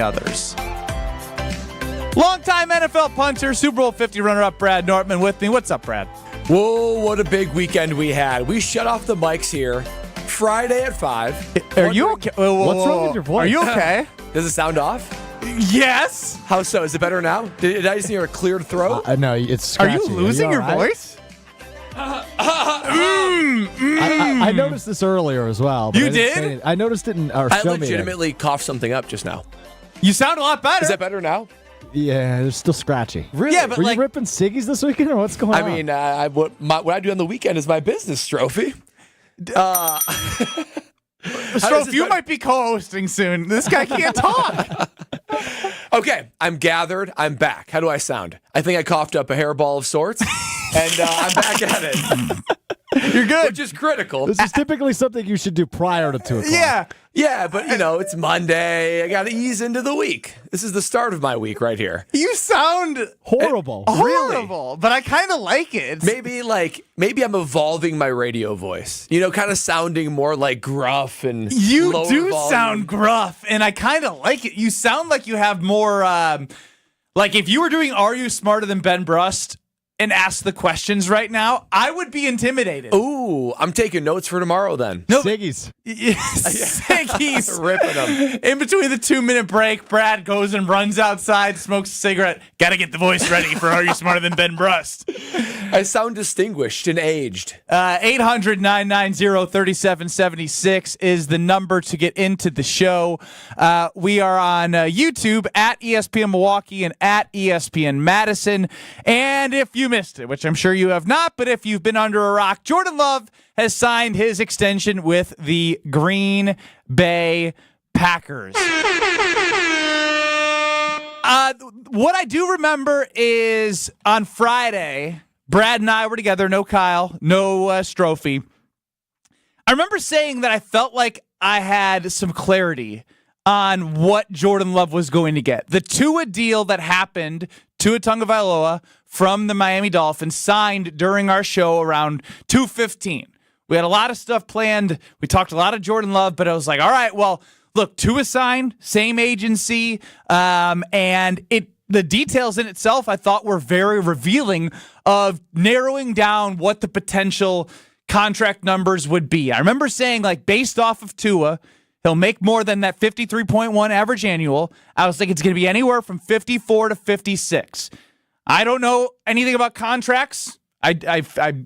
others. Longtime NFL punter, Super Bowl 50 runner-up Brad Nortman with me. What's up, Brad? Whoa, what a big weekend we had. We shut off the mics here Friday at 5. Are you okay? What's wrong with your voice? Are you okay? Does it sound off? Yes. How so? Is it better now? Did I just hear a cleared throat? No, it's Are scratchy. you losing your voice? I noticed this earlier as well. You did? I noticed it in our I show meeting. legitimately coughed something up just now. You sound a lot better. Is that better now? Yeah, it's still scratchy. Really? Yeah, but Were like, you ripping ciggies this weekend, or what's going on? I mean, what I do on the weekend is my business trophy. Strofe, you might be co-hosting soon. This guy can't talk. Okay, I'm gathered. I'm back. How do I sound? I think I coughed up a hairball of sorts, and I'm back at it. You're good. Which is critical. This is typically something you should do prior to 2 o'clock. Yeah, but it's Monday. I got to ease into the week. This is the start of my week right here. You sound Horrible. horrible, but I kind of like it. Maybe I'm evolving my radio voice. Kind of sounding more like gruff and You lower do volume. sound gruff, and I kind of like it. You sound like you have more, like if you were doing Are You Smarter Than Ben Brust and asked the questions right now, I would be intimidated. Ooh, I'm taking notes for tomorrow then. No, Ciggies. He's Ripping them. in between the 2-minute break, Brad goes and runs outside, smokes a cigarette. Got to get the voice ready for Are You Smarter Than Ben Brust? I sound distinguished and aged. 800-990-3776 is the number to get into the show. We are on YouTube at ESPN Milwaukee and at ESPN Madison. And if you missed it, which I'm sure you have not, but if you've been under a rock, Jordan Love has signed his extension with the Green Bay Packers. What I do remember is on Friday, Brad and I were together, no Kyle, no Strophy. I remember saying that I felt like I had some clarity on what Jordan Love was going to get. The Tua deal that happened, Tua Tagovailoa from the Miami Dolphins, signed during our show around 2:15. We had a lot of stuff planned. We talked a lot of Jordan Love, but I was like, all right, well, look, Tua signed, same agency, and the details in itself I thought were very revealing of narrowing down what the potential contract numbers would be. I remember saying, like, based off of Tua, he'll make more than that 53.1 average annual. I was thinking it's going to be anywhere from 54 to 56. I don't know anything about contracts. I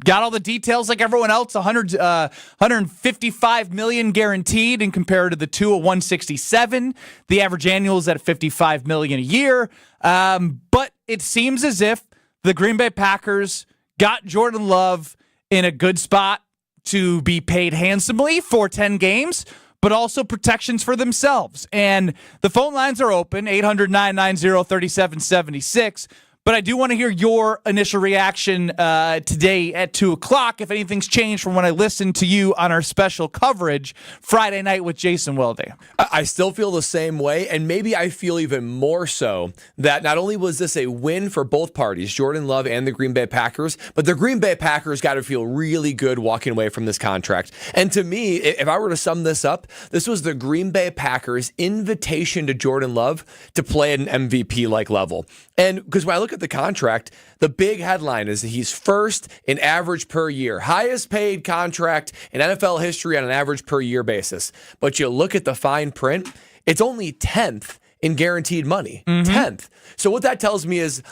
got all the details like everyone else. 155 million guaranteed, and compared to the Tua 167, the average annual is at 55 million a year. But it seems as if the Green Bay Packers got Jordan Love in a good spot to be paid handsomely for 10 games, but also protections for themselves. And the phone lines are open, 800-990-3776. But I do want to hear your initial reaction today at 2 o'clock, if anything's changed from when I listened to you on our special coverage Friday night with Jason Wilde. I still feel the same way, and maybe I feel even more so that not only was this a win for both parties, Jordan Love and the Green Bay Packers, but the Green Bay Packers got to feel really good walking away from this contract. And to me, if I were to sum this up, this was the Green Bay Packers' invitation to Jordan Love to play at an MVP-like level. And because when I look at the contract, the big headline is that he's first in average per year, highest paid contract in NFL history on an average per year basis. But you look at the fine print, it's only 10th in guaranteed money. 10th. So what that tells me is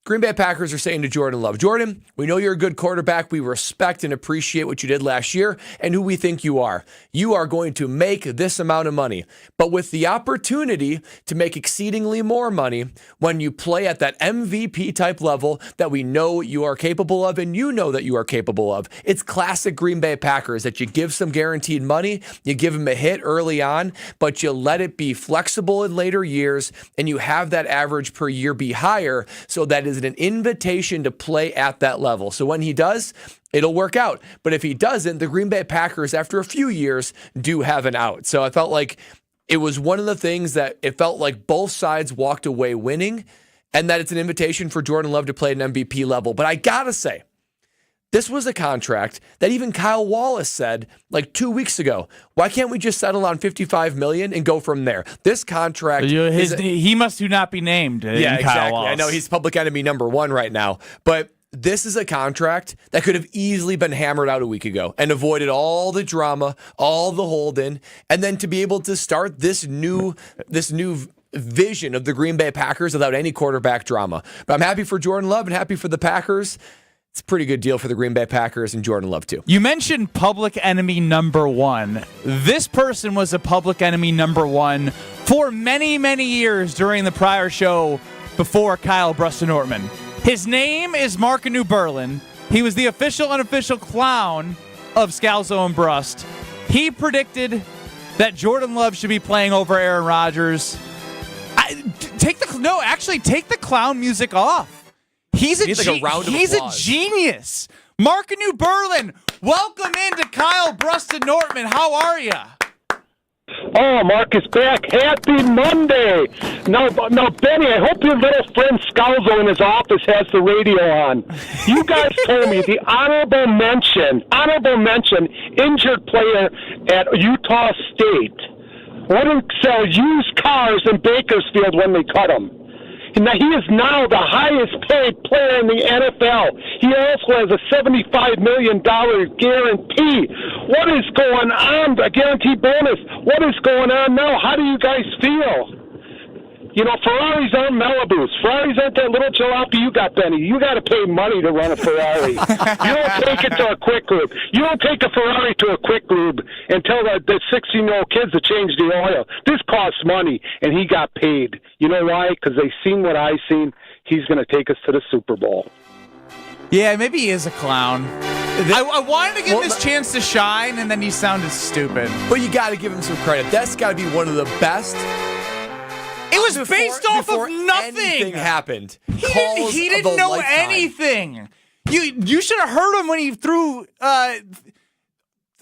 Green Bay Packers are saying to Jordan Love, Jordan, we know you're a good quarterback. We respect and appreciate what you did last year and who we think you are. You are going to make this amount of money, but with the opportunity to make exceedingly more money when you play at that MVP type level that we know you are capable of and you know that you are capable of. It's classic Green Bay Packers that you give some guaranteed money, you give them a hit early on, but you let it be flexible in later years and you have that average per year be higher so that is an invitation to play at that level. So when he does, it'll work out. But if he doesn't, the Green Bay Packers, after a few years, do have an out. So I felt like it was one of the things that it felt like both sides walked away winning, and that it's an invitation for Jordan Love to play at an MVP level. But I gotta say, This was a contract that even Kyle Wallace said like 2 weeks ago, why can't we just settle on $55 million and go from there? This contract he must not be named. Yeah, Kyle exactly. Wallace. I know he's public enemy number one right now, but this is a contract that could have easily been hammered out a week ago and avoided all the drama, all the hold-in, and then to be able to start this new vision of the Green Bay Packers without any quarterback drama. But I'm happy for Jordan Love and happy for the Packers. It's a pretty good deal for the Green Bay Packers and Jordan Love, too. You mentioned public enemy number one. This person was a public enemy number one for many, many years during the prior show before Kyle Brust and Nortman. His name is Mark New Berlin. He was the official unofficial clown of Scalzo and Brust. He predicted that Jordan Love should be playing over Aaron Rodgers. Take the clown music off. He's a genius. Mark New Berlin, welcome into Kyle Brust and Nortman. How are you? Oh, Mark is back. Happy Monday. Now, Benny, I hope your little friend Scalzo in his office has the radio on. You guys told me the honorable mention, injured player at Utah State wouldn't sell used cars in Bakersfield when they cut him. Now, he is now the highest paid player in the NFL. He also has a $75 million guarantee. What is going on? A guarantee bonus. What is going on now? How do you guys feel? You know, Ferraris aren't Malibus. Ferraris aren't that little jalopy you got, Benny. You got to pay money to run a Ferrari. You don't take it to a quick lube. You don't take a Ferrari to a quick lube and tell the 16-year-old kids to change the oil. This costs money, and he got paid. You know why? Because they seen what I seen. He's going to take us to the Super Bowl. Yeah, maybe he is a clown. I wanted to give him his chance to shine, and then he sounded stupid. But you got to give him some credit. That's got to be one of the best. It was based off of nothing. Anything happened. He didn't know anything. You should have heard him when he threw a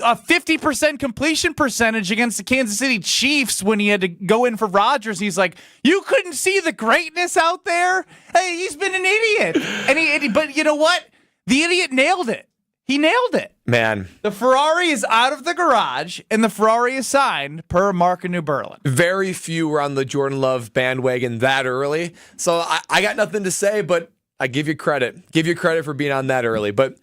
50% completion percentage against the Kansas City Chiefs when he had to go in for Rodgers. He's like, you couldn't see the greatness out there? Hey, he's been an idiot. But you know what? The idiot nailed it. He nailed it. Man. The Ferrari is out of the garage, and the Ferrari is signed per Mark New Berlin. Very few were on the Jordan Love bandwagon that early. So I got nothing to say, but I give you credit. Give you credit for being on that early. But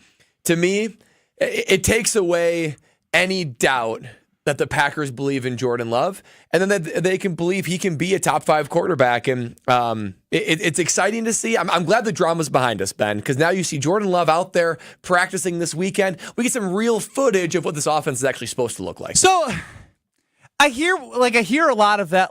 to me, it takes away any doubt that the Packers believe in Jordan Love, and then that they can believe he can be a top 5 quarterback. And it's exciting to see. I'm glad the drama's behind us, Ben, because now you see Jordan Love out there practicing this weekend. We get some real footage of what this offense is actually supposed to look like. So I hear a lot of that,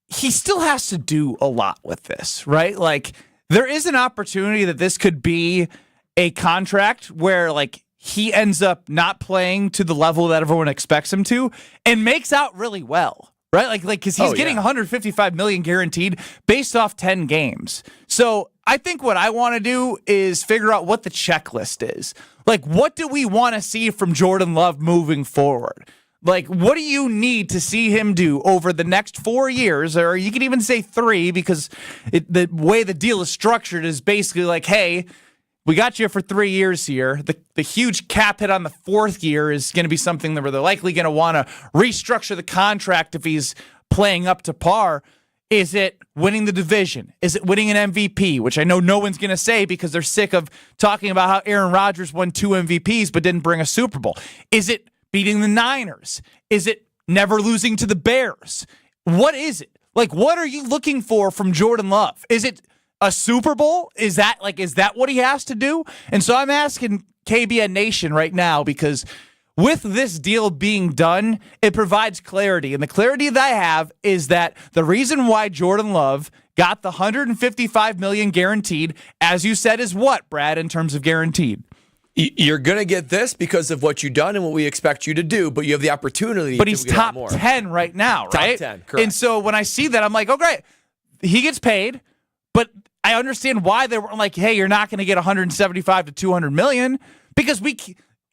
he still has to do a lot with this, right? Like, there is an opportunity that this could be a contract where, he ends up not playing to the level that everyone expects him to and makes out really well, right? Because he's getting $155 million guaranteed based off 10 games. So I think what I want to do is figure out what the checklist is. What do we want to see from Jordan Love moving forward? What do you need to see him do over the next 4 years? Or you can even say 3, because the way the deal is structured is basically hey, we got you for 3 years here. The huge cap hit on the 4th year is going to be something that they're likely going to want to restructure the contract if he's playing up to par. Is it winning the division? Is it winning an MVP? Which I know no one's going to say because they're sick of talking about how Aaron Rodgers won 2 MVPs but didn't bring a Super Bowl. Is it beating the Niners? Is it never losing to the Bears? What is it? What are you looking for from Jordan Love? Is it a Super Bowl? Is that what he has to do? And so I'm asking KBN Nation right now, because with this deal being done, it provides clarity. And the clarity that I have is that the reason why Jordan Love got the $155 million guaranteed, as you said, is what, Brad, in terms of guaranteed? You're going to get this because of what you've done and what we expect you to do, but you have the opportunity But he's top 10 right now, right? Top 10, correct. And so when I see that, I'm like, oh, great. He gets paid, but I understand why they were hey, you're not going to get 175 to 200 million, because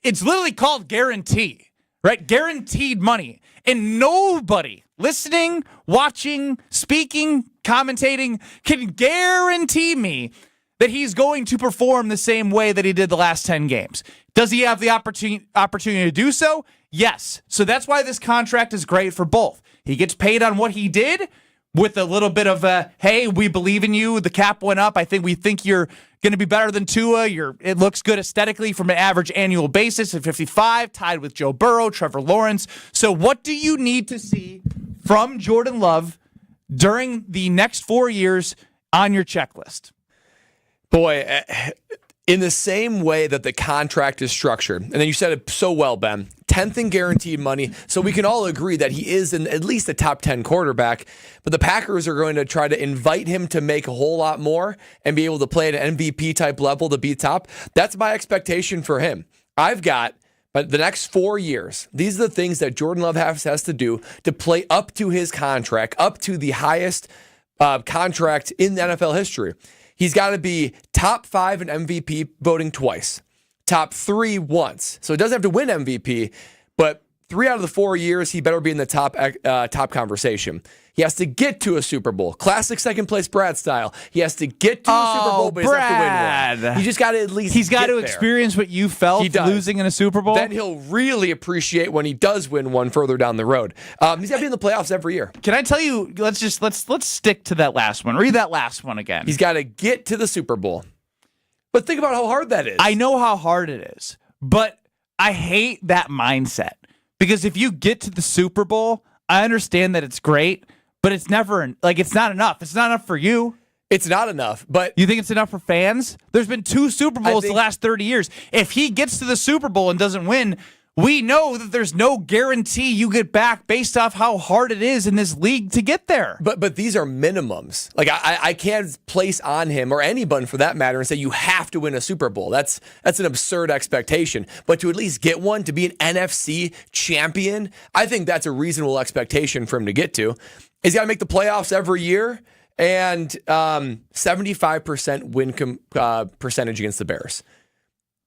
it's literally called guarantee, right? Guaranteed money. And nobody listening, watching, speaking, commentating can guarantee me that he's going to perform the same way that he did the last 10 games. Does he have the opportunity to do so? Yes. So that's why this contract is great for both. He gets paid on what he did with a little bit of a, hey, we believe in you. The cap went up. We think you're going to be better than Tua. It looks good aesthetically from an average annual basis at 55, tied with Joe Burrow, Trevor Lawrence. So what do you need to see from Jordan Love during the next 4 years on your checklist? Boy, in the same way that the contract is structured, and then you said it so well, Ben, 10th in guaranteed money, so we can all agree that he is at least a top 10 quarterback, but the Packers are going to try to invite him to make a whole lot more and be able to play at an MVP-type level to be top. That's my expectation for him. But the next 4 years, these are the things that Jordan Love has to do to play up to his contract, up to the highest contract in the NFL history. He's got to be top 5 in MVP voting twice, top 3 once. So he doesn't have to win MVP, but 3 out of the 4 years, he better be in the top conversation. He has to get to a Super Bowl. Classic second place Brad style. He has to get to a Super Bowl, but he doesn't have to win one. He just got to at least He's got to experience what you felt losing in a Super Bowl. Then he'll really appreciate when he does win one further down the road. He's got to be in the playoffs every year. Can I tell you, let's stick to that last one. Read that last one again. He's got to get to the Super Bowl. But think about how hard that is. I know how hard it is, but I hate that mindset. Because if you get to the Super Bowl, I understand that it's great, but it's never, it's not enough. It's not enough for you. It's not enough, but... You think it's enough for fans? There's been 2 Super Bowls the last 30 years. If he gets to the Super Bowl and doesn't win, we know that there's no guarantee you get back based off how hard it is in this league to get there. But these are minimums. I can't place on him, or anyone for that matter, and say you have to win a Super Bowl. That's an absurd expectation. But to at least get one, to be an NFC champion, I think that's a reasonable expectation for him to get to. He's got to make the playoffs every year, and 75% win percentage against the Bears.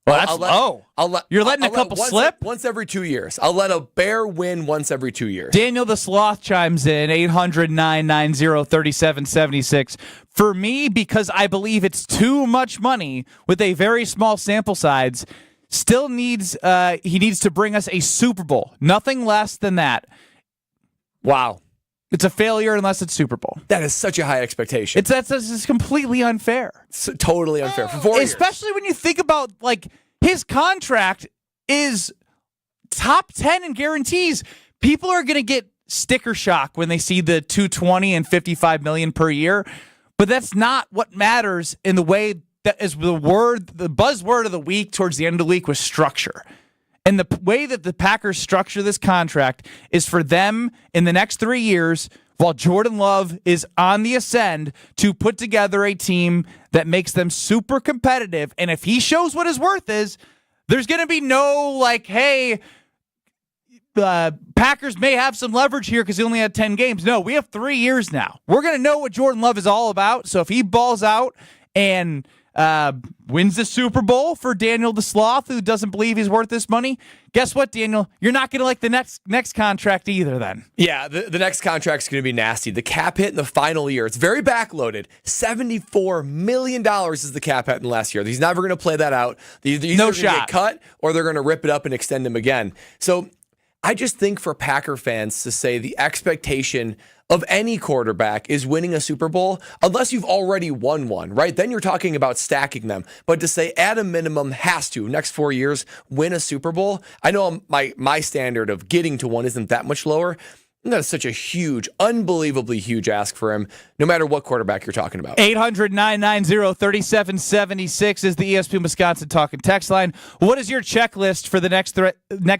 Well, that's low. You're letting a couple slip? Once every 2 years. I'll let a Bear win once every 2 years. Daniel the Sloth chimes in, 800-990-3776. For me, because I believe it's too much money with a very small sample size, he needs to bring us a Super Bowl. Nothing less than that. Wow. It's a failure unless it's Super Bowl. That is such a high expectation. It's completely unfair. It's totally unfair. For 4 years. Especially when you think about, his contract is top 10 in guarantees. People are going to get sticker shock when they see the $220 and $55 million per year, but that's not what matters in the way that is the buzzword of the week towards the end of the week was structure. And the way that the Packers structure this contract is for them in the next 3 years, while Jordan Love is on the ascend, to put together a team that makes them super competitive. And if he shows what his worth is, there's going to be no hey, Packers may have some leverage here because he only had 10 games. No, we have 3 years now. We're going to know what Jordan Love is all about. So if he balls out and wins the Super Bowl for Daniel the Sloth, who doesn't believe he's worth this money, guess what, Daniel? You're not going to like the next contract either then. Yeah, the next contract's going to be nasty. The cap hit in the final year, it's very backloaded. $74 million is the cap hit in the last year. He's never going to play that out. They're either going to get cut or they're going to rip it up and extend him again. So I just think for Packer fans to say the expectation of any quarterback is winning a Super Bowl, unless you've already won one, right? Then you're talking about stacking them. But to say at a minimum has to, next 4 years, win a Super Bowl, I know my standard of getting to one isn't that much lower. That's such a huge, unbelievably huge ask for him, no matter what quarterback you're talking about. 800-990-3776 is the ESPN Wisconsin Talking text line. What is your checklist for the next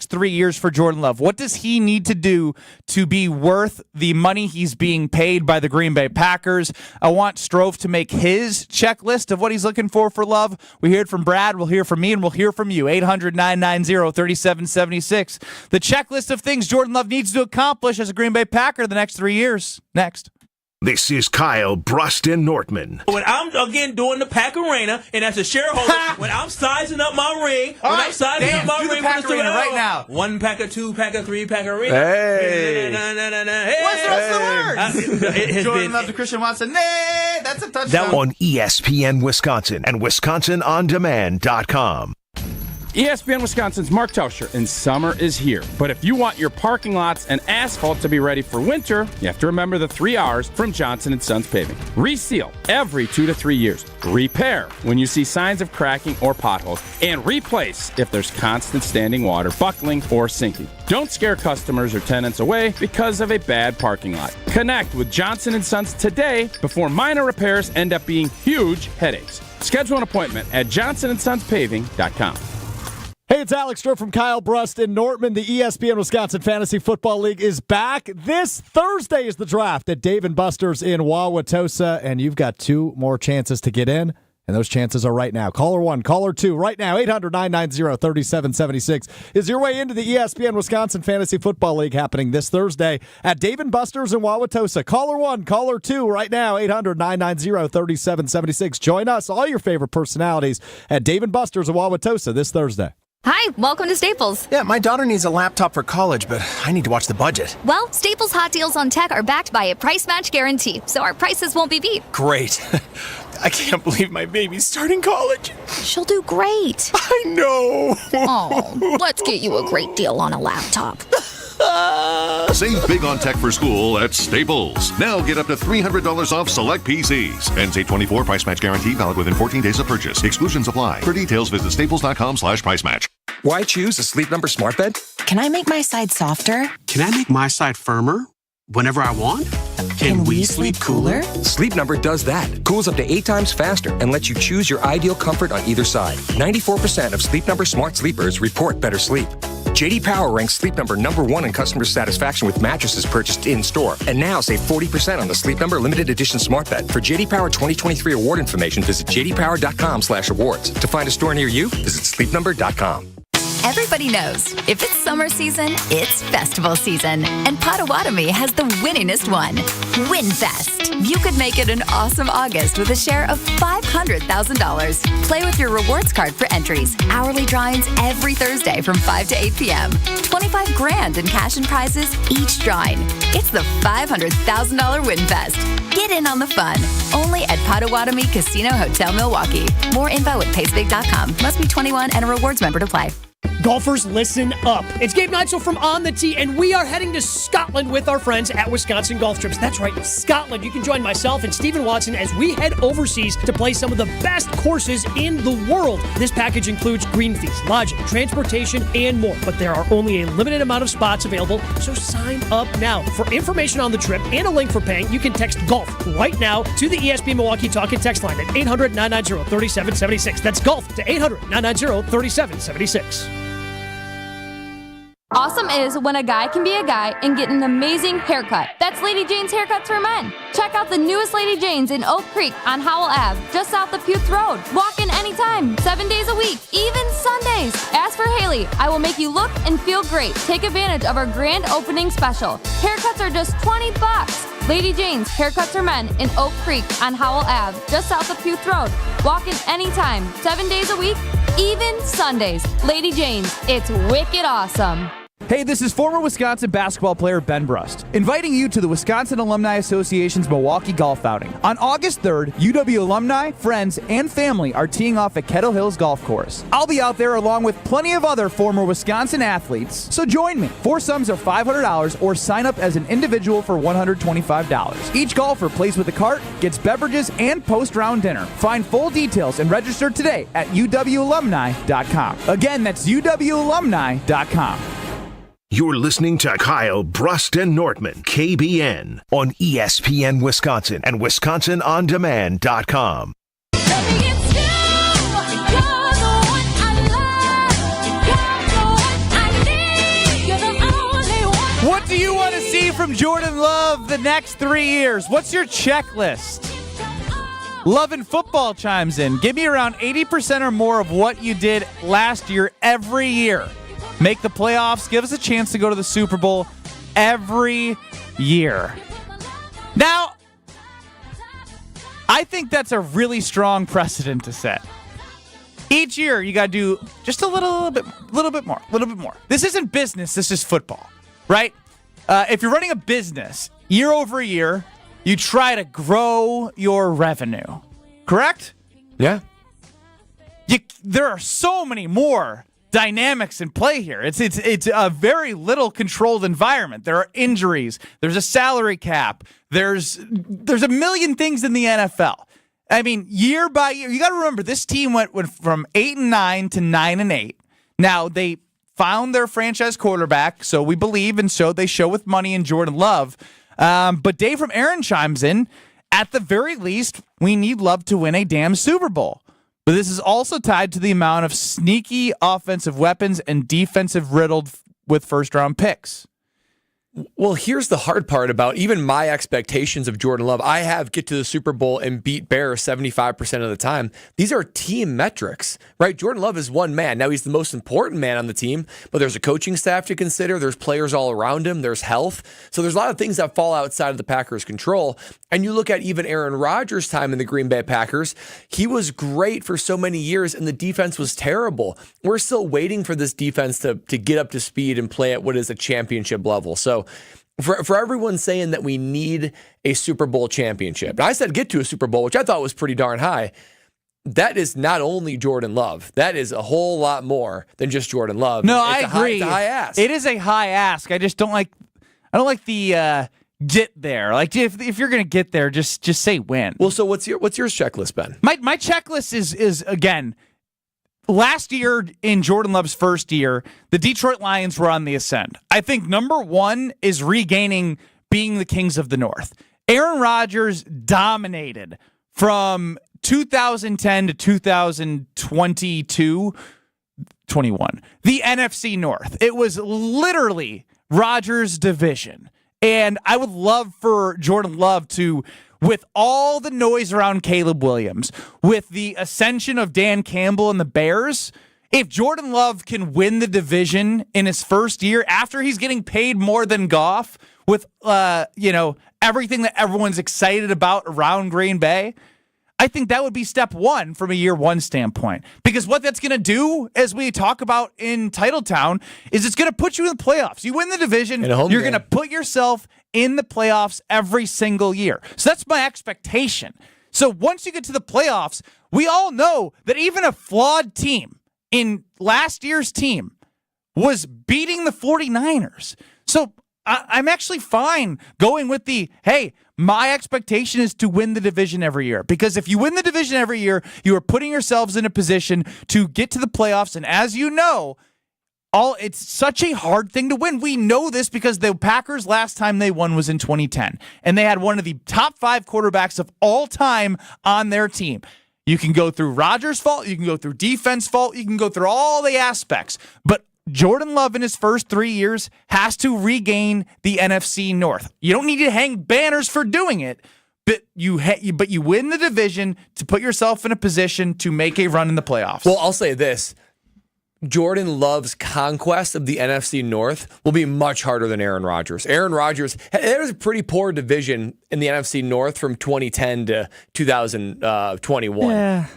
3 years for Jordan Love? What does he need to do to be worth the money he's being paid by the Green Bay Packers? I want Strove to make his checklist of what he's looking for Love. We heard from Brad, we'll hear from me, and we'll hear from you. 800-990-3776. The checklist of things Jordan Love needs to accomplish as a Green Bay Packer the next 3 years. Next. This is Kyle, Brust, and Nortman. When I'm, again, doing the Pack Arena, and as a shareholder, when I'm sizing up my ring, right right now. 1 packer, 2 packer, 3 packer ring. Hey. Hey, That's the word. Jordan Love to Christian Watson. Nay, that's a touchdown. On ESPN Wisconsin and WisconsinOnDemand.com. ESPN Wisconsin's Mark Tauscher, and summer is here. But if you want your parking lots and asphalt to be ready for winter, you have to remember the 3 R's from Johnson & Sons Paving. Reseal every 2 to 3 years. Repair when you see signs of cracking or potholes. And replace if there's constant standing water, buckling, or sinking. Don't scare customers or tenants away because of a bad parking lot. Connect with Johnson & Sons today before minor repairs end up being huge headaches. Schedule an appointment at johnsonsonspaving.com. Hey, it's Alex Stroh from Kyle Brust in Nortman. The ESPN Wisconsin Fantasy Football League is back. This Thursday is the draft at Dave & Buster's in Wauwatosa, and you've got 2 more chances to get in, and those chances are right now. Caller 1, caller 2, right now, 800-990-3776 is your way into the ESPN Wisconsin Fantasy Football League happening this Thursday at Dave & Buster's in Wauwatosa. Caller 1, caller 2, right now, 800-990-3776. Join us, all your favorite personalities, at Dave & Buster's in Wauwatosa this Thursday. Hi, welcome to Staples. Yeah, my daughter needs a laptop for college, but I need to watch the budget. Well, Staples hot deals on tech are backed by a price match guarantee, so our prices won't be beat. Great. I can't believe my baby's starting college. She'll do great. I know. Oh, let's get you a great deal on a laptop. Save big on tech for school at Staples. Now get up to $300 off select PCs. Ends 8/24. Price match guarantee valid within 14 days of purchase. Exclusions apply. For details, visit staples.com/price match. Why choose a Sleep Number smart bed? Can I make my side softer? Can I make my side firmer whenever I want? Can we sleep cooler? Sleep Number does that. Cools up to 8 times faster and lets you choose your ideal comfort on either side. 94% of Sleep Number smart sleepers report better sleep. J.D. Power ranks Sleep Number #1 in customer satisfaction with mattresses purchased in-store. And now save 40% on the Sleep Number Limited Edition Smart Bed. For J.D. Power 2023 award information, visit jdpower.com/awards. To find a store near you, visit sleepnumber.com. Everybody knows, if it's summer season, it's festival season. And Potawatomi has the winningest one, WinFest. You could make it an awesome August with a share of $500,000. Play with your rewards card for entries. Hourly drawings every Thursday from 5 to 8 p.m. $25 grand in cash and prizes each drawing. It's the $500,000 WinFest. Get in on the fun. Only at Potawatomi Casino Hotel Milwaukee. More info at pacebig.com. Must be 21 and a rewards member to play. Golfers, listen up. It's Gabe Neitzel from On the Tee, and we are heading to Scotland with our friends at Wisconsin Golf Trips. That's right, Scotland. You can join myself and Stephen Watson as we head overseas to play some of the best courses in the world. This package includes green fees, lodging, transportation, and more. But there are only a limited amount of spots available, so sign up now. For information on the trip and a link for paying, you can text GOLF right now to the ESPN Milwaukee Talk and Text line at 800-990-3776. That's GOLF to 800-990-3776. Awesome is when a guy can be a guy and get an amazing haircut. That's Lady Jane's Haircuts for Men. Check out the newest Lady Jane's in Oak Creek on Howell Ave, just south of Puth Road. Walk in anytime, 7 days a week, even Sundays. Ask for Haley. I will make you look and feel great. Take advantage of our grand opening special. Haircuts are just $20. Lady Jane's Haircuts for Men in Oak Creek on Howell Ave, just south of Puth Road. Walk in anytime, 7 days a week, even Sundays. Lady Jane's, it's wicked awesome. Hey, this is former Wisconsin basketball player Ben Brust, inviting you to the Wisconsin Alumni Association's Milwaukee Golf Outing. On August 3rd, UW alumni, friends, and family are teeing off at Kettle Hills Golf Course. I'll be out there along with plenty of other former Wisconsin athletes, so join me. Foursomes are $500 or sign up as an individual for $125. Each golfer plays with a cart, gets beverages, and post-round dinner. Find full details and register today at uwalumni.com. Again, that's uwalumni.com. You're listening to Kyle Brust and Nortman, KBN, on ESPN Wisconsin and WisconsinOnDemand.com. What do you want to see from Jordan Love the next 3 years? What's your checklist? Love and Football chimes in. Give me around 80% or more of what you did last year every year. Make the playoffs. Give us a chance to go to the Super Bowl every year. Now, I think that's a really strong precedent to set. Each year, you got to do just a little bit more. This isn't business. This is football, right? if you're running a business year over year, you try to grow your revenue, correct? Yeah. There are so many more dynamics in play here. It's a very little controlled environment. There are injuries. There's a salary cap. There's a million things in the NFL. I mean, year by year, you got to remember this team went from 8-9 to 9-8. Now they found their franchise quarterback, so we believe, and so they show with money in Jordan Love. But Dave from Aaron chimes in. At the very least, we need Love to win a damn Super Bowl. But this is also tied to the amount of sneaky offensive weapons and defensive riddled with first-round picks. Well, here's the hard part about even my expectations of Jordan Love. I have get to the Super Bowl and beat Bears 75% of the time. These are team metrics, right? Jordan Love is one man. Now, he's the most important man on the team, but there's a coaching staff to consider. There's players all around him. There's health. So there's a lot of things that fall outside of the Packers' control. And you look at even Aaron Rodgers' time in the Green Bay Packers, he was great for so many years, and the defense was terrible. We're still waiting for this defense to get up to speed and play at what is a championship level. So for everyone saying that we need a Super Bowl championship, and I said get to a Super Bowl, which I thought was pretty darn high, that is not only Jordan Love. That is a whole lot more than just Jordan Love. No, I agree. It's a high ask. It is a high ask. I just don't like the get there. Like if you're going to get there, just say win. Well, so what's your checklist, Ben? My checklist is again, last year in Jordan Love's first year, the Detroit Lions were on the ascend. I think number one is regaining being the kings of the North. Aaron Rodgers dominated from 2010 to 2022, 21. The NFC North. It was literally Rodgers' division. And I would love for Jordan Love to, with all the noise around Caleb Williams, with the ascension of Dan Campbell and the Bears, if Jordan Love can win the division in his first year after he's getting paid more than Goff with everything that everyone's excited about around Green Bay, I think that would be step one from a year one standpoint. Because what that's going to do, as we talk about in Titletown, is it's going to put you in the playoffs. You win the division, you're going to put yourself in the playoffs every single year. So that's my expectation. So once you get to the playoffs, we all know that even a flawed team in last year's team was beating the 49ers. So I'm actually fine going with hey, my expectation is to win the division every year. Because if you win the division every year, you are putting yourselves in a position to get to the playoffs. And as you know, it's such a hard thing to win. We know this because the Packers last time they won was in 2010. And they had one of the top 5 quarterbacks of all time on their team. You can go through Rodgers' fault. You can go through defense fault. You can go through all the aspects. But Jordan Love in his first 3 years has to regain the NFC North. You don't need to hang banners for doing it, but you win the division to put yourself in a position to make a run in the playoffs. Well, I'll say this. Jordan Love's conquest of the NFC North will be much harder than Aaron Rodgers. Aaron Rodgers, there was a pretty poor division in the NFC North from 2010 to 2021. Yeah.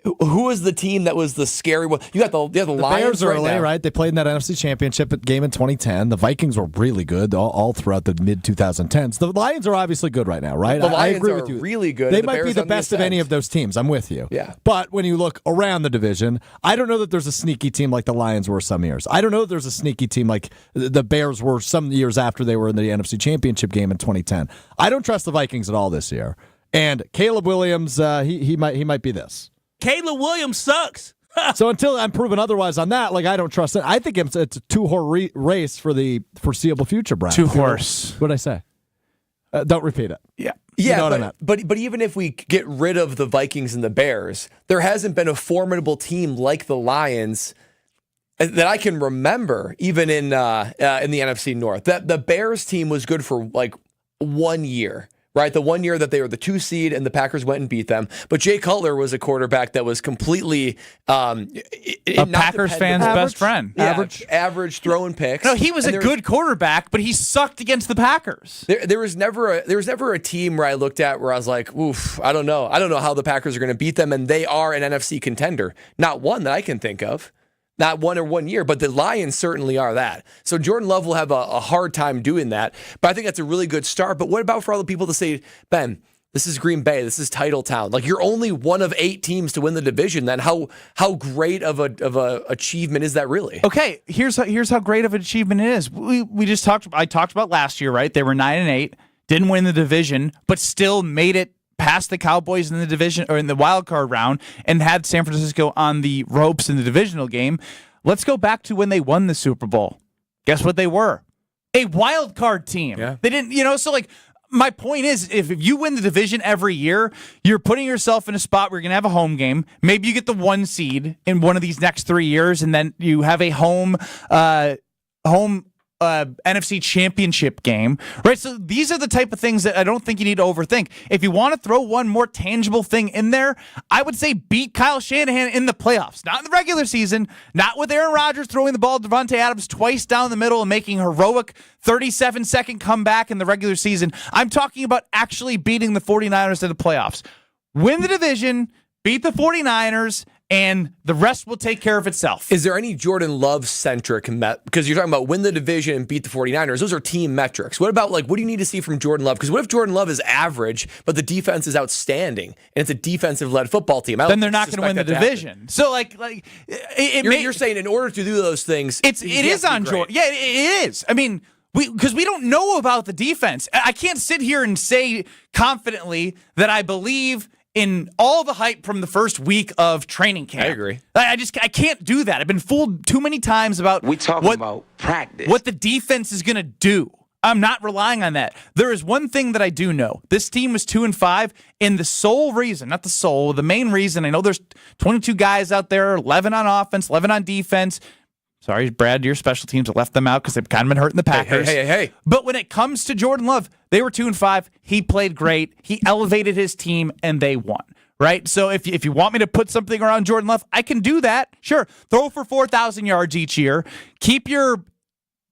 Who was the team that was the scary one? You got the Lions Bears early, right? They played in that NFC Championship game in 2010. The Vikings were really good all throughout the mid-2010s. The Lions are obviously good right now, right? The Lions I agree are with you. really good. They might be the best of any of those teams. I'm with you. Yeah. But when you look around the division, I don't know that there's a sneaky team like the Lions were some years. I don't know that there's a sneaky team like the Bears were some years after they were in the NFC Championship game in 2010. I don't trust the Vikings at all this year. And Caleb Williams, he might be this. Caleb Williams sucks. So until I'm proven otherwise on that, I don't trust it. I think it's a two-horse race for the foreseeable future, Brian. Two-horse. What'd I say? Don't repeat it. Yeah. You know what I meant. But even if we get rid of the Vikings and the Bears, there hasn't been a formidable team like the Lions that I can remember, even in the NFC North. That the Bears team was good for 1 year. Right, the 1 year that they were the 2 seed and the Packers went and beat them. But Jay Cutler was a quarterback that was completely a Packers fan's best friend. Yeah, average throwing picks. No, he was a good quarterback, but he sucked against the Packers. There was never a team where I looked at where I was like, oof, I don't know how the Packers are going to beat them, and they are an NFC contender. Not one that I can think of. not 1 year, but the Lions certainly are that. So Jordan Love will have a hard time doing that. But I think that's a really good start. But what about for all the people to say, Ben, this is Green Bay, this is title town. Like, you're only one of 8 teams to win the division. Then how great of a achievement is that really? Okay, here's how great of an achievement it is. I talked about last year, right? They were 9-8, didn't win the division, but still made it past the Cowboys in the division or in the wild card round and had San Francisco on the ropes in the divisional game. Let's go back to when they won the Super Bowl. Guess what they were? A wild card team. Yeah. They didn't, so like, my point is, if you win the division every year, you're putting yourself in a spot where you're going to have a home game. Maybe you get the 1 seed in one of these next 3 years, and then you have a home NFC championship game, right? So these are the type of things that I don't think you need to overthink. If you want to throw one more tangible thing in there, I would say beat Kyle Shanahan in the playoffs, not in the regular season, not with Aaron Rodgers throwing the ball to Devontae Adams twice down the middle and making a heroic 37-second comeback in the regular season. I'm talking about actually beating the 49ers in the playoffs. Win the division, beat the 49ers, and the rest will take care of itself. Is there any Jordan Love-centric because you're talking about win the division and beat the 49ers. Those are team metrics. What about, what do you need to see from Jordan Love? Because what if Jordan Love is average, but the defense is outstanding, and it's a defensive-led football team? Then they're not going to win the division. So, you're saying in order to do those things, it is on Jordan. Yeah, it is. I mean, because we don't know about the defense. I can't sit here and say confidently that I believe in all the hype from the first week of training camp. I agree. I can't do that. I've been fooled too many times about about practice. What the defense is going to do. I'm not relying on that. There is one thing that I do know. This team was 2-5, and the main reason, I know there's 22 guys out there, 11 on offense, 11 on defense. Sorry, Brad, your special teams have left them out because they've kind of been hurting the Packers. Hey. But when it comes to Jordan Love, they were 2-5. He played great. He elevated his team, and they won. Right? So if you want me to put something around Jordan Love, I can do that. Sure. Throw for 4,000 yards each year. Keep your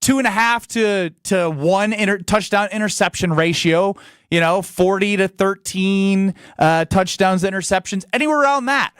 2.5 to 1 touchdown interception ratio. 40 to 13 touchdowns to interceptions. Anywhere around that.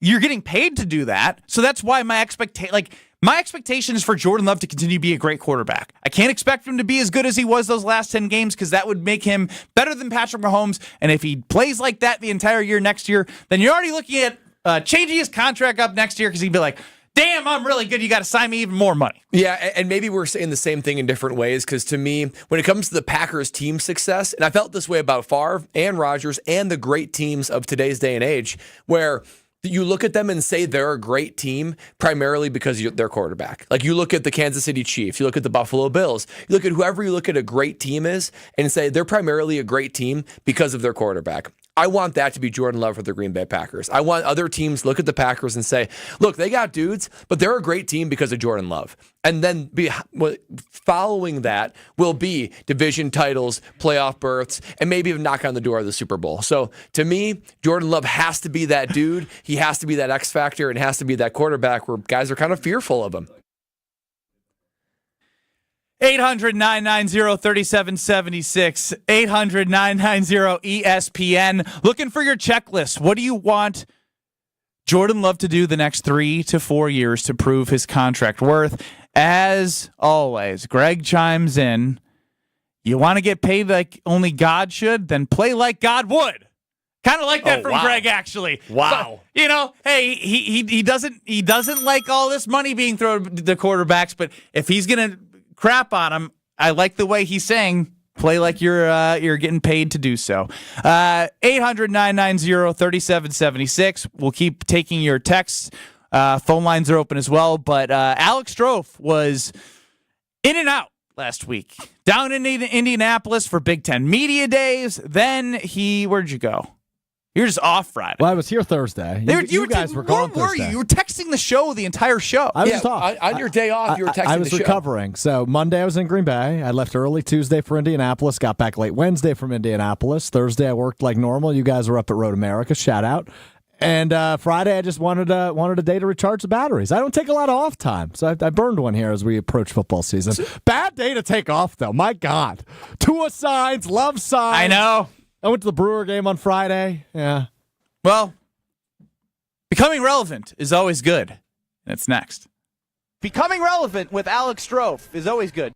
You're getting paid to do that. So that's why my expectation is for Jordan Love to continue to be a great quarterback. I can't expect him to be as good as he was those last 10 games because that would make him better than Patrick Mahomes. And if he plays like that the entire year next year, then you're already looking at changing his contract up next year because he'd be like, damn, I'm really good. You got to sign me even more money. Yeah, and maybe we're saying the same thing in different ways because to me, when it comes to the Packers team success, and I felt this way about Favre and Rodgers and the great teams of today's day and age, where you look at them and say they're a great team primarily because they're quarterback. Like you look at the Kansas City Chiefs, you look at the Buffalo Bills, you look at whoever you look at a great team is and say they're primarily a great team because of their quarterback. I want that to be Jordan Love for the Green Bay Packers. I want other teams to look at the Packers and say, look, they got dudes, but they're a great team because of Jordan Love. And then following that will be division titles, playoff berths, and maybe even knock on the door of the Super Bowl. So to me, Jordan Love has to be that dude. He has to be that X factor and has to be that quarterback where guys are kind of fearful of him. 800-990-3776. 800-990-ESPN. Looking for your checklist. What do you want Jordan Love to do the next 3 to 4 years to prove his contract worth? As always, Greg chimes in. You want to get paid like only God should? Then play like God would. Kind of like that from Greg, actually. Wow. But, hey, he doesn't like all this money being thrown to the quarterbacks, but if he's gonna crap on him, I like the way he's saying play like you're getting paid to do so. 800-990-3776. We'll keep taking your texts. Phone lines are open as well. But Alex Strofe was in and out last week. Down in Indianapolis for Big Ten Media Days. Then where'd you go? You're just off Friday. Well, I was here Thursday. You guys were gone Thursday. Where were you? You were texting the show the entire show. I was off. On your day off, you were texting the show. I was recovering. So Monday I was in Green Bay. I left early Tuesday for Indianapolis. Got back late Wednesday from Indianapolis. Thursday I worked like normal. You guys were up at Road America. Shout out. And Friday I just wanted a day to recharge the batteries. I don't take a lot of off time, so I burned one here as we approach football season. Bad day to take off though. My God, Tua signs, love signs. I know. I went to the Brewer game on Friday. Yeah. Well, becoming relevant is always good. And it's next. Becoming relevant with Alex Strofe is always good.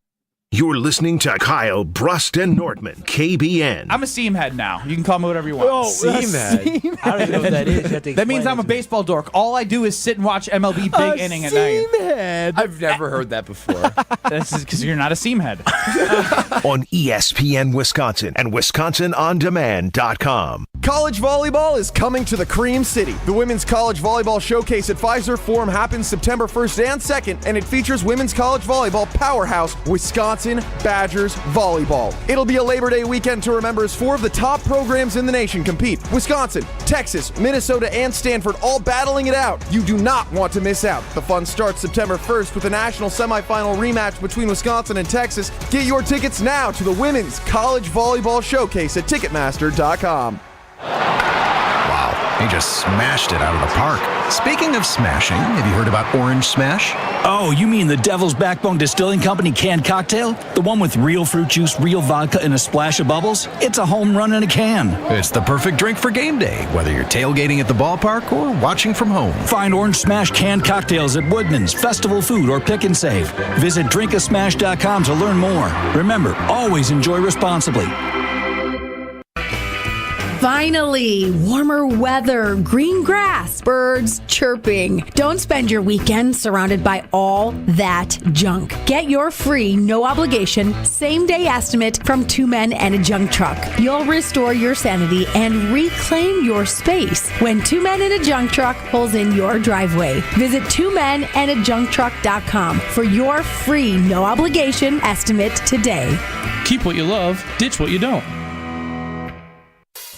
You're listening to Kyle, Brust, and Nortman, KBN. I'm a seam head now. You can call me whatever you want. Oh, Seam head. I don't even know what that is. That means I'm a baseball dork. All I do is sit and watch MLB big inning at night. Seam head. I've never heard that before. This is because you're not a seam head. On ESPN Wisconsin and WisconsinOnDemand.com. College volleyball is coming to the Cream City. The Women's College Volleyball Showcase at Pfizer Forum happens September 1st and 2nd, and it features women's college volleyball powerhouse Wisconsin Badgers Volleyball. It'll be a Labor Day weekend to remember as 4 of the top programs in the nation compete. Wisconsin, Texas, Minnesota, and Stanford all battling it out. You do not want to miss out. The fun starts September 1st with a national semifinal rematch between Wisconsin and Texas. Get your tickets now to the Women's College Volleyball Showcase at Ticketmaster.com. Wow, he just smashed it out of the park. Speaking of smashing, have you heard about Orange Smash? Oh, you mean the Devil's Backbone Distilling Company canned cocktail? The one with real fruit juice, real vodka, and a splash of bubbles? It's a home run in a can. It's the perfect drink for game day, whether you're tailgating at the ballpark or watching from home. Find Orange Smash canned cocktails at Woodman's, Festival Food, or Pick and Save. Visit drinkasmash.com to learn more. Remember, always enjoy responsibly. Finally, warmer weather, green grass, birds chirping. Don't spend your weekend surrounded by all that junk. Get your free, no obligation, same-day estimate from Two Men and a Junk Truck. You'll restore your sanity and reclaim your space when Two Men and a Junk Truck pulls in your driveway. Visit twomenandajuncktruck.com for your free, no obligation estimate today. Keep what you love, ditch what you don't.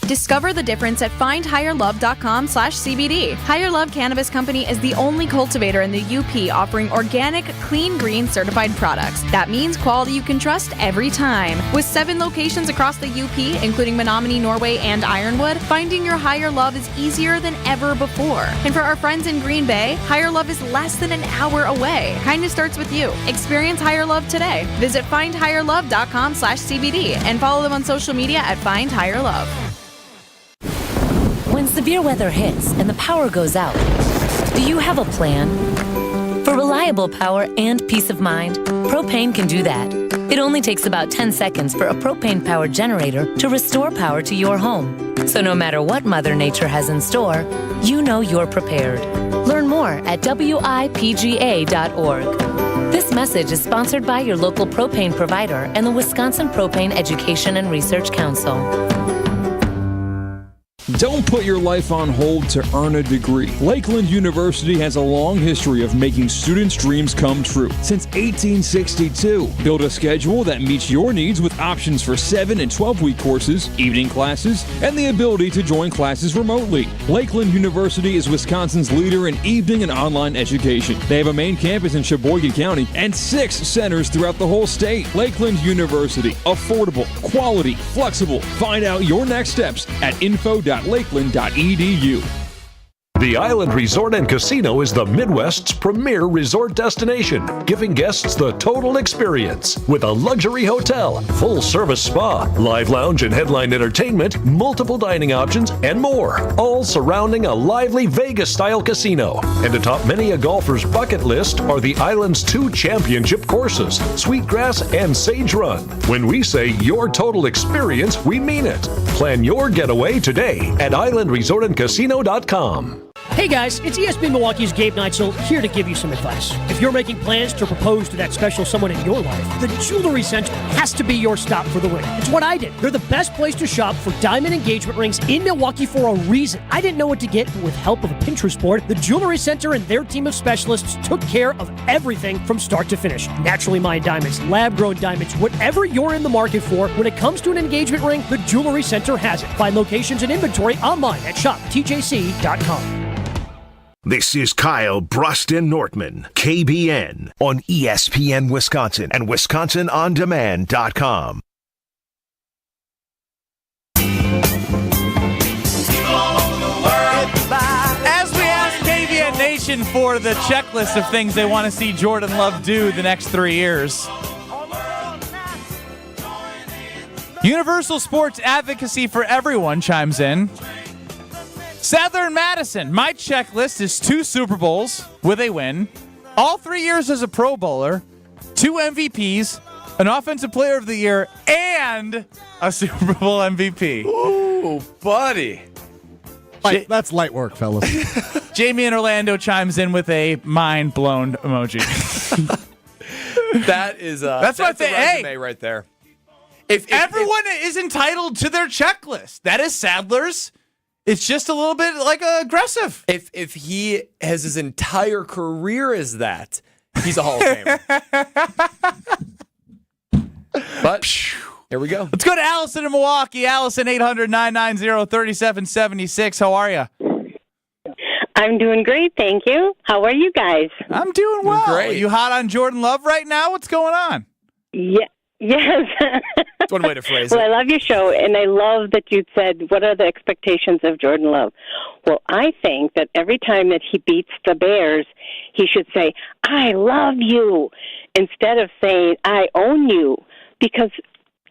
Discover the difference at findhigherlove.com/CBD. Higher Love Cannabis Company is the only cultivator in the UP offering organic, clean green certified products. That means quality you can trust every time. With 7 locations across the UP, including Menominee, Norway, and Ironwood, finding your higher love is easier than ever before. And for our friends in Green Bay, Higher Love is less than an hour away. Kindness starts with you. Experience Higher Love today. Visit findhigherlove.com/CBD and follow them on social media at Find Higher Love. When severe weather hits and the power goes out, do you have a plan? For reliable power and peace of mind, propane can do that. It only takes about 10 seconds for a propane-powered generator to restore power to your home. So no matter what Mother Nature has in store, you know you're prepared. Learn more at WIPGA.org. This message is sponsored by your local propane provider and the Wisconsin Propane Education and Research Council. Don't put your life on hold to earn a degree. Lakeland University has a long history of making students' dreams come true. Since 1862, build a schedule that meets your needs with options for 7- and 12-week courses, evening classes, and the ability to join classes remotely. Lakeland University is Wisconsin's leader in evening and online education. They have a main campus in Sheboygan County and 6 centers throughout the whole state. Lakeland University. Affordable, quality, flexible. Find out your next steps at info.lakeland.edu. The Island Resort and Casino is the Midwest's premier resort destination, giving guests the total experience with a luxury hotel, full-service spa, live lounge and headline entertainment, multiple dining options, and more, all surrounding a lively Vegas-style casino. And atop many a golfer's bucket list are the island's 2 championship courses, Sweetgrass and Sage Run. When we say your total experience, we mean it. Plan your getaway today at islandresortandcasino.com. Hey guys, it's ESPN Milwaukee's Gabe Neitzel here to give you some advice. If you're making plans to propose to that special someone in your life, the Jewelry Center has to be your stop for the ring. It's what I did. They're the best place to shop for diamond engagement rings in Milwaukee for a reason. I didn't know what to get, but with help of a Pinterest board, the Jewelry Center and their team of specialists took care of everything from start to finish. Naturally mined diamonds, lab-grown diamonds, whatever you're in the market for, when it comes to an engagement ring, the Jewelry Center has it. Find locations and inventory online at shoptjc.com. This is Kyle, Brust, and Nortman, KBN, on ESPN Wisconsin and WisconsinOnDemand.com. As we ask KBN Nation for the checklist of things they want to see Jordan Love do the next 3 years, Universal Sports Advocacy for Everyone chimes in. Sadler and Madison, my checklist is 2 Super Bowls with a win, all 3 years as a Pro Bowler, 2 MVPs, an Offensive Player of the Year, and a Super Bowl MVP. Ooh, buddy. That's light work, fellas. Jamie in Orlando chimes in with a mind-blown emoji. That's what a resume right there. If everyone is entitled to their checklist. That is Sadler's. It's just a little bit aggressive. If he has his entire career as that, he's a Hall of Famer. But here we go. Let's go to Allison in Milwaukee. Allison, 800-990-3776. How are you? I'm doing great, thank you. How are you guys? I'm doing well. Great. Are you hot on Jordan Love right now? What's going on? Yeah. Yes. That's one way to phrase Well, it. I love your show, and I love that you said, what are the expectations of Jordan Love? Well, I think that every time that he beats the Bears, he should say, I love you, instead of saying, I own you, because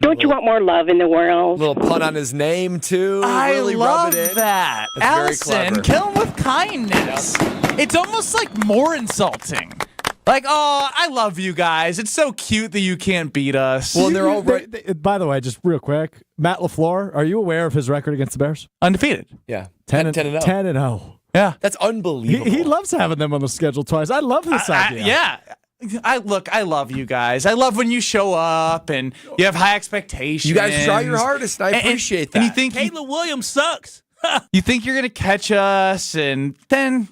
don't you want more love in the world? A little pun on his name, too. I really love rub it in. that. That's Allison, very clever. kill him with kindness. Yep. It's almost like more insulting. Like, oh, I love you guys. It's so cute that you can't beat us. Well, they're all right. By the way, just real quick, Matt LaFleur, are you aware of his record against the Bears? Undefeated. Yeah. 10-0. 10-0. Yeah. That's unbelievable. He loves having them on the schedule twice. I love this idea. Yeah. I love you guys. I love when you show up and you have high expectations. You guys try your hardest, and I appreciate that. And you think Caleb Williams sucks. You think you're going to catch us, and then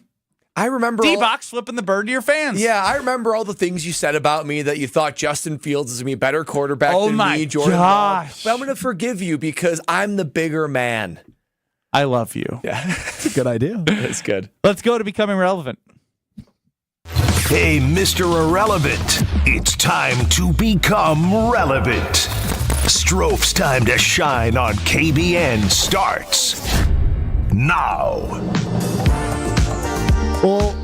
I remember D-Box flipping the bird to your fans. Yeah, I remember all the things you said about me, that you thought Justin Fields is going to be a better quarterback than me, Jordan Love. But I'm going to forgive you because I'm the bigger man. I love you. Yeah. That's a good idea. That's good. Let's go to becoming relevant. Hey, Mr. Irrelevant, it's time to become relevant. Stroph's time to shine on KBN starts now. Well,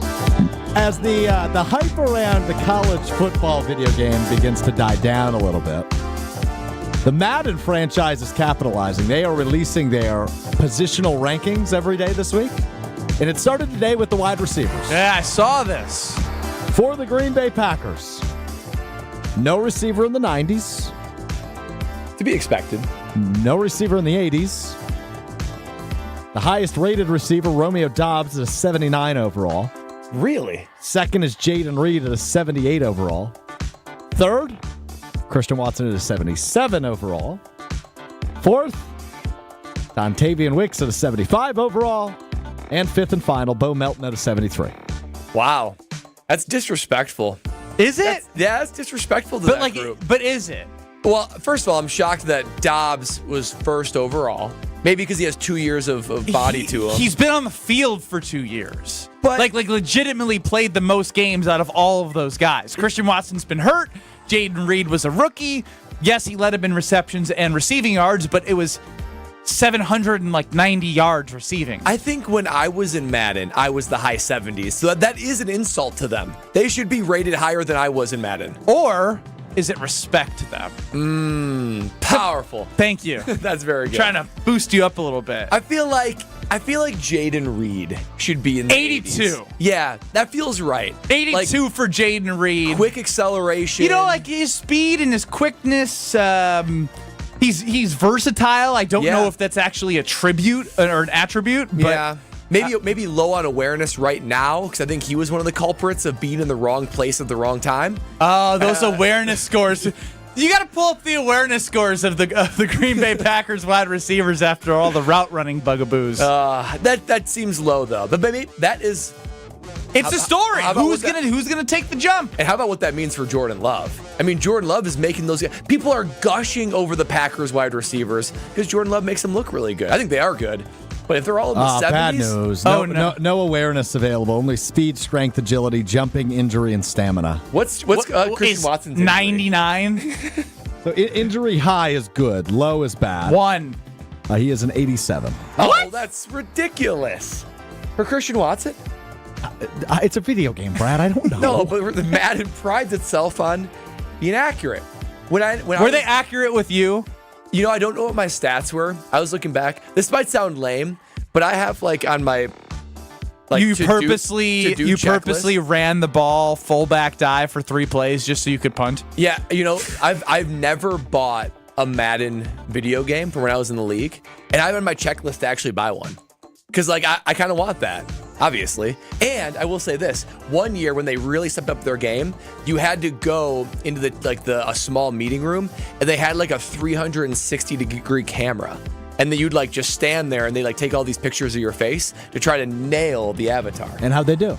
as the hype around the college football video game begins to die down a little bit, the Madden franchise is capitalizing. They are releasing their positional rankings every day this week, and it started today with the wide receivers. Yeah, I saw this. For the Green Bay Packers, no receiver in the 90s. To be expected. No receiver in the 80s. The highest rated receiver, Romeo Doubs, at a 79 overall. Really? Second is Jaden Reed at a 78 overall. Third, Christian Watson at a 77 overall. Fourth, Dontavian Wicks at a 75 overall. And fifth and final, Bo Melton at a 73. Wow. That's disrespectful. Is it? That's disrespectful to that group. But is it? Well, first of all, I'm shocked that Dobbs was first overall. Maybe because he has 2 years of body to him. He's been on the field for 2 years. But like legitimately played the most games out of all of those guys. Christian Watson's been hurt. Jaden Reed was a rookie. Yes, he led him in receptions and receiving yards, but it was 790 yards receiving. I think when I was in Madden, I was the high 70s. So that is an insult to them. They should be rated higher than I was in Madden. Or is it respect to them? Powerful. Thank you. That's very good. Trying to boost you up a little bit. I feel like Jaden Reed should be in the 82. 80s. Yeah, that feels right. 82 for Jaden Reed. Quick acceleration. You know, like his speed and his quickness. He's versatile. I don't know if that's actually a tribute or an attribute. But yeah. Maybe low on awareness right now, because I think he was one of the culprits of being in the wrong place at the wrong time. Oh, those awareness scores. You got to pull up the awareness scores of the Green Bay Packers wide receivers after all the route running bugaboos. That seems low though. But maybe that is. It's a story. Who's gonna take the jump? And how about what that means for Jordan Love? I mean, Jordan Love is making those. People are gushing over the Packers wide receivers because Jordan Love makes them look really good. I think they are good. But if they're all in the 70s. Bad news. No awareness available. Only speed, strength, agility, jumping, injury, and stamina. What's Christian Watson's 99? So injury high is good. Low is bad. 1. He is an 87. Oh, that's ridiculous. For Christian Watson? It's a video game, Brad. I don't know. No, but the Madden prides itself on being accurate. Were they accurate with you? You know, I don't know what my stats were. I was looking back. This might sound lame, but I have like on my You to purposely do purposely checklist. ran the ball fullback dive for 3 plays just so you could punt? Yeah, I've never bought a Madden video game from when I was in the league, and I have on my checklist to actually buy one. Because I kind of want that, obviously. And I will say this: one year when they really stepped up their game, you had to go into a small meeting room, and they had like a 360-degree camera, and then you'd just stand there, and they take all these pictures of your face to try to nail the avatar. And how'd they do?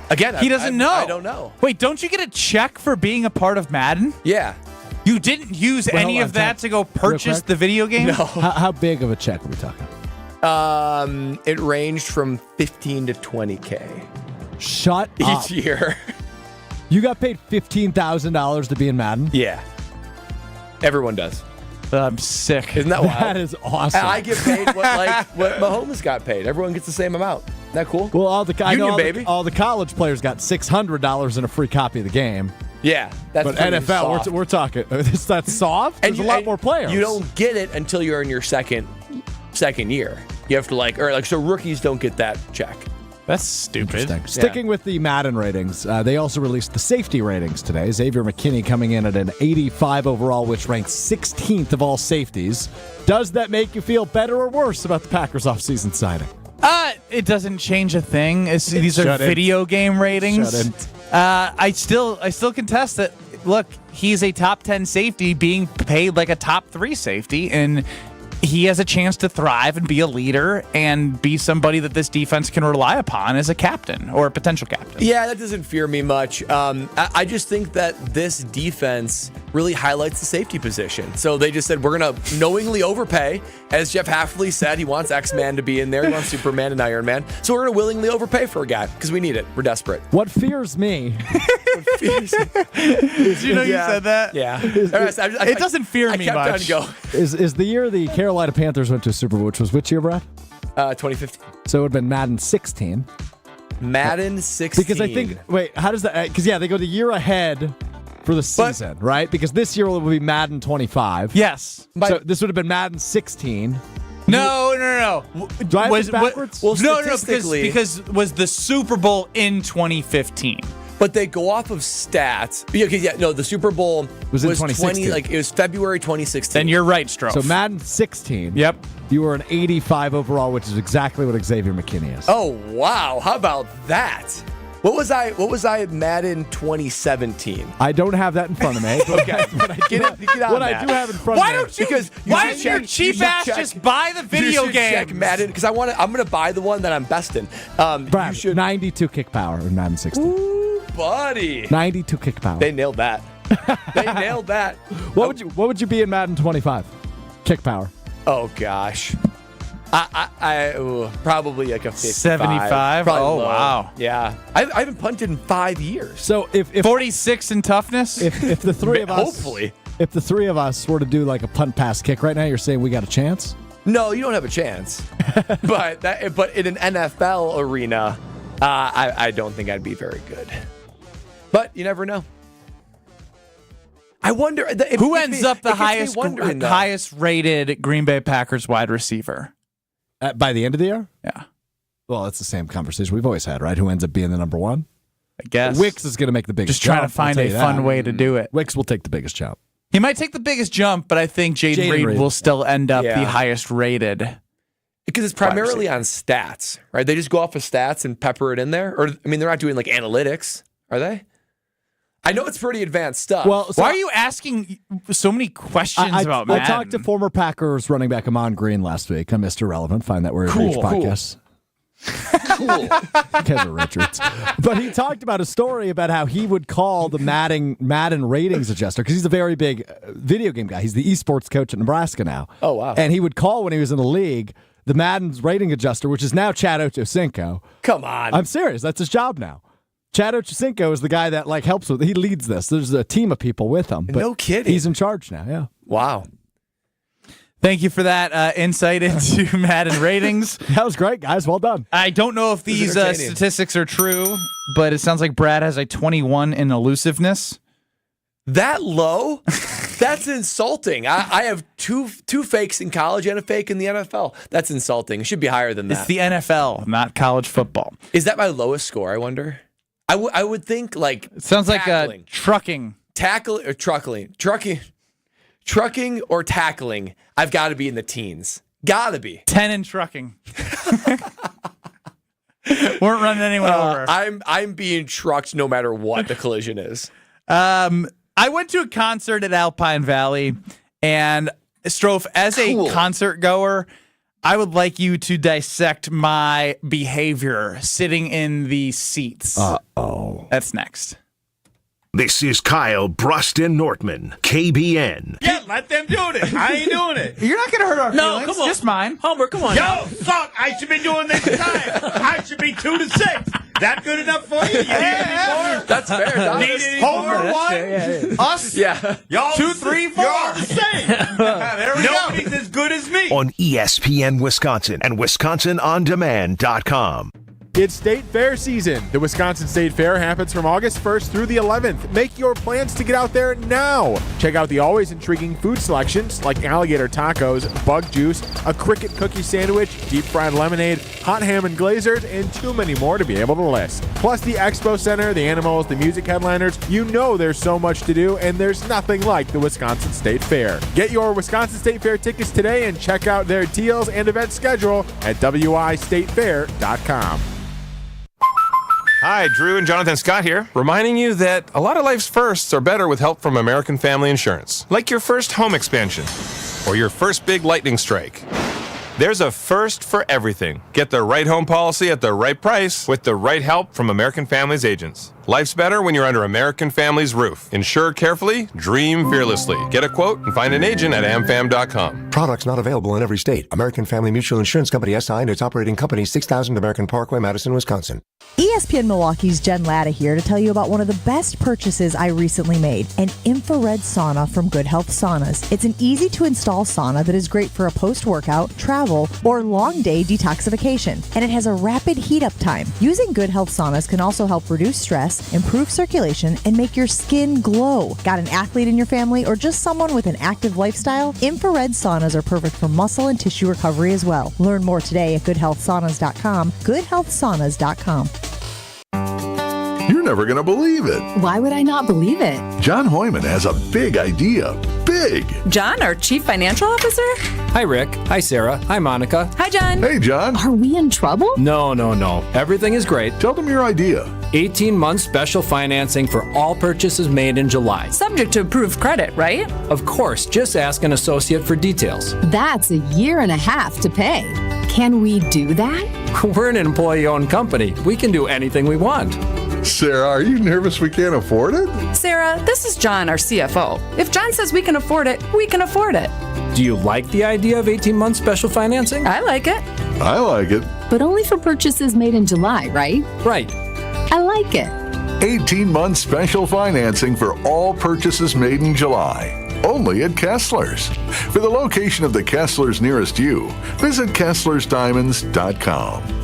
Again, He doesn't know. I don't know. Wait, don't you get a check for being a part of Madden? Yeah. You didn't use any hold of on, that to go purchase quick. the video game? No. How big of a check are we talking? It ranged from 15 to 20K Shut up. each year. You got paid $15,000 to be in Madden? Yeah. Everyone does. I'm sick. Isn't that wild? That is awesome. I get paid what Mahomes got paid. Everyone gets the same amount. Isn't that cool? Well, all the baby. all the college players got $600 and a free copy of the game. Yeah, that's But pretty NFL, soft. we're talking. Is that soft? There's a lot more players. You don't get it until you're in your second year. You have to so rookies don't get that check. That's stupid. Interesting. Sticking with the Madden ratings, they also released the safety ratings today. Xavier McKinney coming in at an 85 overall, which ranks 16th of all safeties. Does that make you feel better or worse about the Packers offseason signing? It doesn't change a thing. These are Shouldn't. video game ratings. Shouldn't. I still contest that. Look, he's a top 10 safety being paid like a top 3 safety, and he has a chance to thrive and be a leader and be somebody that this defense can rely upon as a captain or a potential captain. Yeah, that doesn't fear me much. I just think that this defense really highlights the safety position. So they just said, we're going to knowingly overpay. As Jeff Hafley said, he wants X-Man to be in there. He wants Superman and Iron Man. So we're going to willingly overpay for a guy because we need it. We're desperate. What fears me? Did you know you said that? Yeah. It doesn't fear me kept much. on going. Is the year the Carolina Panthers went to a Super Bowl, which was which year, Brad? 2015. So it would have been Madden 16. Madden 16. Because I think, how does that, because they go the year ahead for the season, right? Because this year will be Madden 25. Yes. So this would have been Madden 16. No. Do I have this backwards? Well, No, statistically, because was the Super Bowl in 2015. but they go off of stats. The Super Bowl Was in 2016. it was February 2016. Then you're right, Stroh. So Madden 16. Yep. You were an 85 overall, which is exactly what Xavier McKinney is. Oh, wow. How about that? What was I at Madden 2017? I don't have that in front of me. But Okay. Get on what that. I do have in front Why of me. don't you? Because Why doesn't your cheap ass just buy the video game? Check Madden because I'm going to buy the one that I'm best in. Brad, You should. 92 kick power in Madden 16. Ooh, buddy. 92 kick power. They nailed that. They nailed that. What would you be in Madden 25? Kick power. Oh gosh. Probably like a 55. 75? Probably Oh, low. wow. Yeah. I haven't punted in 5 years. So if 46 in toughness? if the three of us Hopefully. if the three of us were to do like a punt pass kick right now, you're saying we got a chance? No, you don't have a chance. but in an NFL arena, I don't think I'd be very good. But you never know. I wonder who ends up the highest rated Green Bay Packers wide receiver by the end of the year? Yeah. Well, it's the same conversation we've always had, right? Who ends up being the number one? I guess Wicks is going to make the biggest just trying jump. to find a fun way to do it. Wicks will take the biggest jump. He might take the biggest jump, but I think Jaden Reed will still end up the highest rated. Because it's primarily on stats, right? They just go off of stats and pepper it in there. Or, they're not doing like analytics, are they? I know it's pretty advanced stuff. Well, why are you asking so many questions about Madden? I talked to former Packers running back Amon Green last week on Mr. Relevant. Find that where you reach podcasts. Cool. Kevin Richards. But he talked about a story about how he would call the Madden ratings adjuster, because he's a very big video game guy. He's the esports coach at Nebraska now. Oh, wow. And he would call when he was in the league the Madden's rating adjuster, which is now Chad Ochocinco. Come on. I'm serious. That's his job now. Chad Ochocinco is the guy that helps with. He leads this. There's a team of people with him. But no kidding. He's in charge now. Yeah. Wow. Thank you for that insight into Madden ratings. That was great, guys. Well done. I don't know if these statistics are true, but it sounds like Brad has a 21 in elusiveness. That low? That's insulting. I have two fakes in college and a fake in the NFL. That's insulting. It should be higher than that. It's the NFL, not college football. Is that my lowest score, I wonder? I would think like It sounds tackling. like trucking. Tackle or trucking or tackling. I've got to be in the teens. Gotta be 10 in trucking. Weren't running anyone over. I'm being trucked no matter what the collision is. I went to a concert at Alpine Valley, and Strofe, as a concert goer, I would like you to dissect my behavior sitting in the seats. Uh-oh. That's next. This is Kyle, Brust, and Nortman, KBN. Yeah, let them do this. I ain't doing it. You're not going to hurt our feelings. Come on. Just mine. Homer, come on. Yo, fuck, I should be doing this time. I should be 2 to 6. That good enough for you? You need any more? That's fair. Dom. Need any Homer 1? Us? Yeah. Y'all 2, 3, 4. You're all the same. There we Nobody's as good as me. On ESPN Wisconsin and WisconsinOnDemand.com. It's State Fair season. The Wisconsin State Fair happens from August 1st through the 11th. Make your plans to get out there now. Check out the always intriguing food selections like alligator tacos, bug juice, a cricket cookie sandwich, deep fried lemonade, hot ham and glazers, and too many more to be able to list. Plus the expo center, the animals, the music headliners. You know there's so much to do, and there's nothing like the Wisconsin State Fair. Get your Wisconsin State Fair tickets today and check out their deals and event schedule at wistatefair.com. Hi, Drew and Jonathan Scott here, reminding you that a lot of life's firsts are better with help from American Family Insurance, like your first home expansion or your first big lightning strike. There's a first for everything. Get the right home policy at the right price with the right help from American Family's agents. Life's better when you're under American Family's roof. Insure carefully, dream fearlessly. Get a quote and find an agent at amfam.com. Products not available in every state. American Family Mutual Insurance Company SI and its operating company 6000 American Parkway, Madison, Wisconsin. ESPN Milwaukee's Jen Latta here to tell you about one of the best purchases I recently made, an infrared sauna from Good Health Saunas. It's an easy-to-install sauna that is great for a post-workout, travel, or long-day detoxification, and it has a rapid heat-up time. Using Good Health Saunas can also help reduce stress, improve circulation, and make your skin glow. Got an athlete in your family or just someone with an active lifestyle? Infrared saunas are perfect for muscle and tissue recovery as well. Learn more today at goodhealthsaunas.com, goodhealthsaunas.com. You're never going to believe it. Why would I not believe it? John Hoyman has a big idea. Big. John, our Chief Financial Officer? Hi, Rick. Hi, Sarah. Hi, Monica. Hi, John. Hey, John. Are we in trouble? No. Everything is great. Tell them your idea. 18-month special financing for all purchases made in July. Subject to approved credit, right? Of course, just ask an associate for details. That's a year and a half to pay. Can we do that? We're an employee-owned company. We can do anything we want. Sarah, are you nervous we can't afford it? Sarah, this is John, our CFO. If John says we can afford it, we can afford it. Do you like the idea of 18-month special financing? I like it. I like it. But only for purchases made in July, right? Right. I like it. 18-month special financing for all purchases made in July. Only at Kessler's. For the location of the Kessler's nearest you, visit KesslersDiamonds.com.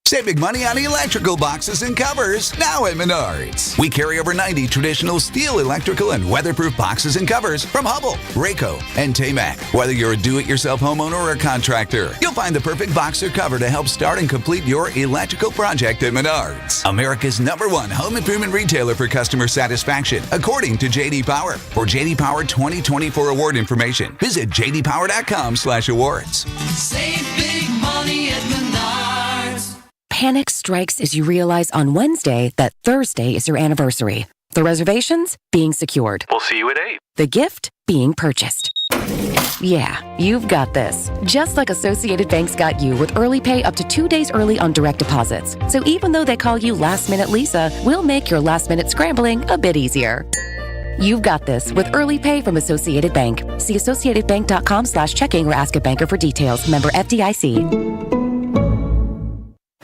Save big money on electrical boxes and covers now at Menards. We carry over 90 traditional steel, electrical, and weatherproof boxes and covers from Hubbell, Rayco, and Tamac. Whether you're a do-it-yourself homeowner or a contractor, you'll find the perfect box or cover to help start and complete your electrical project at Menards. America's #1 home improvement retailer for customer satisfaction, according to J.D. Power. For J.D. Power 2024 award information, visit jdpower.com/awards. Save big money at Menards. Panic strikes as you realize on Wednesday that Thursday is your anniversary. The reservations being secured. We'll see you at 8. The gift being purchased. Yeah, you've got this. Just like Associated Bank's got you with early pay up to 2 days early on direct deposits. So even though they call you Last Minute Lisa, we'll make your last minute scrambling a bit easier. You've got this with early pay from Associated Bank. See associatedbank.com/checking or ask a banker for details. Member FDIC.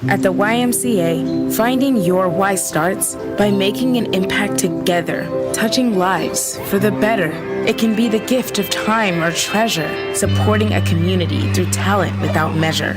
At the YMCA, finding your why starts by making an impact together, touching lives for the better. It can be the gift of time or treasure, supporting a community through talent without measure.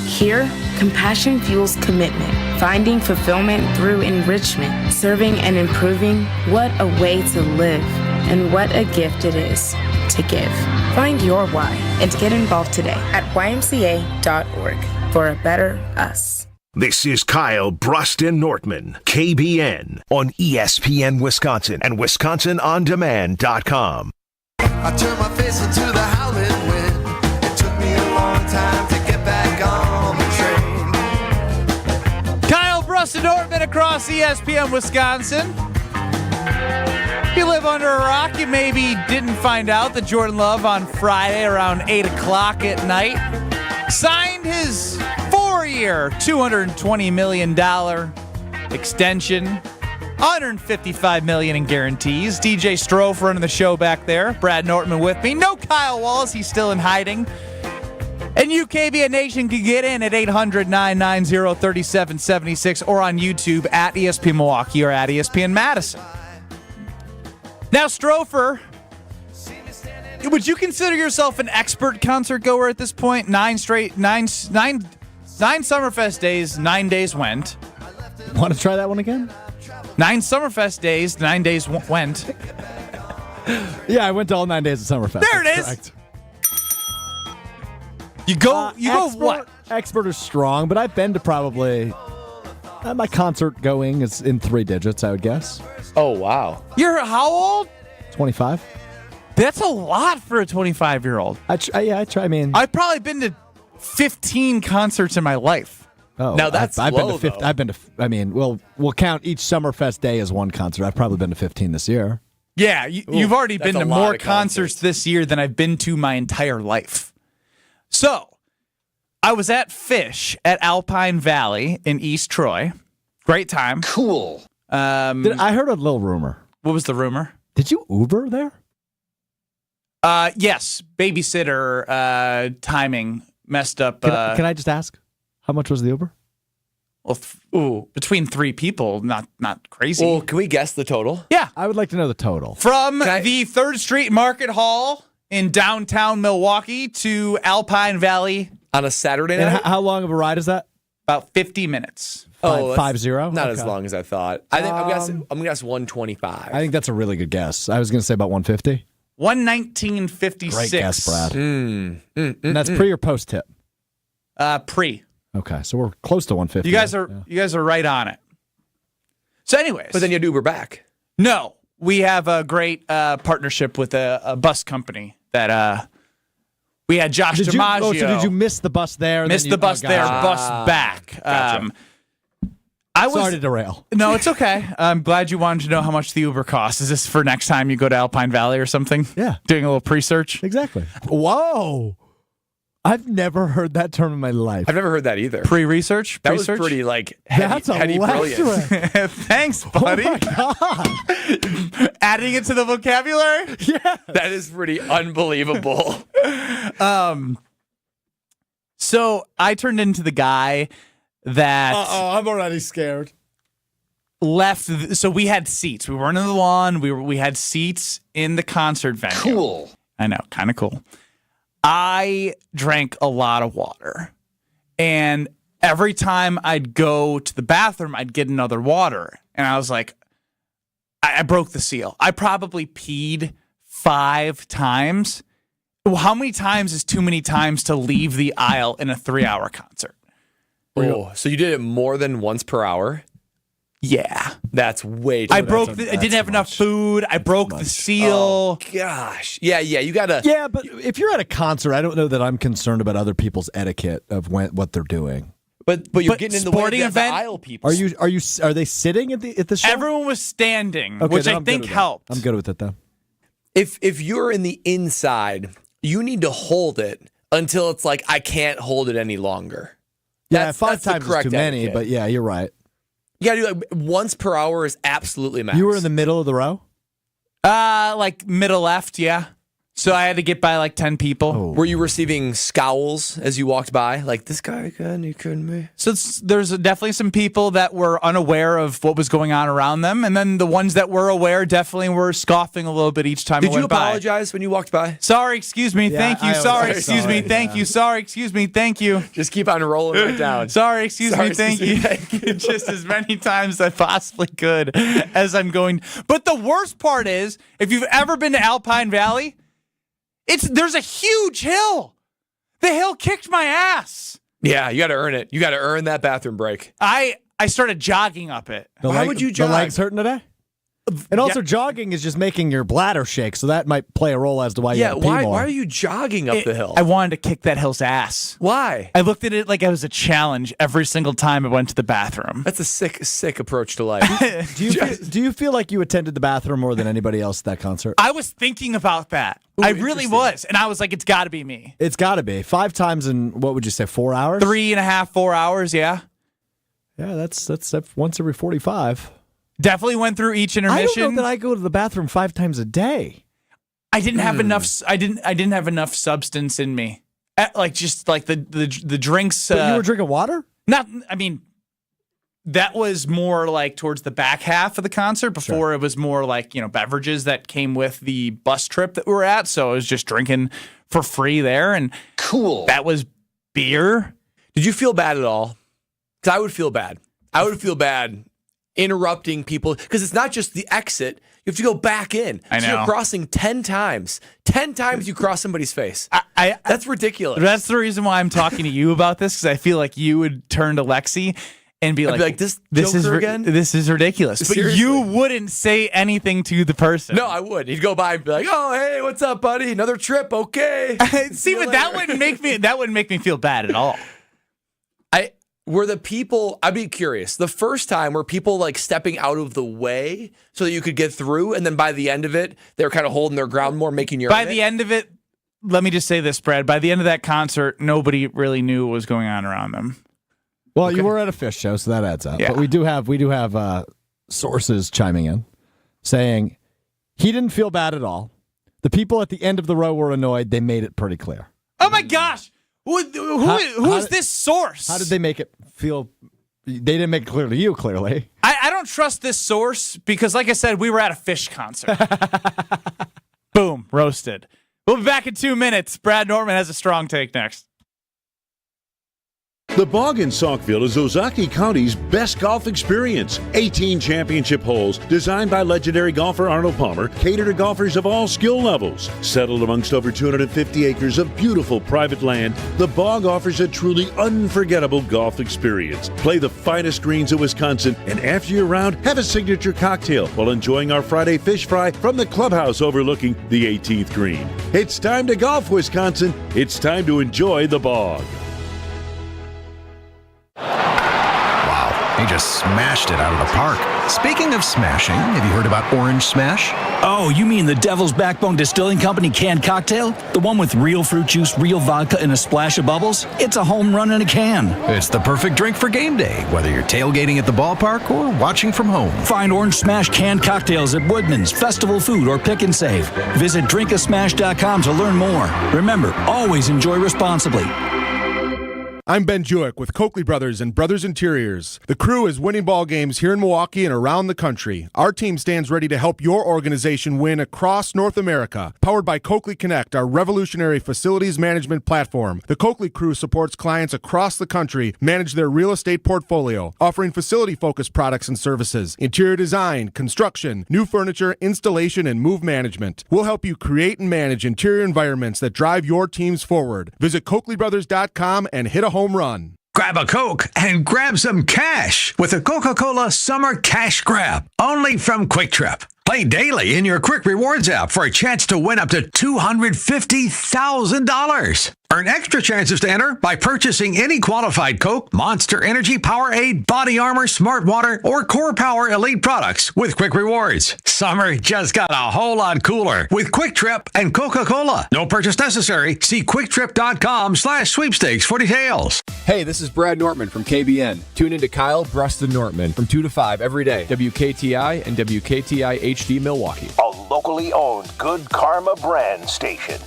Here, compassion fuels commitment, finding fulfillment through enrichment, serving and improving. What a way to live, and what a gift it is to give. Find your why and get involved today at ymca.org for a better us. This is Kyle, Brust, and Nortman, KBN, on ESPN Wisconsin and WisconsinOnDemand.com. I turned my face into the howling wind. It took me a long time to get back on the train. Kyle, Brust, and Nortman across ESPN Wisconsin. If you live under a rock, you maybe didn't find out that Jordan Love on Friday around 8 o'clock at night signed his 4-year, $220 million extension, $155 million in guarantees. DJ Strofe running the show back there. Brad Nortman with me. No Kyle Wallace. He's still in hiding. And you, KBN Nation, can get in at 800-990-3776 or on YouTube at ESPN Milwaukee or at ESPN Madison. Now, Strofer, would you consider yourself an expert concert goer at this point? Nine Summerfest days, 9 days went. Want to try that one again? 9 Summerfest days, 9 days went. Yeah, I went to all 9 days of Summerfest. There it is. Correct. You go what? Expert is strong, but I've been to probably my concert going is in 3 digits, I would guess. Oh, wow. You're how old? 25. That's a lot for a 25-year-old. I try. I mean, I've probably been to 15 concerts in my life. Oh, now that's I've low, been to 50. though. I've been to. I mean, we'll count each Summerfest day as one concert. I've probably been to 15 this year. Yeah, you've already been to a lot more of concerts this year than I've been to my entire life. So, I was at Fish at Alpine Valley in East Troy. Great time. Cool. I heard a little rumor. What was the rumor? Did you Uber there? Yes. Babysitter timing messed up. Can I just ask? How much was the Uber? Well, between 3 people, not crazy. Well, can we guess the total? Yeah. I would like to know the total. From the 3rd Street Market Hall in downtown Milwaukee to Alpine Valley. On a Saturday night? And how long of a ride is that? About 50 minutes. 5-0? Not as long as I thought. I think I'm gonna guess 125. I think that's a really good guess. I was going to say about 150. 119.56. Great guess, Brad. And that's pre or post tip? Pre. Okay, so we're close to 150. You guys are right on it. So, anyways, but then you had Uber back. No, we have a great partnership with a bus company that we had Josh DiMaggio. So did you miss the bus there? Missed the bus there, bus back. Gotcha. Sorry to derail. No, it's okay. I'm glad you wanted to know how much the Uber costs. Is this for next time you go to Alpine Valley or something? Yeah. Doing a little pre-search? Exactly. Whoa. I've never heard that term in my life. I've never heard that either. Pre-research? That was pretty heady brilliant. Thanks, buddy. Oh my God. Adding it to the vocabulary? Yeah. That is pretty unbelievable. So I turned into the guy that I'm already scared. Left. So we had seats. We weren't in the lawn. We had seats in the concert venue. Cool. I know, kind of cool. I drank a lot of water, and every time I'd go to the bathroom, I'd get another water, and I was like, I broke the seal. I probably peed 5 times. How many times is too many times to leave the aisle in a 3-hour concert? Oh, so you did it more than once per hour? Yeah. That's way too I much. I didn't have enough food. I broke the seal. Oh, gosh. Yeah, you got to. Yeah, but if you're at a concert, I don't know that I'm concerned about other people's etiquette of what they're doing. But you're getting in the way of the event, aisle people. Are they sitting at the show? Everyone was standing, okay, which I think helped. I'm good with it though. If you're in the inside, you need to hold it until it's like I can't hold it any longer. Yeah, 5 times is too many, but yeah, you're right. You got to do once per hour is absolutely max. You were in the middle of the row? Like middle left, yeah. So I had to get by like 10 people. Oh. Were you receiving scowls as you walked by? Like, this guy again, you couldn't be? So there's definitely some people that were unaware of what was going on around them. And then the ones that were aware definitely were scoffing a little bit each time I went by. Did you apologize when you walked by? Sorry, excuse me, thank you. Sorry, excuse me, thank you. Sorry, excuse me, thank you. Just keep on rolling right down. Sorry, excuse me, thank you. Just as many times as I possibly could as I'm going. But the worst part is, if you've ever been to Alpine Valley, there's a huge hill. The hill kicked my ass. Yeah, you got to earn it. You got to earn that bathroom break. I started jogging up it. Why would you jog? The legs hurting today? And also, jogging is just making your bladder shake, so that might play a role as to why you have to pee more. Why are you jogging up the hill? I wanted to kick that hill's ass. Why? I looked at it like it was a challenge every single time I went to the bathroom. That's a sick approach to life. Do you feel like you attended the bathroom more than anybody else at that concert? I was thinking about that. Ooh, I really was. And I was like, it's got to be me. It's got to be. 5 times in, what would you say, 4 hours? 3.5, 4 hours, yeah. Yeah, that's once every 45. Definitely went through each intermission. I don't know that I go to the bathroom 5 times a day. I didn't have enough. I didn't have enough substance in me. Just like the drinks. But you were drinking water? Not. I mean, that was more like towards the back half of the concert. Before it was more like beverages that came with the bus trip that we were at. So I was just drinking for free there, and cool. That was beer. Did you feel bad at all? Because I would feel bad. I would feel bad interrupting people, because it's not just the exit. You have to go back in. I know. So you're crossing 10 times. 10 times you cross somebody's face. That's ridiculous. That's the reason why I'm talking to you about this, because I feel like you would turn to Lexi and be like, this is again? This is ridiculous. Seriously? But you wouldn't say anything to the person. No, I would. He'd go by and be like, "Oh, hey, what's up, buddy? Another trip, okay." See, but that wouldn't make me feel bad at all. Were the people, I'd be curious, the first time were people like stepping out of the way so that you could get through, and then by the end of it, they were kind of holding their ground more, making your By the end of it, let me just say this, Brad. By the end of that concert, nobody really knew what was going on around them. Well, you were at a fish show, so that adds up. Yeah. But we do have sources chiming in saying he didn't feel bad at all. The people at the end of the row were annoyed. They made it pretty clear. Oh my gosh. Who is this source? How did they make it feel? They didn't make it clear to you, clearly. I don't trust this source because, like I said, we were at a fish concert. Boom, roasted. We'll be back in 2 minutes. Brad Nortman has a strong take next. The Bog in Saukville is Ozaki County's best golf experience. 18 championship holes designed by legendary golfer Arnold Palmer cater to golfers of all skill levels. Settled amongst over 250 acres of beautiful private land, the Bog offers a truly unforgettable golf experience. Play the finest greens of Wisconsin, and after you're round, have a signature cocktail while enjoying our Friday fish fry from the clubhouse overlooking the 18th green. It's time to golf, Wisconsin. It's time to enjoy the Bog. He just smashed it out of the park. Speaking of smashing, have you heard about Orange Smash? Oh, you mean the Devil's Backbone Distilling Company canned cocktail? The one with real fruit juice, real vodka, and a splash of bubbles? It's a home run in a can. It's the perfect drink for game day, whether you're tailgating at the ballpark or watching from home. Find Orange Smash canned cocktails at Woodman's, Festival Food, or Pick and Save. Visit drinkasmash.com to learn more. Remember, always enjoy responsibly. I'm Ben Jewick with Coakley Brothers and Brothers Interiors. The crew is winning ball games here in Milwaukee and around the country. Our team stands ready to help your organization win across North America. Powered by Coakley Connect, our revolutionary facilities management platform. The Coakley crew supports clients across the country manage their real estate portfolio, offering facility-focused products and services, interior design, construction, new furniture, installation, and move management. We'll help you create and manage interior environments that drive your teams forward. Visit CoakleyBrothers.com and hit a home run. Grab a Coke and grab some cash with the Coca-Cola Summer Cash Grab, only from Quick Trip. Play daily in your Quick Rewards app for a chance to win up to $250,000. Earn extra chances to enter by purchasing any qualified Coke, Monster Energy, Powerade, Body Armor, Smart Water, or Core Power Elite products with Quick Rewards. Summer just got a whole lot cooler with Quick Trip and Coca-Cola. No purchase necessary. See QuickTrip.com/sweepstakes for details. Hey, this is Brad Nortman from KBN. Tune into Kyle, Brust, and Nortman from 2 to 5 every day. WKTI and WKTI HD Milwaukee. A locally owned Good Karma brand station.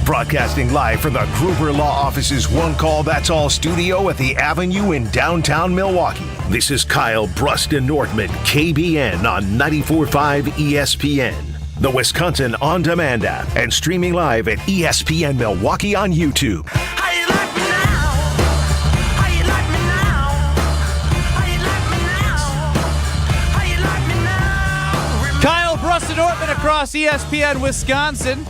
Broadcasting live from the Gruber Law Office's One Call That's All studio at the Avenue in downtown Milwaukee. This is Kyle, Brust, and Nortman, KBN on 94.5 ESPN. The Wisconsin On Demand app and streaming live at ESPN Milwaukee on YouTube. Kyle, Brust, and Nortman across ESPN Wisconsin.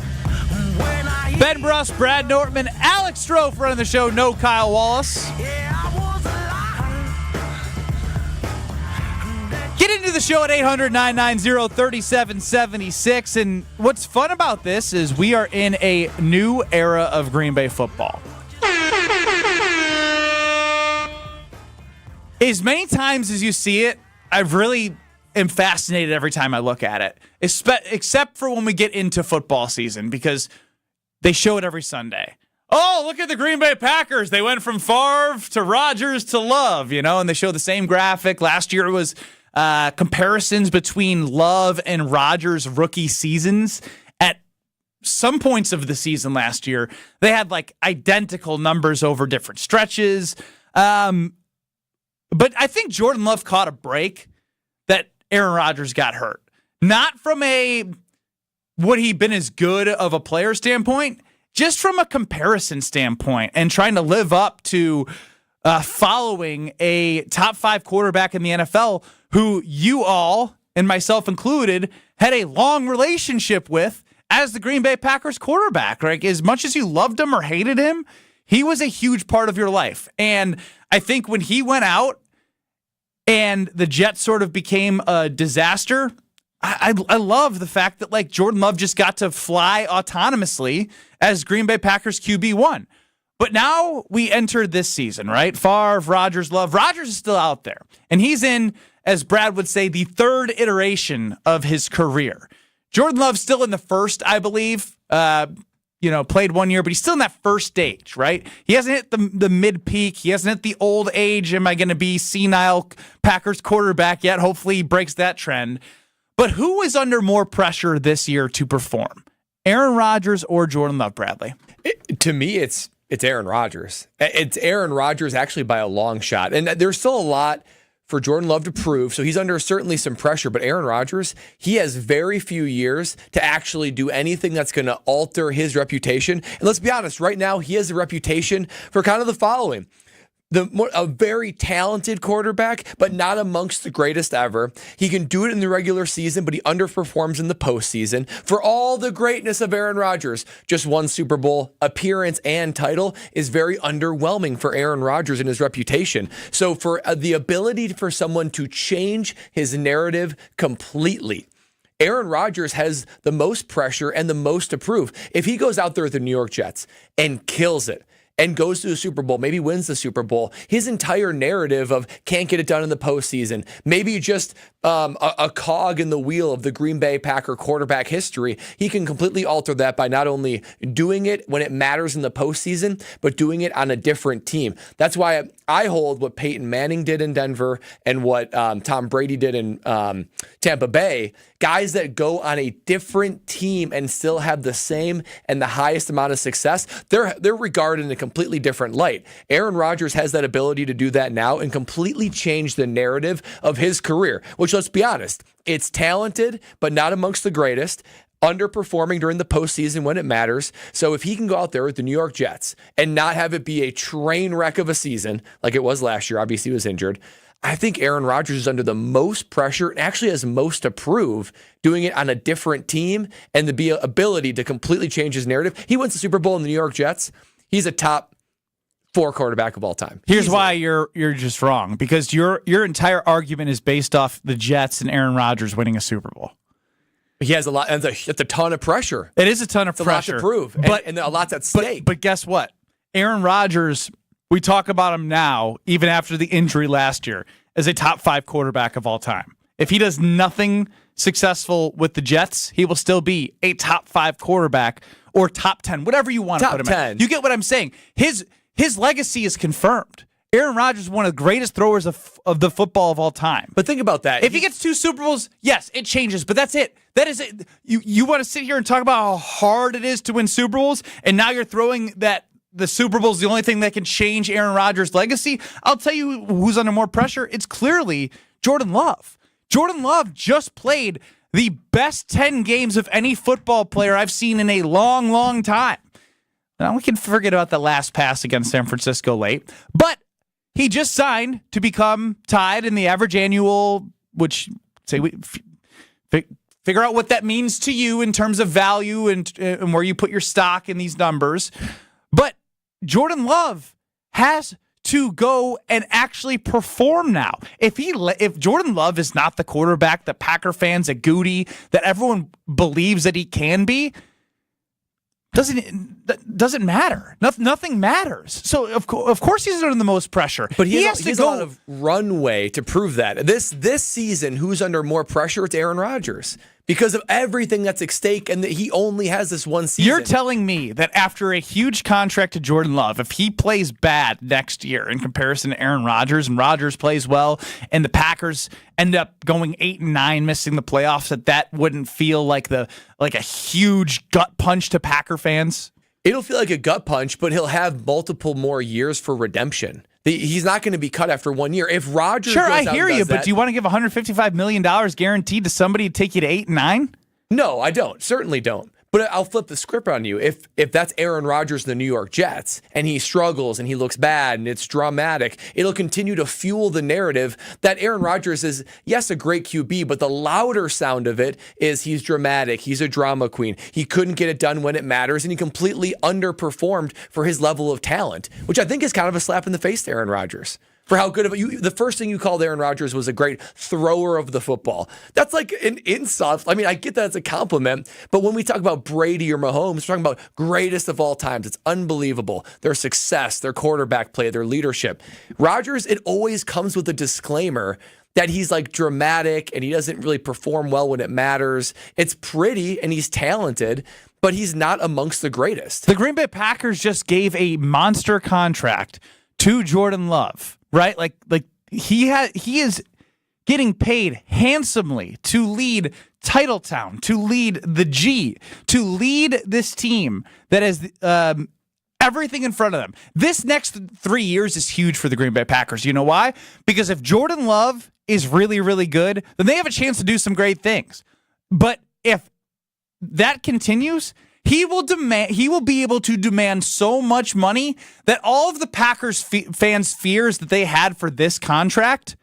Ben Brust, Brad Nortman, Alex Strofe running the show. No Kyle Wallace. Get into the show at 800-990-3776. And what's fun about this is we are in a new era of Green Bay football. As many times as you see it, I really am fascinated every time I look at it, except for when we get into football season, because they show it every Sunday. Oh, look at the Green Bay Packers. They went from Favre to Rodgers to Love, and they show the same graphic. Last year it was comparisons between Love and Rodgers' rookie seasons. At some points of the season last year, they had like identical numbers over different stretches. But I think Jordan Love caught a break that Aaron Rodgers got hurt. Not from would he been as good of a player standpoint, just from a comparison standpoint and trying to live up to following a top 5 quarterback in the NFL who you all, and myself included, had a long relationship with as the Green Bay Packers quarterback. Like, as much as you loved him or hated him, he was a huge part of your life. And I think when he went out and the Jets sort of became a disaster, I love the fact that like Jordan Love just got to fly autonomously as Green Bay Packers QB1. But now we entered this season, right? Favre, Rodgers, Love. Rodgers is still out there. And he's in, as Brad would say, the third iteration of his career. Jordan Love's still in the first, I believe. Played 1 year, but he's still in that first stage, right? He hasn't hit the mid-peak. He hasn't hit the old age, am I going to be senile Packers quarterback yet? Hopefully he breaks that trend. But who is under more pressure this year to perform? Aaron Rodgers or Jordan Love, Bradley? To me, it's Aaron Rodgers. It's Aaron Rodgers actually by a long shot. And there's still a lot for Jordan Love to prove, so he's under certainly some pressure. But Aaron Rodgers, he has very few years to actually do anything that's going to alter his reputation. And let's be honest, right now he has a reputation for kind of the following. A very talented quarterback, but not amongst the greatest ever. He can do it in the regular season, but he underperforms in the postseason. For all the greatness of Aaron Rodgers, just one Super Bowl appearance and title is very underwhelming for Aaron Rodgers and his reputation. So for the ability for someone to change his narrative completely, Aaron Rodgers has the most pressure and the most to prove. If he goes out there with the New York Jets and kills it, and goes to the Super Bowl, maybe wins the Super Bowl, his entire narrative of can't get it done in the postseason, maybe just a cog in the wheel of the Green Bay Packer quarterback history, he can completely alter that by not only doing it when it matters in the postseason, but doing it on a different team. That's why I hold what Peyton Manning did in Denver and what Tom Brady did in Tampa Bay. Guys that go on a different team and still have the same and the highest amount of success, they're regarded in a completely different light. Aaron Rodgers has that ability to do that now and completely change the narrative of his career, which, let's be honest, it's talented, but not amongst the greatest, underperforming during the postseason when it matters. So if he can go out there with the New York Jets and not have it be a train wreck of a season like it was last year, obviously he was injured, I think Aaron Rodgers is under the most pressure and actually has most to prove doing it on a different team and the ability to completely change his narrative. He wins the Super Bowl in the New York Jets. He's a top 4 quarterback of all time. Here's why you're just wrong, because your entire argument is based off the Jets and Aaron Rodgers winning a Super Bowl. He has a lot, and it's a ton of pressure. It is a ton of It's pressure. a lot to prove, and a lot's at stake. But guess what? Aaron Rodgers, we talk about him now, even after the injury last year, as a top 5 quarterback of all time. If he does nothing successful with the Jets, he will still be a top 5 quarterback or top 10, whatever you want to put him 10. at. You get what I'm saying? His legacy is confirmed. Aaron Rodgers is one of the greatest throwers of the football of all time. But think about that. If he gets 2 Super Bowls, yes, it changes, but that's it. That is it. You want to sit here and talk about how hard it is to win Super Bowls, and now you're throwing that the Super Bowl is the only thing that can change Aaron Rodgers' legacy? I'll tell you who's under more pressure. It's clearly Jordan Love. Jordan Love just played the best 10 games of any football player I've seen in a long, long time. Now, we can forget about the last pass against San Francisco late, but he just signed to become tied in the average annual, which say we figure out what that means to you in terms of value and where you put your stock in these numbers. But Jordan Love has to go and actually perform now. If Jordan Love is not the quarterback that Packer fans, at Goody, that everyone believes that he can be, doesn't matter. Nothing matters. So of course he's under the most pressure. But he has a lot of runway to prove that. This season, who's under more pressure? It's Aaron Rodgers. Because of everything that's at stake, and that he only has this one season. You're telling me that after a huge contract to Jordan Love, if he plays bad next year in comparison to Aaron Rodgers, and Rodgers plays well, and the Packers end up going 8-9, missing the playoffs, that wouldn't feel like a huge gut punch to Packer fans? It'll feel like a gut punch, but he'll have multiple more years for redemption. He's not going to be cut after 1 year. If Rodgers sure, goes I out hear and you, does but do you want to give $155 million guaranteed to somebody to take you to 8-9? No, I don't. Certainly don't. But I'll flip the script on you. If that's Aaron Rodgers and the New York Jets, and he struggles and he looks bad and it's dramatic, it'll continue to fuel the narrative that Aaron Rodgers is, yes, a great QB, but the louder sound of it is he's dramatic, he's a drama queen, he couldn't get it done when it matters, and he completely underperformed for his level of talent, which I think is kind of a slap in the face to Aaron Rodgers. For how good of you, the first thing you called Aaron Rodgers was a great thrower of the football. That's like an insult. I mean, I get that it's a compliment, but when we talk about Brady or Mahomes, we're talking about greatest of all times. It's unbelievable. Their success, their quarterback play, their leadership. Rodgers, it always comes with a disclaimer that he's like dramatic and he doesn't really perform well when it matters. It's pretty and he's talented, but he's not amongst the greatest. The Green Bay Packers just gave a monster contract to Jordan Love. Right? Like he is getting paid handsomely to lead Titletown, to lead the G, to lead this team that has everything in front of them. This next 3 years is huge for the Green Bay Packers. You know why? Because if Jordan Love is really, really good, then they have a chance to do some great things. But if that continues, he will be able to demand so much money that all of the Packers fans' fears that they had for this contract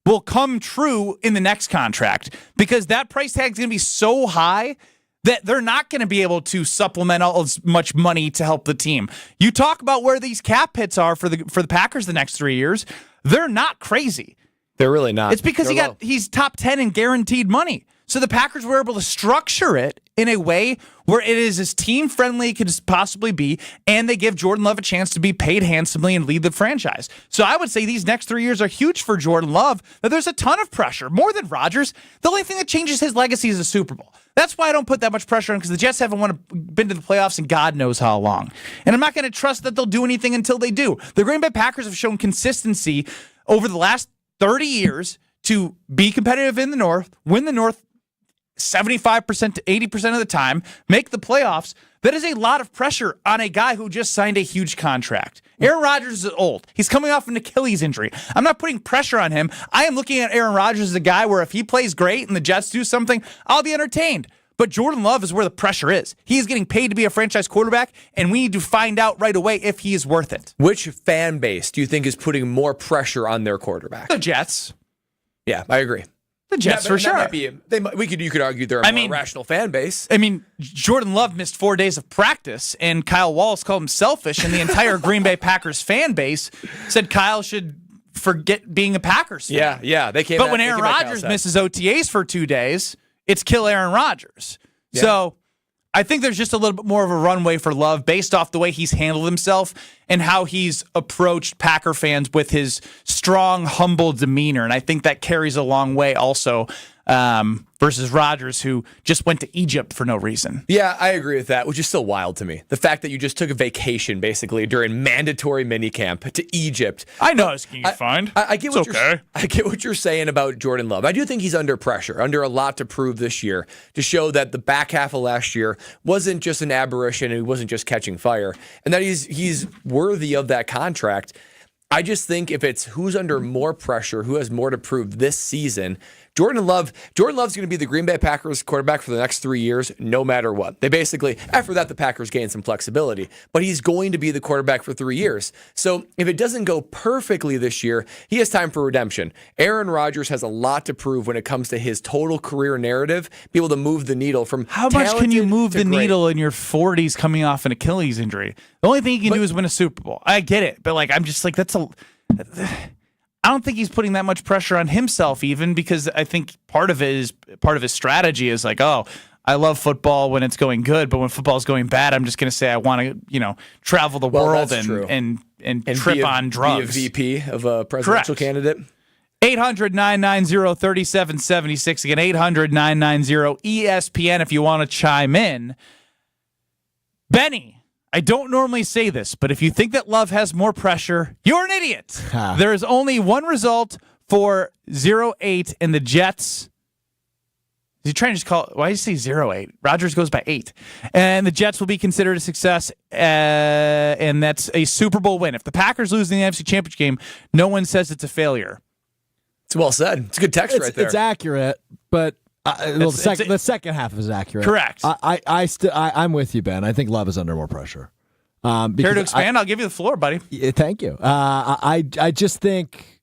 will come true in the next contract, because that price tag is going to be so high that they're not going to be able to supplement all as much money to help the team. You talk about where these cap hits are for the Packers the next 3 years. They're not crazy. They're really not. It's because They're he's top 10 in guaranteed money. So the Packers were able to structure it in a way where it is as team-friendly it could possibly be, and they give Jordan Love a chance to be paid handsomely and lead the franchise. So I would say these next 3 years are huge for Jordan Love, that there's a ton of pressure, more than Rodgers. The only thing that changes his legacy is a Super Bowl. That's why I don't put that much pressure on, because the Jets haven't been to the playoffs in God knows how long. And I'm not going to trust that they'll do anything until they do. The Green Bay Packers have shown consistency over the last 30 years to be competitive in the North, win the North 75% to 80% of the time, make the playoffs. That is a lot of pressure on a guy who just signed a huge contract. Aaron Rodgers is old. He's coming off an Achilles injury. I'm not putting pressure on him. I am looking at Aaron Rodgers as a guy where if he plays great and the Jets do something, I'll be entertained. But Jordan Love is where the pressure is. He is getting paid to be a franchise quarterback, and we need to find out right away if he is worth it. Which fan base do you think is putting more pressure on their quarterback? The Jets. Yeah, I agree. The Jets, for sure. You could argue they're a more rational fan base. I mean, Jordan Love missed 4 days of practice, and Kyle Wallace called him selfish, and the entire Green Bay Packers fan base said Kyle should forget being a Packers fan. Yeah, they came. But when Aaron Rodgers misses OTAs for 2 days, it's kill Aaron Rodgers. Yeah. So I think there's just a little bit more of a runway for Love based off the way he's handled himself and how he's approached Packer fans with his strong, humble demeanor. And I think that carries a long way also versus Rodgers, who just went to Egypt for no reason. Yeah, I agree with that, which is still wild to me. The fact that you just took a vacation, basically, during mandatory minicamp to Egypt. I know it's going to be fine. I get what you're saying about Jordan Love. I do think he's under pressure, under a lot to prove this year, to show that the back half of last year wasn't just an aberration and he wasn't just catching fire, and that he's worthy of that contract. I just think if it's who's under more pressure, who has more to prove this season, Jordan Love's going to be the Green Bay Packers quarterback for the next 3 years, no matter what. They basically, after that, the Packers gain some flexibility, but he's going to be the quarterback for 3 years. So if it doesn't go perfectly this year, he has time for redemption. Aaron Rodgers has a lot to prove when it comes to his total career narrative, be able to move the needle from how much can you move the needle in your 40s coming off an Achilles injury? The only thing you can do is win a Super Bowl. I get it, but I'm just like, I don't think he's putting that much pressure on himself, even, because I think part of his strategy is like, oh, I love football when it's going good, but when football's going bad, I'm just going to say I want to, travel the world and trip on drugs. Be a VP of a presidential candidate. 800-990-3776. Again, 800-990-ESPN if you want to chime in. Benny, I don't normally say this, but if you think that Love has more pressure, you're an idiot. There is only one result for 0-8 in the Jets. Is he trying to just call it? Why did you say 0-8? Rodgers goes by 8. And the Jets will be considered a success, and that's a Super Bowl win. If the Packers lose in the NFC Championship game, no one says it's a failure. It's well said. It's a good text right there. It's accurate, but the second half is accurate. Correct. I'm with you, Ben. I think Love is under more pressure. Care to expand? I'll give you the floor, buddy. Thank you. I just think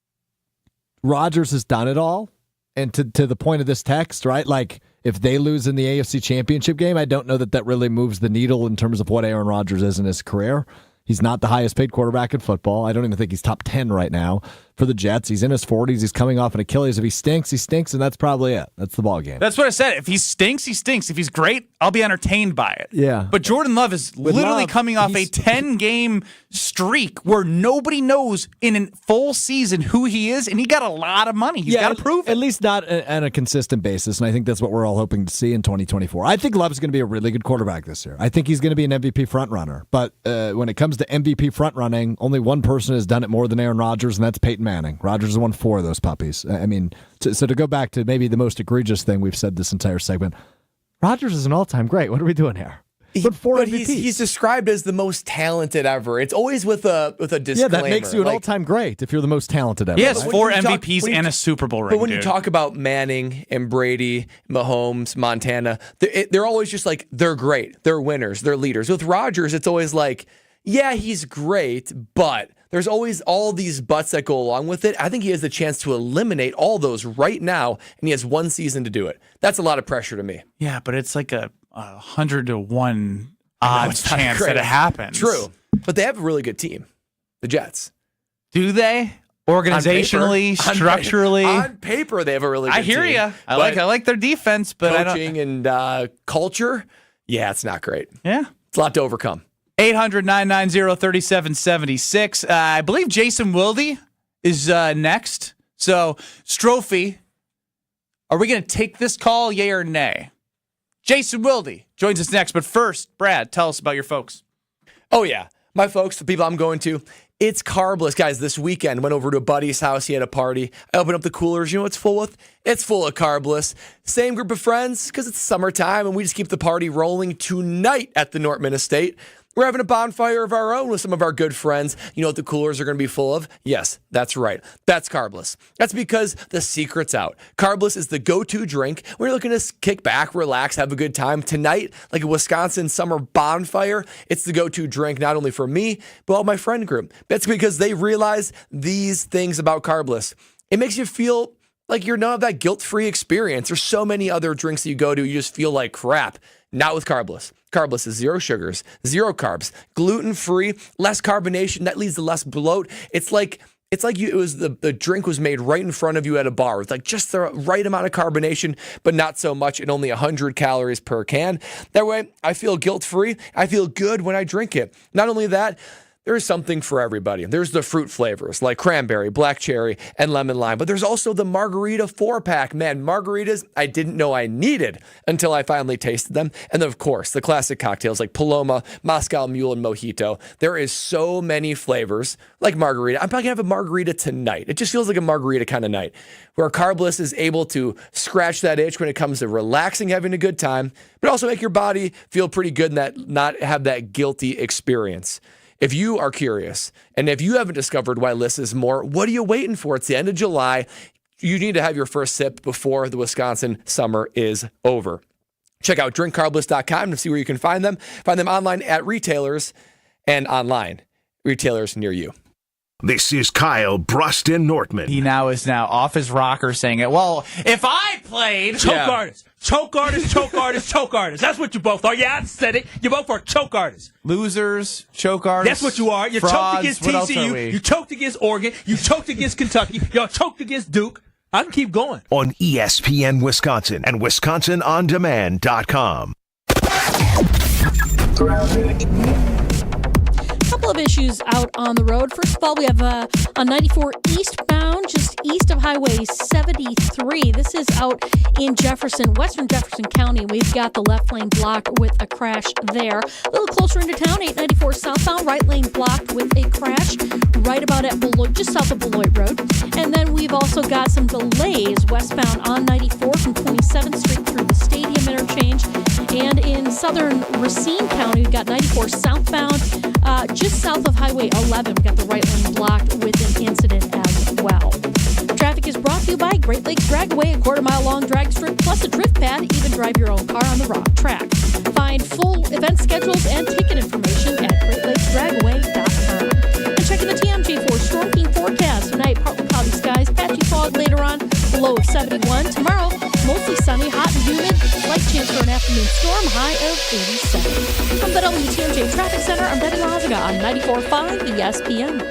Rodgers has done it all. And to the point of this text, right? Like, if they lose in the AFC Championship game, I don't know that really moves the needle in terms of what Aaron Rodgers is in his career. He's not the highest paid quarterback in football. I don't even think he's top 10 right now for the Jets. He's in his 40s. He's coming off an Achilles. If he stinks, and that's probably it. That's the ball game. That's what I said. If he stinks, he stinks. If he's great, I'll be entertained by it. Yeah. But Jordan Love is literally coming off a 10-game streak where nobody knows in a full season who he is, and he got a lot of money. He's got to prove it. At least not on a consistent basis, and I think that's what we're all hoping to see in 2024. I think Love's going to be a really good quarterback this year. I think he's going to be an MVP frontrunner. But when it comes to MVP frontrunning, only one person has done it more than Aaron Rodgers, and that's Peyton Manning. Rodgers has won 4 of those puppies. I mean, so to go back to maybe the most egregious thing we've said this entire segment, Rodgers is an all-time great. What are we doing here? But he's described as the most talented ever. It's always with a disclaimer. Yeah, that makes you an all-time great if you're the most talented ever. He has 4 MVPs and a Super Bowl ring. But when you talk about Manning and Brady, Mahomes, Montana, they're always just like, they're great. They're winners. They're leaders. With Rodgers, it's always like, yeah, he's great, but there's always all these buts that go along with it. I think he has the chance to eliminate all those right now, and he has 1 season to do it. That's a lot of pressure to me. Yeah, but it's like a 100-to-1 odds chance that it happens. True, but they have a really good team, the Jets. Do they? Organizationally, structurally, on paper, they have a really good team. I hear you. I like their defense, but coaching and culture, yeah, it's not great. Yeah, it's a lot to overcome. 800-990-3776. I believe Jason Wilde is next. So, Strophy, are we going to take this call, yay or nay? Jason Wilde joins us next. But first, Brad, tell us about your folks. Oh, yeah. My folks, the people I'm going to, it's carbless. Guys, this weekend, went over to a buddy's house. He had a party. I opened up the coolers. You know what it's full with? It's full of carbless. Same group of friends because it's summertime, and we just keep the party rolling tonight at the Nortman estate. We're having a bonfire of our own with some of our good friends. You know what the coolers are going to be full of? Yes, that's right. That's carbless. That's because the secret's out. Carbless is the go-to drink when you're looking to kick back, relax, have a good time. Tonight, like a Wisconsin summer bonfire, it's the go-to drink not only for me, but all my friend group. That's because they realize these things about carbless. It makes you feel like you're not that guilt-free experience. There's so many other drinks that you go to, you just feel like crap. Not with carbless. Carbless is 0 sugars, 0 carbs, gluten-free, less carbonation. That leads to less bloat. It's like It's like it was the drink was made right in front of you at a bar with like just the right amount of carbonation, but not so much, and only 100 calories per can. That way, I feel guilt-free. I feel good when I drink it. Not only that, there's something for everybody. There's the fruit flavors like cranberry, black cherry, and lemon lime. But there's also the margarita 4-pack. Man, margaritas I didn't know I needed until I finally tasted them. And then, of course, the classic cocktails like Paloma, Moscow Mule, and Mojito. There is so many flavors like margarita. I'm probably going to have a margarita tonight. It just feels like a margarita kind of night where Carbliss is able to scratch that itch when it comes to relaxing, having a good time, but also make your body feel pretty good and that not have that guilty experience. If you are curious, and if you haven't discovered why Liss is more, what are you waiting for? It's the end of July. You need to have your first sip before the Wisconsin summer is over. Check out drinkcarbliss.com to see where you can find them. Find them online at retailers and online retailers near you. This is Kyle, Brust, and Nortman. He now is off his rocker saying it. Well, if I played... Choke artist. Choke artist, choke artist, choke artist. That's what you both are. Yeah, I said it. You both are choke artists. Losers, choke artists. That's what you are. You frauds, choked against TCU. You choked against Oregon. You choked against Kentucky. Y'all choked against Duke. I can keep going. On ESPN Wisconsin and WisconsinOnDemand.com. Couple of issues out on the road. First of all, we have on 94 eastbound, just east of Highway 73. This is out in western Jefferson County. We've got the left lane blocked with a crash there. A little closer into town, 894 southbound, right lane blocked with a crash right about at Beloit, just south of Beloit Road. And then we've also got some delays westbound on 94 from 27th Street through the Stadium interchange. And in southern Racine County, we've got 94 southbound, just south of Highway 11. We've got the right lane blocked with an incident as well. Traffic is brought to you by Great Lakes Dragway, a quarter-mile-long drag strip plus a drift pad. Even drive your own car on the rock track. Find full event schedules and ticket information at GreatLakesDragway.com. And checking the TMJ for Storm King forecast. Tonight, partly cloudy skies, patchy fog later on, low of 71. Tomorrow, mostly sunny, hot and humid. Slight chance for an afternoon storm, high of 87. From the WTMJ Traffic Center, I'm Betty Lazaga on 94.5 ESPN.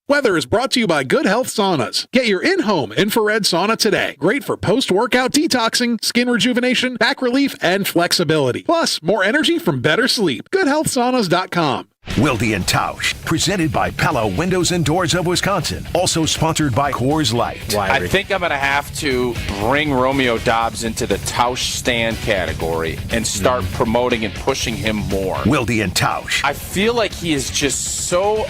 Weather is brought to you by Good Health Saunas. Get your in-home infrared sauna today. Great for post-workout detoxing, skin rejuvenation, back relief, and flexibility. Plus, more energy from better sleep. GoodHealthSaunas.com. Wilde and Tausch, presented by Pella Windows and Doors of Wisconsin. Also sponsored by Coors Light. I think I'm going to have to bring Romeo Dobbs into the Tausch stand category and start promoting and pushing him more. Wilde and Tausch. I feel like he is just so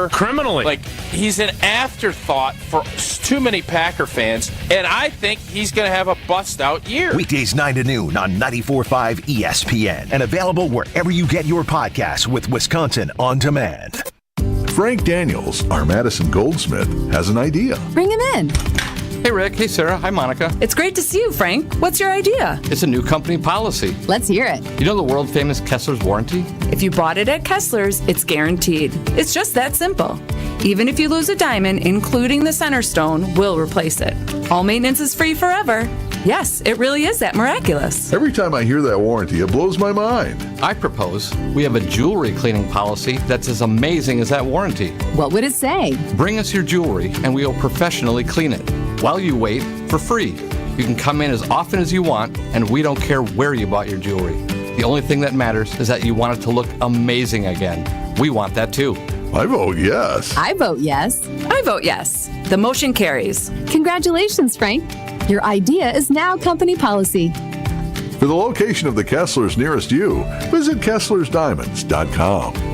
criminally. Like, he's an afterthought for too many Packer fans, and I think he's going to have a bust-out year. Weekdays 9 to noon on 94.5 ESPN and available wherever you get your podcasts with Wisconsin On Demand. Frank Daniels, our Madison Goldsmith, has an idea. Bring him in. Hey, Rick. Hey, Sarah. Hi, Monica. It's great to see you, Frank. What's your idea? It's a new company policy. Let's hear it. You know the world-famous Kessler's warranty? If you bought it at Kessler's, it's guaranteed. It's just that simple. Even if you lose a diamond, including the center stone, we'll replace it. All maintenance is free forever. Yes, it really is that miraculous. Every time I hear that warranty, it blows my mind. I propose we have a jewelry cleaning policy that's as amazing as that warranty. What would it say? Bring us your jewelry and we will professionally clean it. While you wait, for free. You can come in as often as you want, and we don't care where you bought your jewelry. The only thing that matters is that you want it to look amazing again. We want that too. I vote yes. I vote yes. I vote yes. The motion carries. Congratulations, Frank. Your idea is now company policy. For the location of the Kesslers nearest you, visit KesslersDiamonds.com.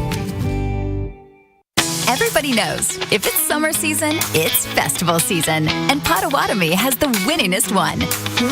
Everybody knows if it's summer season, it's festival season. And Potawatomi has the winningest one,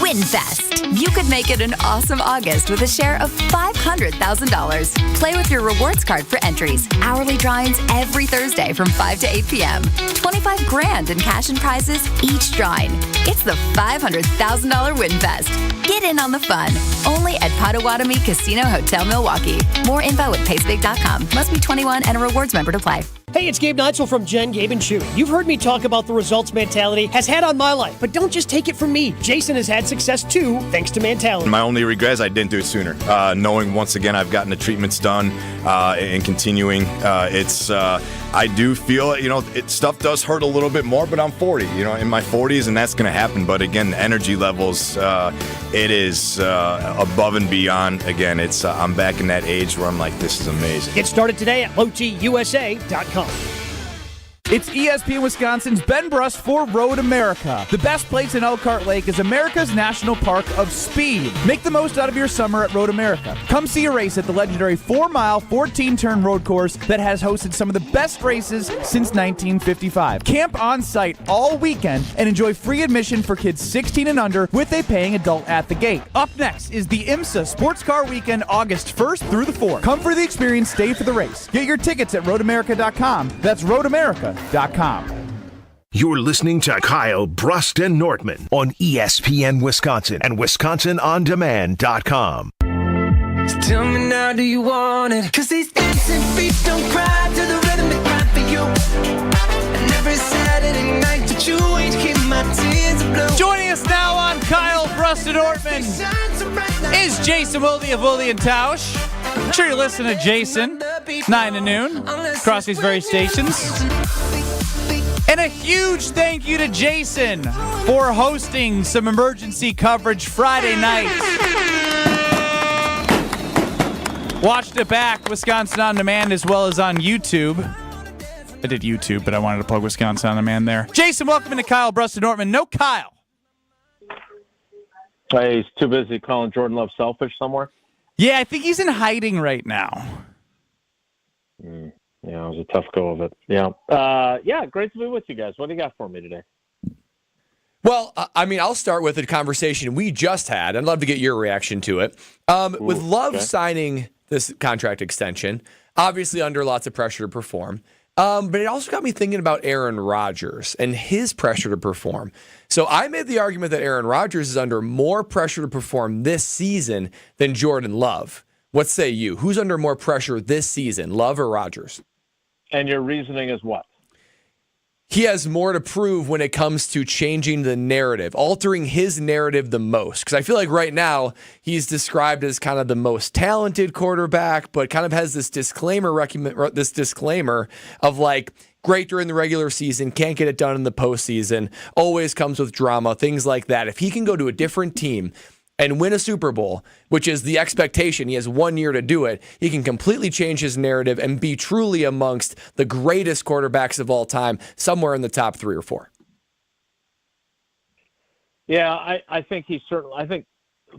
WinFest. You could make it an awesome August with a share of $500,000. Play with your rewards card for entries. Hourly drawings every Thursday from 5 to 8 p.m. $25 grand in cash and prizes each drawing. It's the $500,000 WinFest. Get in on the fun. Only at Potawatomi Casino Hotel Milwaukee. More info at pacebig.com. Must be 21 and a rewards member to play. Hey, it's Gabe Neitzel from Jen, Gabe, and Chewy. You've heard me talk about the results mentality has had on my life, but don't just take it from me. Jason has had success too, thanks to mentality. My only regret is I didn't do it sooner. Knowing once again I've gotten the treatments done and continuing, I do feel, stuff does hurt a little bit more, but I'm 40, in my 40s, and that's going to happen. But again, the energy levels, it is above and beyond. Again, I'm back in that age where I'm like, this is amazing. Get started today at lowtusa.com. It's ESPN Wisconsin's Ben Brust for Road America. The best place in Elkhart Lake is America's National Park of Speed. Make the most out of your summer at Road America. Come see a race at the legendary 4-mile, 14-turn road course that has hosted some of the best races since 1955. Camp on site all weekend and enjoy free admission for kids 16 and under with a paying adult at the gate. Up next is the IMSA Sports Car Weekend, August 1st through the 4th. Come for the experience, stay for the race. Get your tickets at roadamerica.com. That's roadamerica.com. You're listening to Kyle, Brust, and Nortman on ESPN Wisconsin and WisconsinOnDemand.com. So tell me now, do you want it? 'Cause these dancing feet don't cry to the rhythm they cry for you. And every Saturday night that you ain't keep my tears blue. Joining us now on Kyle, Brust, and Nortman is Jason Wilde of Wilde and Tausch. I'm sure you're listening to Jason, 9 to noon, across these very stations. And a huge thank you to Jason for hosting some emergency coverage Friday night. Watched it back, Wisconsin On Demand, as well as on YouTube. I did YouTube, but I wanted to plug Wisconsin On Demand there. Jason, welcome into Kyle, Brust, and Nortman. No Kyle. Hey, he's too busy calling Jordan Love selfish somewhere. Yeah, I think he's in hiding right now. Yeah, it was a tough go of it. Yeah. Great to be with you guys. What do you got for me today? Well, I'll start with a conversation we just had. I'd love to get your reaction to it. With Love signing this contract extension, obviously under lots of pressure to perform, but it also got me thinking about Aaron Rodgers and his pressure to perform. So I made the argument that Aaron Rodgers is under more pressure to perform this season than Jordan Love. What say you? Who's under more pressure this season, Love or Rodgers? And your reasoning is what? He has more to prove when it comes to changing the narrative, altering his narrative the most. Because I feel like right now he's described as kind of the most talented quarterback, but kind of has this disclaimer of like great during the regular season, can't get it done in the postseason, always comes with drama, things like that. If he can go to a different team and win a Super Bowl, which is the expectation, he has 1 year to do it, he can completely change his narrative and be truly amongst the greatest quarterbacks of all time, somewhere in the top 3 or 4. Yeah, I think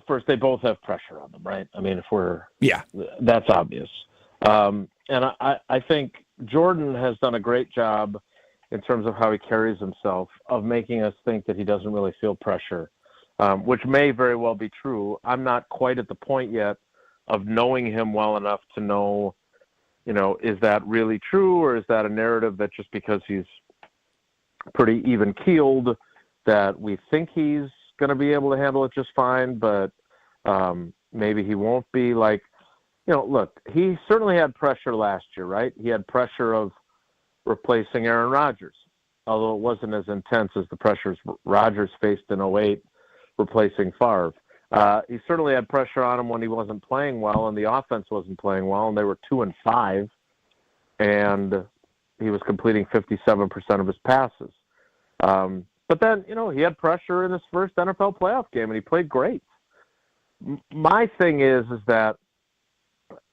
first they both have pressure on them, right? I mean, that's obvious. And I think Jordan has done a great job in terms of how he carries himself of making us think that he doesn't really feel pressure. Which may very well be true. I'm not quite at the point yet of knowing him well enough to know, is that really true, or is that a narrative that just because he's pretty even-keeled that we think he's going to be able to handle it just fine, but maybe he won't be. Like, look, he certainly had pressure last year, right? He had pressure of replacing Aaron Rodgers, although it wasn't as intense as the pressures Rodgers faced in 2008. Replacing Favre. He certainly had pressure on him when he wasn't playing well and the offense wasn't playing well, and they were 2-5, and he was completing 57% of his passes. But then, he had pressure in his first NFL playoff game, and he played great. My thing is that,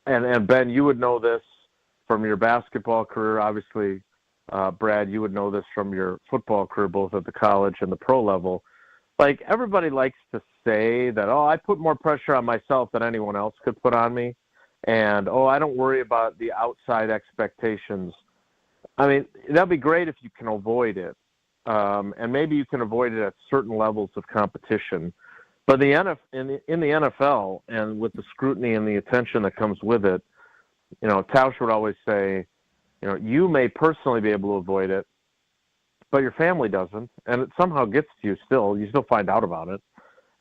and Ben, you would know this from your basketball career, obviously, Brad, you would know this from your football career, both at the college and the pro level. Like, everybody likes to say that, I put more pressure on myself than anyone else could put on me. And, I don't worry about the outside expectations. I mean, that'd be great if you can avoid it. And maybe you can avoid it at certain levels of competition. But in the NFL, and with the scrutiny and the attention that comes with it, Tausch would always say, you may personally be able to avoid it, but your family doesn't, and it somehow gets to you still. You still find out about it.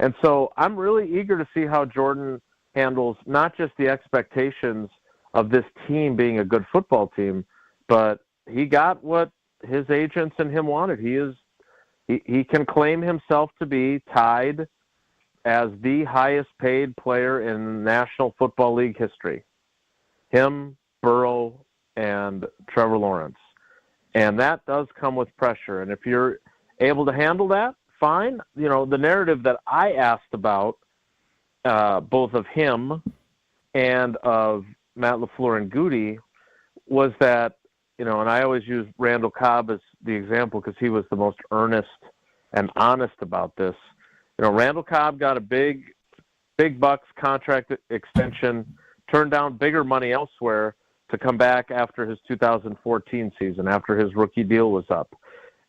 And so I'm really eager to see how Jordan handles not just the expectations of this team being a good football team, but he got what his agents and him wanted. He can claim himself to be tied as the highest paid player in National Football League history. Him, Burrow, and Trevor Lawrence. And that does come with pressure. And if you're able to handle that, fine. You know, the narrative that I asked about, both of him and of Matt LaFleur and Goody, was that, you know, and I always use Randall Cobb as the example because he was the most earnest and honest about this. You know, Randall Cobb got a big bucks contract extension, turned down bigger money elsewhere to come back after his 2014 season, after his rookie deal was up.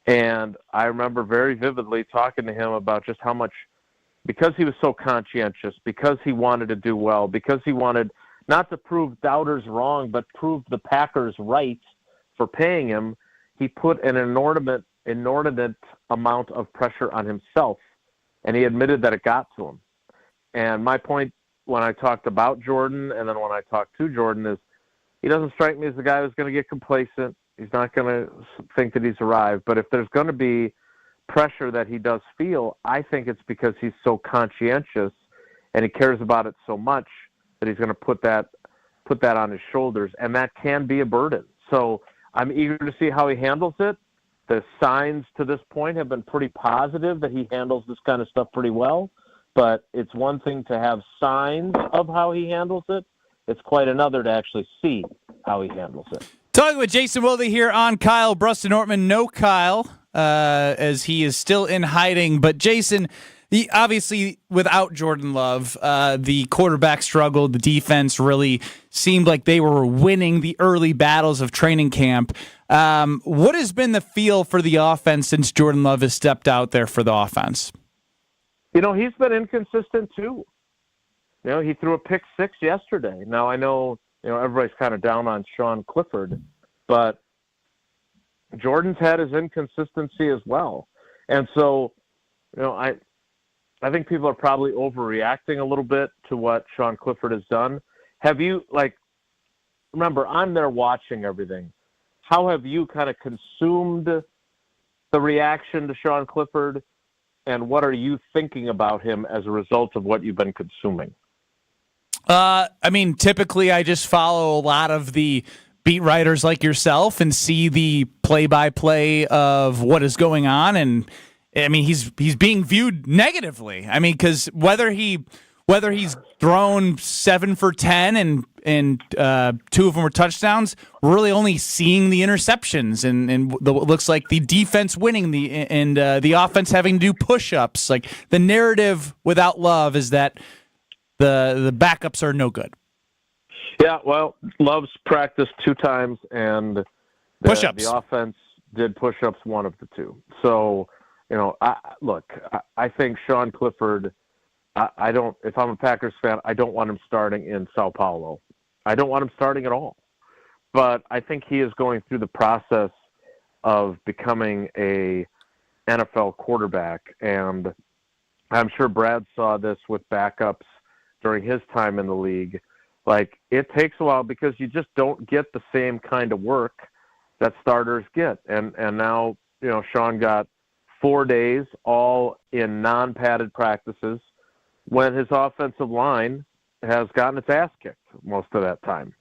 And I remember very vividly talking to him about just how much, because he was so conscientious, because he wanted to do well, because he wanted not to prove doubters wrong, but prove the Packers right for paying him, he put an inordinate amount of pressure on himself, and he admitted that it got to him. And my point when I talked about Jordan and then when I talked to Jordan is he doesn't strike me as the guy who's going to get complacent. He's not going to think that he's arrived. But if there's going to be pressure that he does feel, I think it's because he's so conscientious and he cares about it so much that he's going to put that on his shoulders, and that can be a burden. So I'm eager to see how he handles it. The signs to this point have been pretty positive that he handles this kind of stuff pretty well, but it's one thing to have signs of how he handles it. It's quite another to actually see how he handles it. Talking with Jason Wilde here on Kyle Brust and Nortman. No Kyle, as he is still in hiding. But Jason, obviously without Jordan Love, the quarterback struggled. The defense really seemed like they were winning the early battles of training camp. What has been the feel for the offense since Jordan Love has stepped out there for the offense? You know, he's been inconsistent too. You know, he threw a pick six yesterday. Now, I know, you know, everybody's kind of down on Sean Clifford, but Jordan's had his inconsistency as well. And so, you know, I think people are probably overreacting a little bit to what Sean Clifford has done. Have you, remember, I'm there watching everything. How have you kind of consumed the reaction to Sean Clifford, and what are you thinking about him as a result of what you've been consuming? I mean, typically I just follow a lot of the beat writers like yourself and see the play-by-play of what is going on. And I mean, he's being viewed negatively. I mean, because whether he's thrown 7 for 10 and 2 of them were touchdowns, we're really only seeing the interceptions and it looks like the defense winning the offense having to do push-ups. Like the narrative without Love is that the backups are no good. Yeah, well, Love's practiced 2 times, and push-ups. The offense did push-ups 1 of the 2. So, you know, I think Sean Clifford, I don't, if I'm a Packers fan, I don't want him starting in Sao Paulo. I don't want him starting at all. But I think he is going through the process of becoming a NFL quarterback, and I'm sure Brad saw this with backups during his time in the league. Like, it takes a while because you just don't get the same kind of work that starters get. And now, you know, Sean got 4 days all in non-padded practices when his offensive line has gotten its ass kicked most of that time.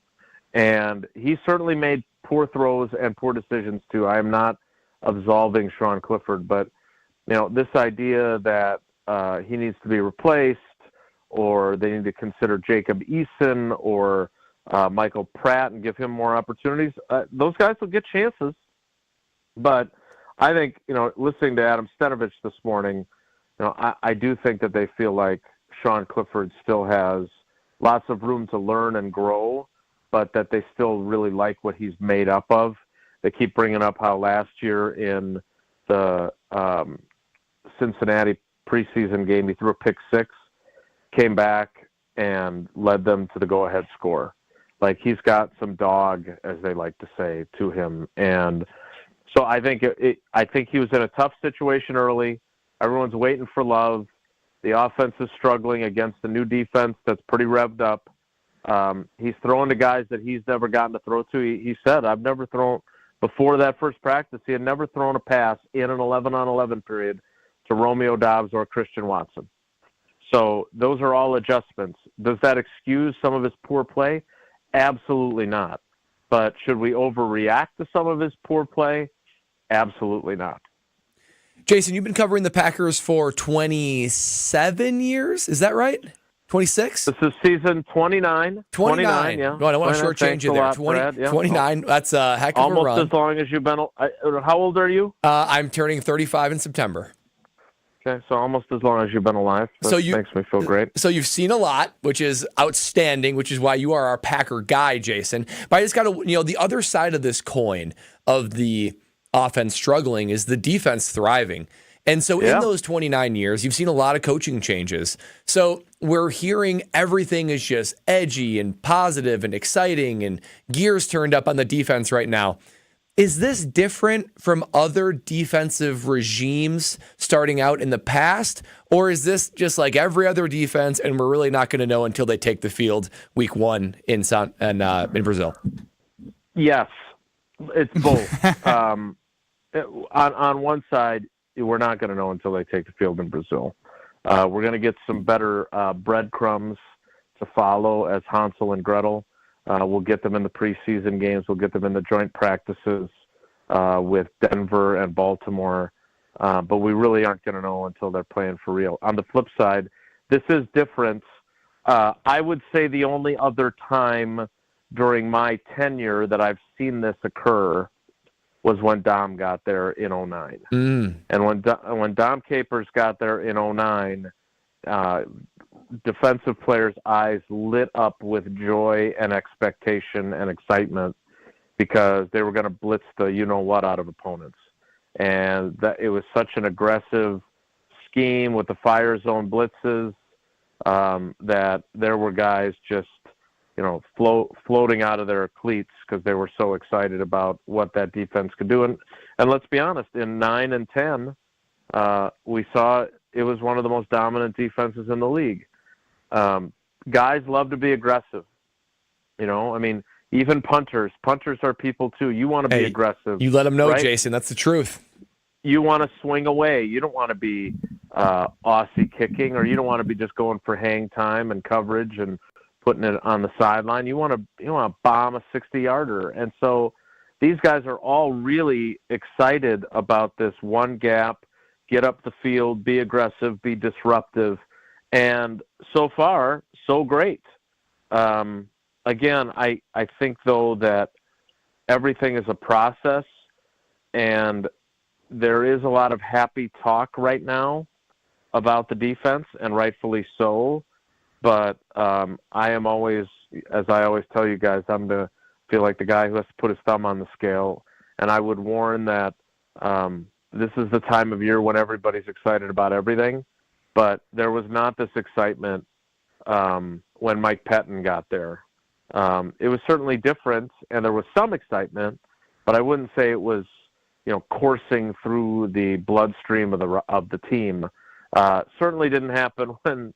And he certainly made poor throws and poor decisions too. I am not absolving Sean Clifford, but, you know, this idea that he needs to be replaced, or they need to consider Jacob Eason or Michael Pratt and give him more opportunities. Those guys will get chances. But I think, you know, listening to Adam Stenovich this morning, you know, I do think that they feel like Sean Clifford still has lots of room to learn and grow, but that they still really like what he's made up of. They keep bringing up how last year in the Cincinnati preseason game, he threw a pick six, came back and led them to the go-ahead score. Like, he's got some dog, as they like to say, to him. And so I think I think he was in a tough situation early. Everyone's waiting for Love. The offense is struggling against the new defense that's pretty revved up. He's throwing to guys that he's never gotten to throw to. He said, I've never thrown Before that first practice, he had never thrown a pass in an 11-on-11 period to Romeo Doubs or Christian Watson. So those are all adjustments. Does that excuse some of his poor play? Absolutely not. But should we overreact to some of his poor play? Absolutely not. Jason, you've been covering the Packers for 27 years. Is that right? 26? This is season 29. 29. Yeah. No, I don't want to 29. shortchange you there. Thanks a lot, Brad. Yeah. 29. That's a heck of a run. Almost as long as you've been. How old are you? I'm turning 35 in September. Okay, so almost as long as you've been alive. That makes me feel great. So you've seen a lot, which is outstanding, which is why you are our Packer guy, Jason. But I just got to, the other side of this coin of the offense struggling is the defense thriving. And so in those 29 years, you've seen a lot of coaching changes. So we're hearing everything is just edgy and positive and exciting and gears turned up on the defense right now. Is this different from other defensive regimes starting out in the past? Or is this just like every other defense and we're really not going to know until they take the field week 1 in Brazil? Yes, it's both. On one side, we're not going to know until they take the field in Brazil. We're going to get some better breadcrumbs to follow as Hansel and Gretel. We'll get them in the preseason games. We'll get them in the joint practices with Denver and Baltimore. But we really aren't going to know until they're playing for real. On the flip side, this is different. I would say the only other time during my tenure that I've seen this occur was when Dom got there in 2009. And when Dom Capers got there in 2009, defensive players' eyes lit up with joy and expectation and excitement because they were going to blitz the you-know-what out of opponents. And that it was such an aggressive scheme with the fire zone blitzes that there were guys just floating out of their cleats because they were so excited about what that defense could do. And let's be honest, in 9 and 10, we saw it was one of the most dominant defenses in the league. Guys love to be aggressive. Even punters are people too. You want to be aggressive. You let them know, right? Jason. That's the truth. You want to swing away. You don't want to be Aussie kicking, or you don't want to be just going for hang time and coverage and putting it on the sideline. You want to bomb a 60-yarder. And so these guys are all really excited about this one gap, get up the field, be aggressive, be disruptive. And so far, so great. Again, I think, though, that everything is a process, and there is a lot of happy talk right now about the defense, and rightfully so. But I am always, as I always tell you guys, I'm to feel like the guy who has to put his thumb on the scale. And I would warn that this is the time of year when everybody's excited about everything. But there was not this excitement when Mike Pettin got there. It was certainly different, and there was some excitement, but I wouldn't say it was, coursing through the bloodstream of the team. Certainly didn't happen when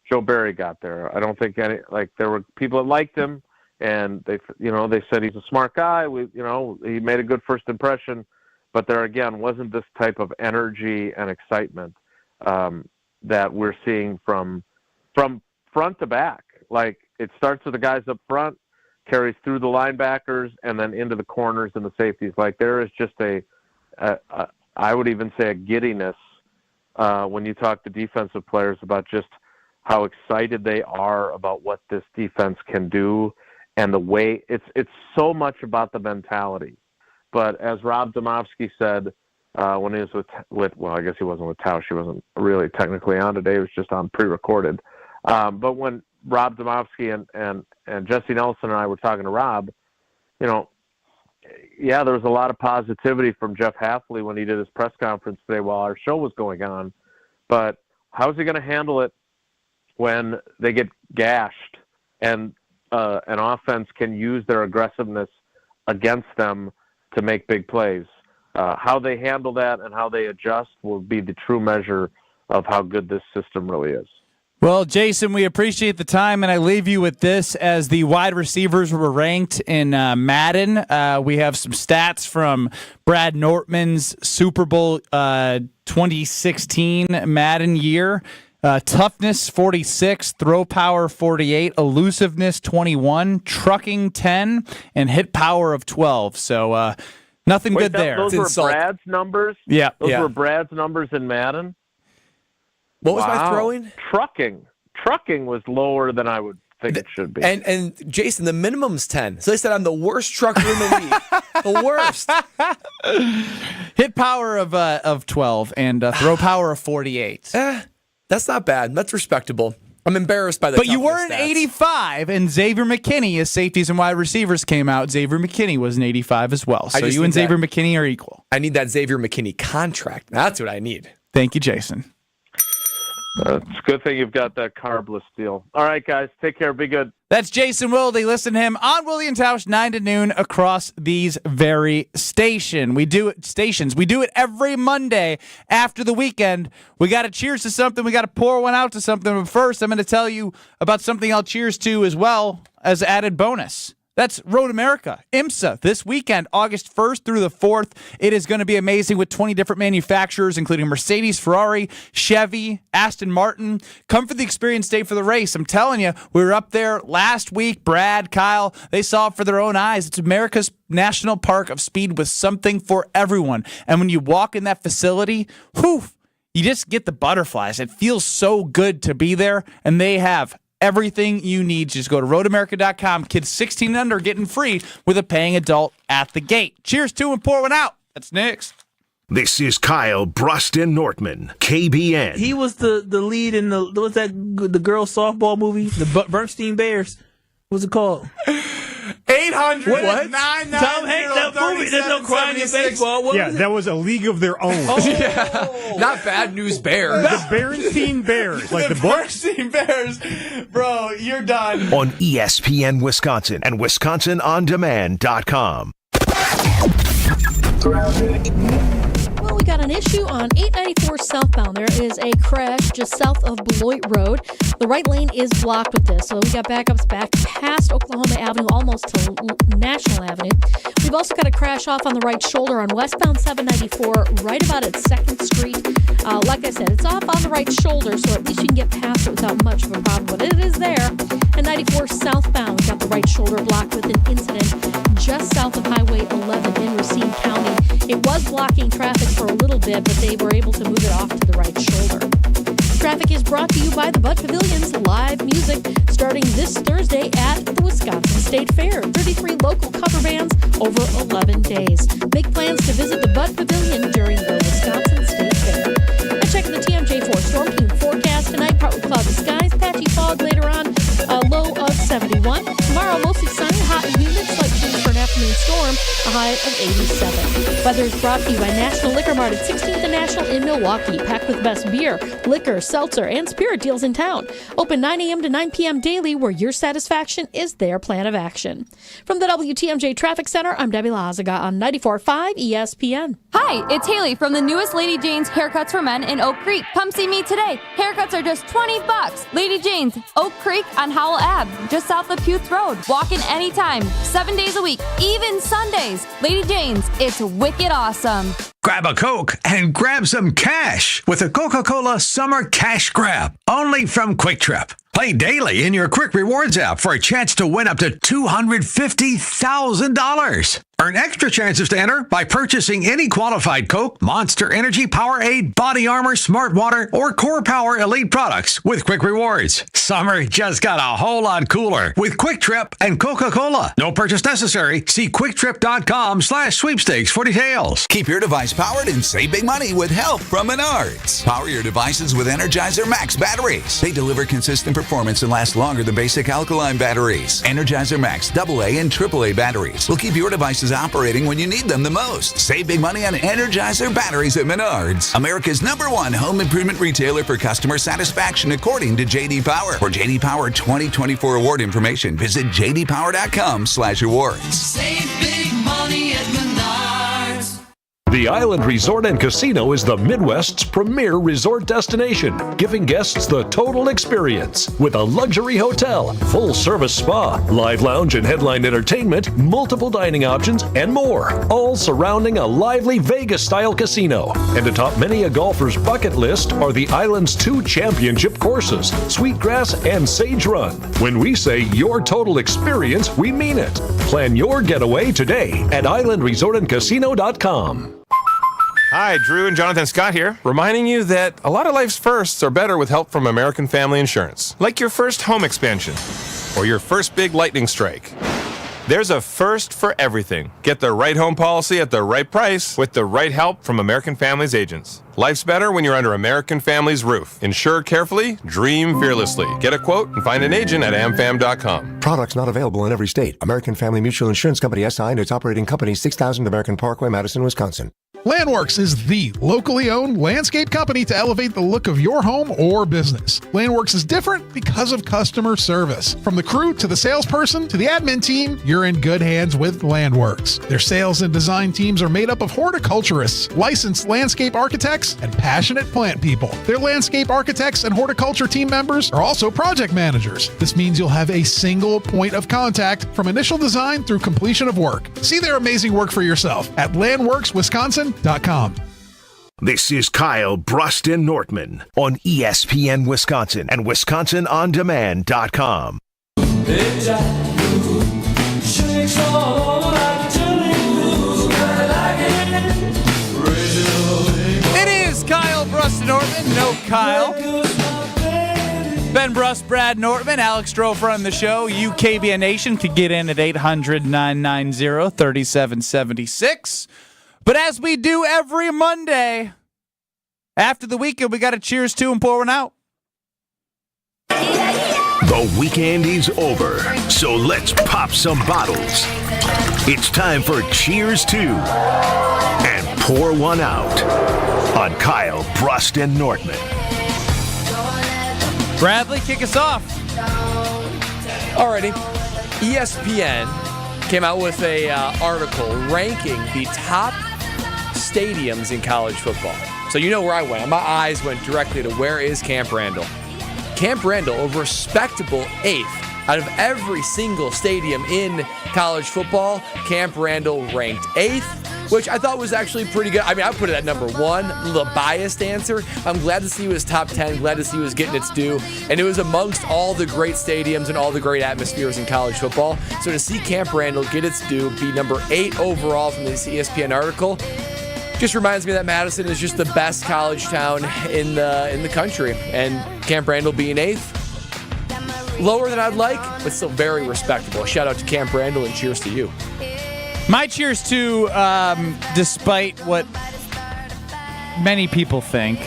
Joe Barry got there. I don't think there were people that liked him, and they said he's a smart guy. He made a good first impression, but there again wasn't this type of energy and excitement that we're seeing from front to back. Like, it starts with the guys up front, carries through the linebackers, and then into the corners and the safeties. Like, there is just I would even say a giddiness when you talk to defensive players about just how excited they are about what this defense can do, and the way it's so much about the mentality. But as Rob Domofsky said when he was with I guess he wasn't with Tausch, he wasn't really technically on today, he was just on pre-recorded. But when Rob Domofsky and Jesse Nelson and I were talking to Rob, there was a lot of positivity from Jeff Hafley when he did his press conference today while our show was going on. But how's he going to handle it when they get gashed and an offense can use their aggressiveness against them to make big plays? How they handle that and how they adjust will be the true measure of how good this system really is. Well, Jason, we appreciate the time, and I leave you with this. As the wide receivers were ranked in Madden, we have some stats from Brad Nortman's Super Bowl 2016 Madden year. Toughness, 46, throw power, 48, elusiveness, 21, trucking, 10, and hit power of 12. So nothing good there. Those were Brad's numbers? Yeah. Those were Brad's numbers in Madden? What was my throwing? Trucking was lower than I would think it should be. And Jason, the minimum's 10. So they said I'm the worst trucker in the league. The worst. Hit power of 12 and throw power of 48. That's not bad. That's respectable. I'm embarrassed by the But you were an 85, and Xavier McKinney, as safeties and wide receivers came out, Xavier McKinney was an 85 as well. So you and Xavier McKinney are equal. I need that Xavier McKinney contract. That's what I need. Thank you, Jason. It's a good thing you've got that carbless deal. All right, guys. Take care. Be good. That's Jason Wilde. Listen to him on Willie and Tausch, 9 to noon across these very stations. We do it every Monday after the weekend. We got to cheers to something. We got to pour one out to something. But first, I'm going to tell you about something I'll cheers to as well as added bonus. That's Road America, IMSA, this weekend, August 1st through the 4th. It is going to be amazing with 20 different manufacturers, including Mercedes, Ferrari, Chevy, Aston Martin. Come for the experience day for the race. I'm telling you, we were up there last week. Brad, Kyle, they saw it for their own eyes. It's America's national park of speed with something for everyone. And when you walk in that facility, you just get the butterflies. It feels so good to be there, and they have everything you need. Just go to roadamerica.com. Kids 16 and under getting free with a paying adult at the gate. Cheers to and pour one out. That's next. This is Kyle, Brust, and Nortman, KBN. He was the lead in the girls softball movie, the Bernstein Bears. What's it called? 800 what? 990 Tom Hanks, that movie. There's no crying in baseball. What was it? That was A League of Their Own. Not Bad News Bears. The Bernstein Bears, like the book. Bernstein Bears. Bro, you're done. On ESPN Wisconsin and WisconsinOnDemand.com. Well, we got an issue on 894 southbound. There is a crash just south of Beloit Road. The right lane is blocked with this, so we got backups back past Oklahoma Avenue, almost to National Avenue. We've also got a crash off on the right shoulder on westbound 794, right about at 2nd Street. Like I said, it's off on the right shoulder, so at least you can get past it without much of a problem, but it is there. And 94 southbound, we got the right shoulder blocked with an incident just south of Highway 11 in Racine County. It was blocking traffic for a little bit, but they were able to move it off to the right shoulder. Traffic is brought to you by the Bud Pavilion's live music starting this Thursday at the Wisconsin State Fair. 33 local cover bands over 11 days. Make plans to visit the Bud Pavilion during the Wisconsin State Fair. And check the TMJ4 Storm Team forecast tonight. Partly cloudy skies, patchy fog later on, a low of 71. Tomorrow, mostly sunny, hot and humid, slight chance for an afternoon storm, a high of 87. Weather is brought to you by National Liquor Mart at 16th and National in Milwaukee. Packed with best beer, liquor, seltzer, and spirit deals in town. Open 9 a.m. to 9 p.m. daily, where your satisfaction is their plan of action. From the WTMJ Traffic Center, I'm Debbie Lazaga on 94.5 ESPN. Hi, it's Haley from the newest Lady Jane's Haircuts for Men in Oak Creek. Come see me today. Haircuts are just $20. Lady Jane's, Oak Creek on Howell Ave, just south of Puth Road. Walk in anytime, 7 days a week, even Sundays. Lady Jane's, it's wicked awesome. Grab a Coke and grab some cash with a Coca-Cola Summer Cash Grab, only from Quick Trip. Play daily in your Quick Rewards app for a chance to win up to $250,000. Earn extra chances to enter by purchasing any qualified Coke, Monster Energy, Powerade, Body Armor, Smart Water, or Core Power Elite products with Quick Rewards. Summer just got a whole lot cooler with Quick Trip and Coca-Cola. No purchase necessary. See QuickTrip.com/sweepstakes for details. Keep your device powered and save big money with help from Menards. Power your devices with Energizer Max batteries. They deliver consistent performance and last longer than basic alkaline batteries. Energizer Max AA and AAA batteries will keep your devices operating when you need them the most. Save big money on Energizer batteries at Menards, America's #1 home improvement retailer for customer satisfaction according to J.D. Power. For J.D. Power 2024 award information, visit jdpower.com/awards. Save big money at Menards. The The Island Resort and Casino is the Midwest's premier resort destination, giving guests the total experience with a luxury hotel, full-service spa, live lounge and headline entertainment, multiple dining options, and more, all surrounding a lively Vegas-style casino. And atop many a golfer's bucket list are the island's 2 championship courses, Sweetgrass and Sage Run. When we say your total experience, we mean it. Plan your getaway today at islandresortandcasino.com. Hi, Drew and Jonathan Scott here, reminding you that a lot of life's firsts are better with help from American Family Insurance. Like your first home expansion or your first big lightning strike. There's a first for everything. Get the right home policy at the right price with the right help from American Family's agents. Life's better when you're under American Family's roof. Insure carefully, dream fearlessly. Get a quote and find an agent at amfam.com. Products not available in every state. American Family Mutual Insurance Company SI and its operating company 6000 American Parkway, Madison, Wisconsin. Landworks is the locally owned landscape company to elevate the look of your home or business. Landworks is different because of customer service. From the crew to the salesperson to the admin team, you're in good hands with Landworks. Their sales and design teams are made up of horticulturists, licensed landscape architects, and passionate plant people. Their landscape architects and horticulture team members are also project managers. This means you'll have a single point of contact from initial design through completion of work. See their amazing work for yourself at landworkswisconsin.com. This is Kyle, Brust, and Nortman on ESPN Wisconsin and WisconsinOnDemand.com. It is Kyle, Brust, and Nortman. No Kyle. Ben Brust, Brad Nortman, Alex Strofer on the show. You, KBN Nation, could get in at 800-990-3776. But as we do every Monday, after the weekend, we got to cheers to and pour one out. The weekend is over, so let's pop some bottles. It's time for Cheers to and Pour One Out on Kyle, Brust, and Nortman. Bradley, kick us off. Alrighty. ESPN came out with a article ranking the top stadiums in college football. So you know where I went. My eyes went directly to where is Camp Randall. Camp Randall, a respectable 8th out of every single stadium in college football. Camp Randall ranked 8th, which I thought was actually pretty good. I mean, I put it at number 1, the biased answer. I'm glad to see it was top 10, glad to see it was getting its due. And it was amongst all the great stadiums and all the great atmospheres in college football. So to see Camp Randall get its due, be number 8 overall from this ESPN article, just reminds me that Madison is just the best college town in the country. And Camp Randall being 8th, lower than I'd like, but still very respectable. Shout out to Camp Randall and cheers to you. My cheers to, despite what many people think,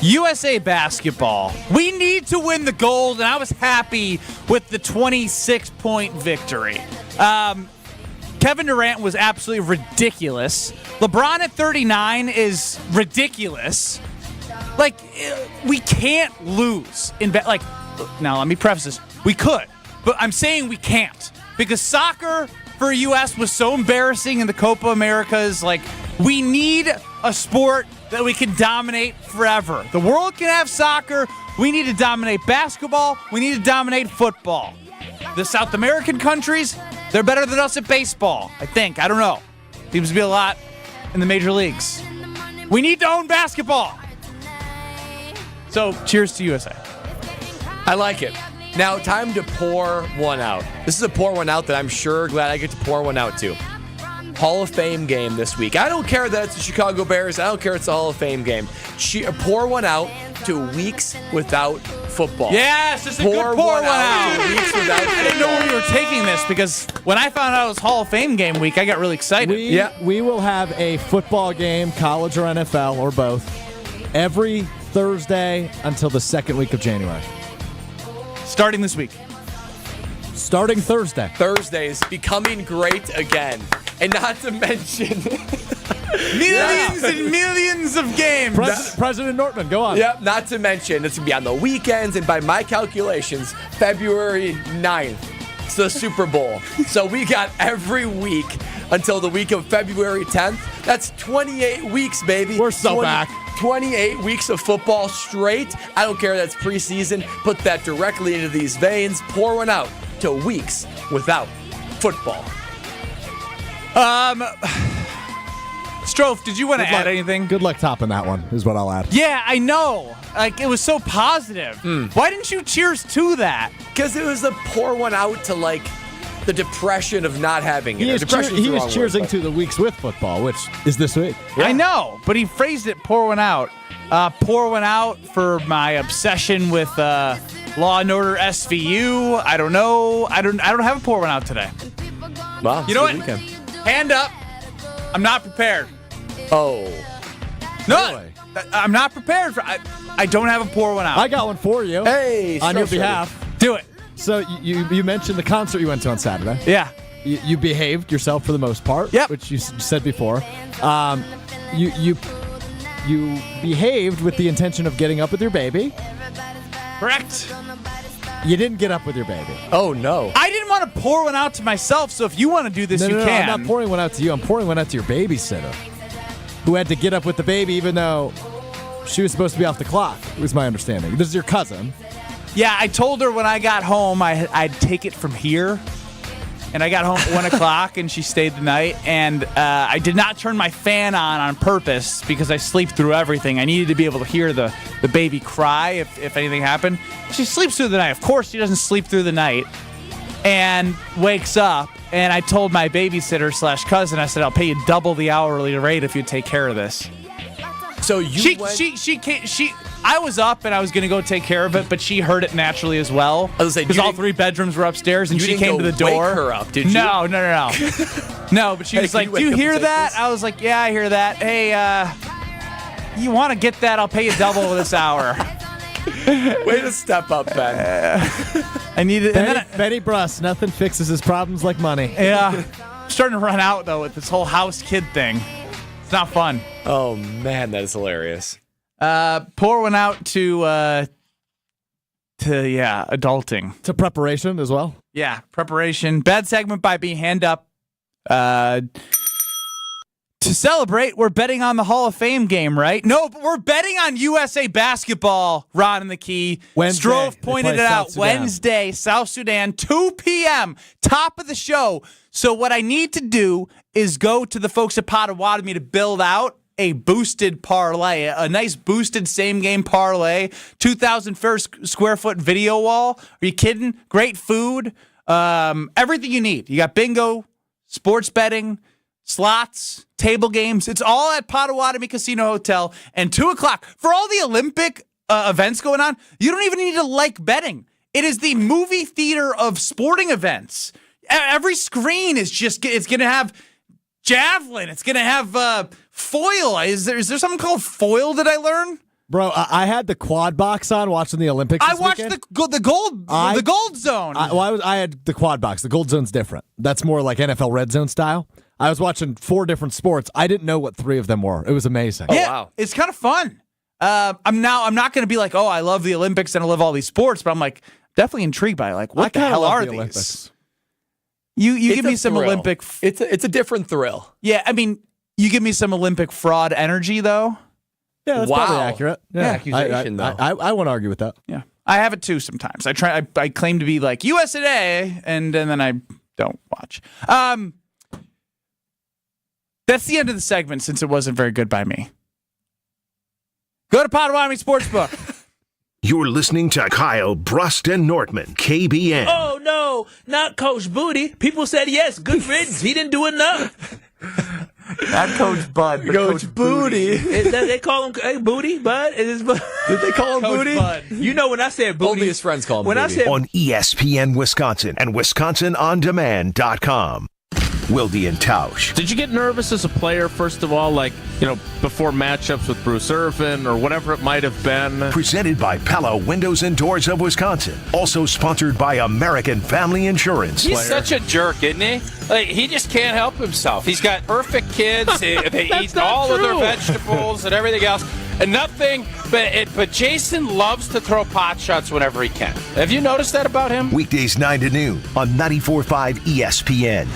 USA basketball. We need to win the gold, and I was happy with the 26-point victory. Kevin Durant was absolutely ridiculous. LeBron at 39 is ridiculous. Like, we can't lose. Now, let me preface this. We could, but I'm saying we can't. Because soccer for U.S. was so embarrassing in the Copa Americas. Like, we need a sport that we can dominate forever. The world can have soccer. We need to dominate basketball. We need to dominate football. The South American countries, they're better than us at baseball, I think. I don't know. Seems to be a lot in the major leagues. We need to own basketball. So, cheers to USA. I like it. Now, time to pour one out. This is a pour one out that I'm sure glad I get to pour one out to. Hall of Fame game this week. I don't care that it's the Chicago Bears. I don't care it's a Hall of Fame game. Pour one out to weeks without football. Yes, it's a good pour one out. To weeks without football. I didn't know where you were taking this because when I found out it was Hall of Fame game week, I got really excited. We will have a football game, college or NFL or both, every Thursday until the second week of January. Starting this week. Starting Thursday. Thursdays becoming great again. And not to mention millions and millions of games. President Nortman, go on. Yep, not to mention it's going to be on the weekends. And by my calculations, February 9th It's the Super Bowl. So we got every week until the week of February 10th. That's 28 weeks, baby. We're so back. 28 weeks of football straight. I don't care that's preseason. Put that directly into these veins. Pour one out to weeks without football. Strofe, did you want to add anything? Good luck topping that one, is what I'll add. Yeah, I know. Like, it was so positive. Why didn't you cheers to that? Because it was a pour one out to, like, the depression of not having it. He was cheersing to the weeks with football, which is this week. Yeah. I know, but he phrased it, pour one out. Pour one out for my obsession with Law and Order SVU. I don't know. I don't have a pour one out today. Wow. You know what? Weekend. Hand up. I'm not prepared. Oh. No. Really? I'm not prepared for I don't have a pour one out. I got one for you. Hey, on your behalf. Do it. So you mentioned the concert you went to on Saturday. Yeah. You behaved yourself for the most part. Yep. Which you said before. You behaved with the intention of getting up with your baby. Correct. You didn't get up with your baby. Oh, no. I didn't want to pour one out to myself, so if you want to do this, No, you can. I'm not pouring one out to you. I'm pouring one out to your babysitter, who had to get up with the baby even though she was supposed to be off the clock, was my understanding. This is your cousin. Yeah, I told her when I got home I'd take it from here. And I got home at 1 o'clock, and she stayed the night. And I did not turn my fan on purpose because I sleep through everything. I needed to be able to hear the baby cry if anything happened. She sleeps through the night. Of course, she doesn't sleep through the night. And wakes up, and I told my babysitter / cousin, I said, I'll pay you double the hourly rate if you take care of this. So you I was up and I was going to go take care of it, but she heard it naturally as well. Because all 3 bedrooms were upstairs, and she came to the door. Wake her up, did you? No. No, but she was like, do you hear that? I was like, yeah, I hear that. Hey, you want to get that? I'll pay you double this hour. Way to step up, Ben. I need it. Benny Brust, nothing fixes his problems like money. Yeah. I'm starting to run out, though, with this whole house kid thing. It's not fun. Oh, man, that is hilarious. Pour one out to adulting. To preparation as well? Yeah, preparation. Bad segment by B. Hand up. To celebrate, we're betting on the Hall of Fame game, right? No, but we're betting on USA basketball, Ron and the Key. Wednesday. Strofe pointed it out. Wednesday, South Sudan, 2 p.m., top of the show. So what I need to do is go to the folks at Potawatomi to build out a boosted parlay, a nice boosted same-game parlay, 2,000 square foot video wall. Are you kidding? Great food, everything you need. You got bingo, sports betting, slots, table games. It's all at Potawatomi Casino Hotel. And 2 o'clock, for all the Olympic events going on, you don't even need to like betting. It is the movie theater of sporting events. Every screen is just, it's going to have javelin. It's going to have foil. Is there something called foil that I learn? Bro, I had the quad box on watching the Olympics. I watched the gold zone. I had the quad box. The gold zone's different. That's more like NFL red zone style. I was watching 4 different sports. I didn't know what 3 of them were. It was amazing. Oh, yeah, wow. It's kind of fun. I'm not going to be like, oh, I love the Olympics and I love all these sports, but I'm like definitely intrigued by like, what the hell are these? Olympics. You give me some thrill. Olympic. It's a different thrill. Yeah, I mean, you give me some Olympic fraud energy though. Yeah, that's probably accurate. Yeah. Accusation, though. I won't argue with that. Yeah, I have it too sometimes. I claim to be like US Today, and then I don't watch. That's the end of the segment since it wasn't very good by me. Go to Potawatomi Sportsbook. You're listening to Kyle, Brust, and Nortman, KBN. Oh, no, not Coach Booty. People said yes, good riddance. He didn't do enough. Not Coach Bud, but Coach Booty. They call him Booty, Bud? Did they call him Coach Booty? Bud. You know when I said Booty. Only his friends call him when Booty. I said, on ESPN Wisconsin and WisconsinOnDemand.com. Wilde and Tausch. Did you get nervous as a player, first of all, like, before matchups with Bruce Irvin or whatever it might have been? Presented by Pella Windows and Doors of Wisconsin. Also sponsored by American Family Insurance. He's such a jerk, isn't he? Like, he just can't help himself. He's got perfect kids. They eat all of their vegetables and everything else. And nothing But Jason loves to throw pot shots whenever he can. Have you noticed that about him? Weekdays 9 to noon on 94.5 ESPN.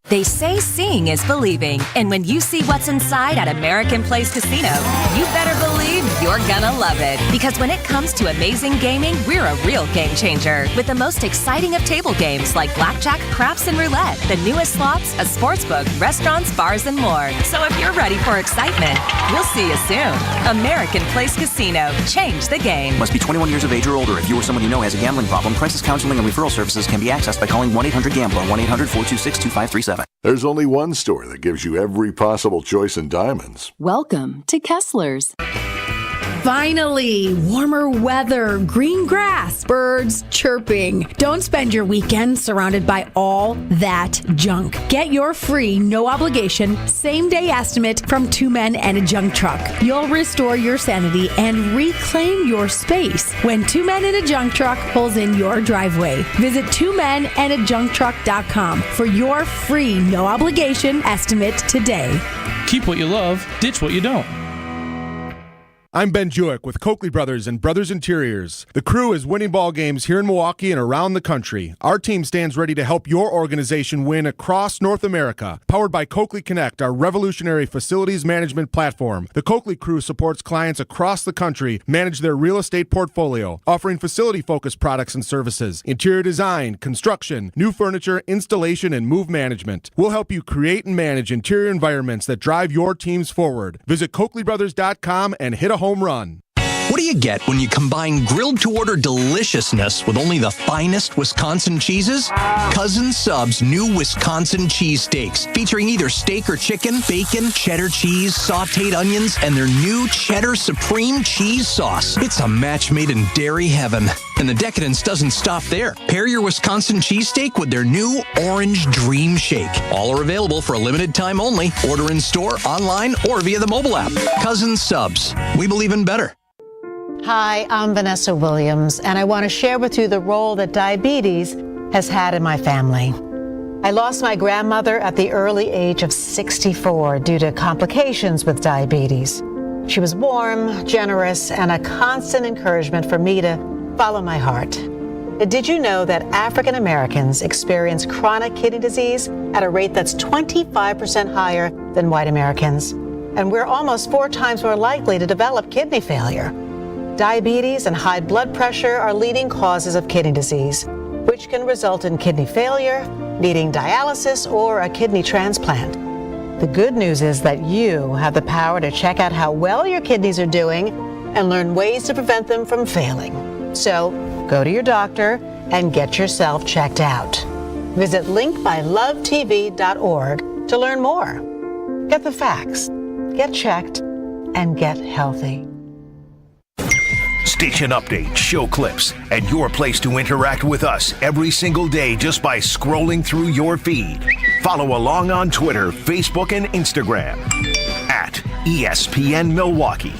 They say seeing is believing, and when you see what's inside at American Place Casino, you better believe you're gonna love it. Because when it comes to amazing gaming, we're a real game changer. With the most exciting of table games like blackjack, craps, and roulette, the newest slots, a sportsbook, restaurants, bars, and more. So if you're ready for excitement, we'll see you soon. American Place Casino. Change the game. Must be 21 years of age or older. If you or someone you know has a gambling problem, crisis counseling and referral services can be accessed by calling 1-800-GAMBLER, 1-800-426-2537. There's only one store that gives you every possible choice in diamonds. Welcome to Kessler's. Finally, warmer weather, green grass, birds chirping. Don't spend your weekend surrounded by all that junk. Get your free, no obligation, same-day estimate from Two Men and a Junk Truck. You'll restore your sanity and reclaim your space when Two Men and a Junk Truck pulls in your driveway. Visit twomenandajuncktruck.com for your free, no obligation estimate today. Keep what you love, ditch what you don't. I'm Ben Jewick with Coakley Brothers and Brothers Interiors. The crew is winning ball games here in Milwaukee and around the country. Our team stands ready to help your organization win across North America. Powered by Coakley Connect, our revolutionary facilities management platform. The Coakley crew supports clients across the country manage their real estate portfolio, offering facility-focused products and services, interior design, construction, new furniture, installation, and move management. We'll help you create and manage interior environments that drive your teams forward. Visit CoakleyBrothers.com and hit a home run. What do you get when you combine grilled to order deliciousness with only the finest Wisconsin cheeses? Cousin Sub's new Wisconsin cheese steaks, featuring either steak or chicken, bacon, cheddar cheese, sauteed onions, and their new Cheddar Supreme cheese sauce. It's a match made in dairy heaven. And the decadence doesn't stop there. Pair your Wisconsin cheesesteak with their new Orange Dream Shake. All are available for a limited time only. Order in store, online, or via the mobile app. Cousin Subs. We believe in better. Hi, I'm Vanessa Williams, and I want to share with you the role that diabetes has had in my family. I lost my grandmother at the early age of 64 due to complications with diabetes. She was warm, generous, and a constant encouragement for me to follow my heart. Did you know that African Americans experience chronic kidney disease at a rate that's 25% higher than white Americans? And we're almost 4 times more likely to develop kidney failure. Diabetes and high blood pressure are leading causes of kidney disease, which can result in kidney failure, needing dialysis, or a kidney transplant. The good news is that you have the power to check out how well your kidneys are doing and learn ways to prevent them from failing. So go to your doctor and get yourself checked out. Visit linkmylovetv.org to learn more. Get the facts, get checked, and get healthy. Station updates, show clips, and your place to interact with us every single day just by scrolling through your feed. Follow along on Twitter, Facebook, and Instagram at ESPN Milwaukee.